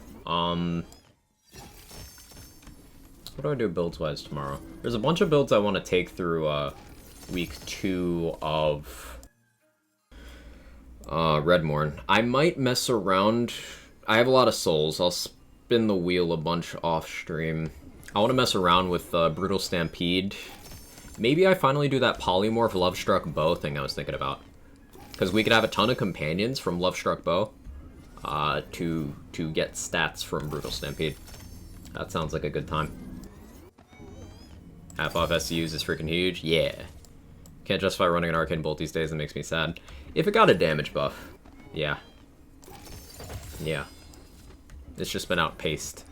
what do I do builds-wise tomorrow? There's a bunch of builds I want to take through, week 2 of, Redmorn. I might mess around. I have a lot of souls. I'll spin the wheel a bunch off-stream. I want to mess around with, Brutal Stampede. Maybe I finally do that Polymorph Lovestruck Bow thing I was thinking about. Because we could have a ton of companions from Lovestruck Bow, to get stats from Brutal Stampede. That sounds like a good time. Half off SCUs is freaking huge. Yeah. Can't justify running an Arcane Bolt these days, it makes me sad. If it got a damage buff, yeah. Yeah. It's just been outpaced.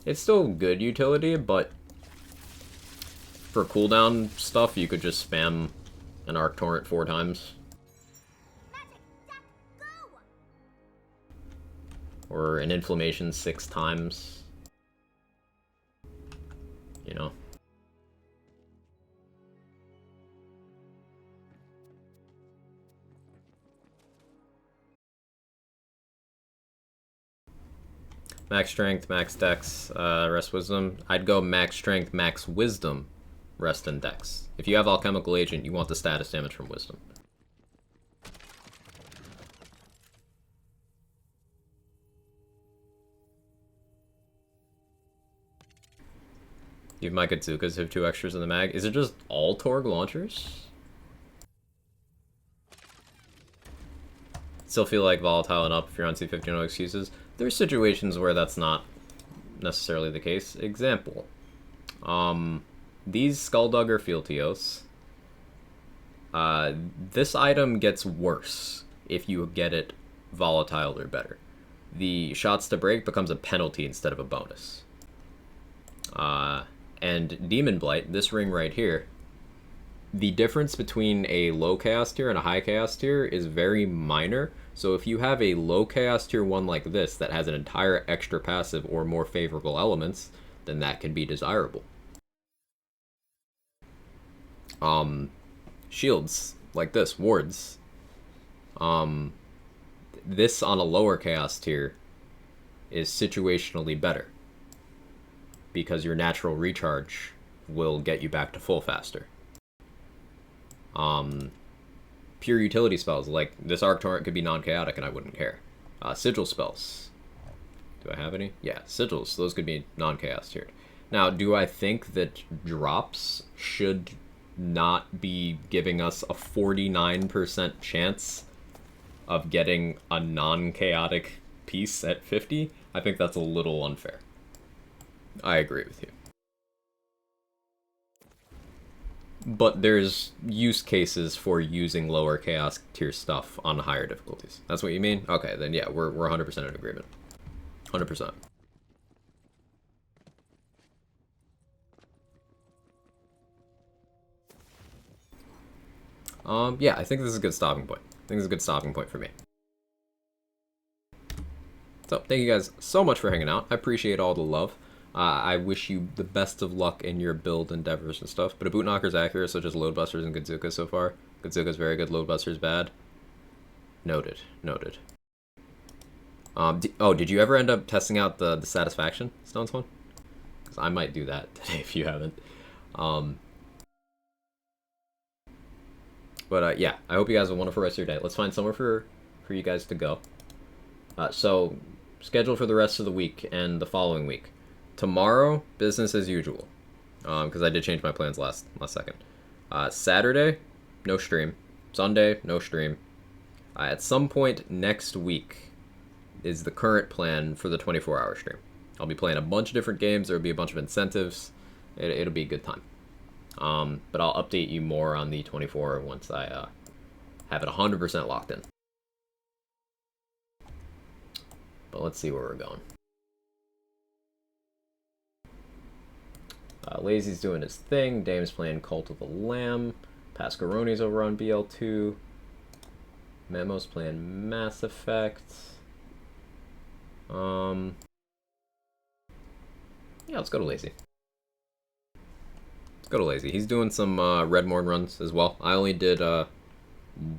It's still good utility, but for cooldown stuff, you could just spam an Arc Torrent 4 times. Or an Inflammation 6 times. You know? Max Strength, Max Dex, Rest Wisdom. I'd go Max Strength, Max Wisdom, rest, and dex. If you have alchemical agent, you want the status damage from wisdom. Even my Godzukas have 2 extras in the mag. Is it just all Torg launchers? Still feel like volatile and up if you're on C50, no excuses. There's situations where that's not necessarily the case. Example. These Skulldugger Fieltios. This item gets worse if you get it volatile or better. The shots to break becomes a penalty instead of a bonus. And Demon Blight, this ring right here, the difference between a low chaos tier and a high chaos tier is very minor. So if you have a low chaos tier one like this that has an entire extra passive or more favorable elements, then that can be desirable. Shields like this, wards. This on a lower chaos tier is situationally better, because your natural recharge will get you back to full faster. Pure utility spells, like this Arc Torrent could be non-chaotic and I wouldn't care. Sigil spells. Do I have any? Yeah, sigils. Those could be non-chaos tiered. Now, do I think that drops should not be giving us a 49% chance of getting a non-chaotic piece at 50? I think that's a little unfair. I agree with you. But there's use cases for using lower chaos tier stuff on higher difficulties. That's what you mean? Okay, then yeah, we're 100% in agreement. 100%. Yeah, I think this is a good stopping point. I think this is a good stopping point for me. So, thank you guys so much for hanging out. I appreciate all the love. I wish you the best of luck in your build endeavors and stuff. But a boot knocker's accurate, so just load busters and Godzuka so far. Godzuka's very good, load busters bad. Noted. Noted. Did you ever end up testing out the Satisfaction Stones one? Because I might do that today if you haven't. Yeah, I hope you guys have a wonderful rest of your day. Let's find somewhere for you guys to go. So, schedule for the rest of the week and the following week. Tomorrow, business as usual, because I did change my plans last second. Saturday, no stream. Sunday, no stream. At some point next week is the current plan for the 24-hour stream. I'll be playing a bunch of different games. There'll be a bunch of incentives. It'll be a good time. But I'll update you more on the 24 once I have it 100% locked in. But let's see where we're going. Lazy's doing his thing. Dame's playing Cult of the Lamb. Pascaroni's over on BL2. Memo's playing Mass Effect. Yeah, let's go to Lazy. Let's go to Lazy. He's doing some Redmorn runs as well. I only did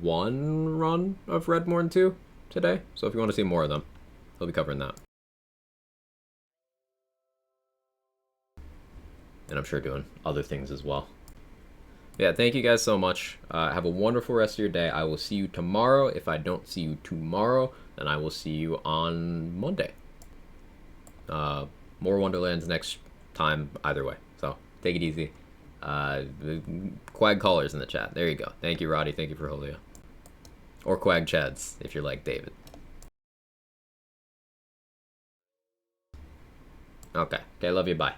one run of Redmorn 2 today, so if you want to see more of them, he'll be covering that. And I'm sure doing other things as well. Yeah, thank you guys so much. Have a wonderful rest of your day. I will see you tomorrow. If I don't see you tomorrow, then I will see you on Monday. More Wonderlands next time, either way. So, take it easy. Quag Callers in the chat. There you go. Thank you, Roddy. Thank you for Julio. Or Quag Chads, if you're like David. Okay, love you. Bye.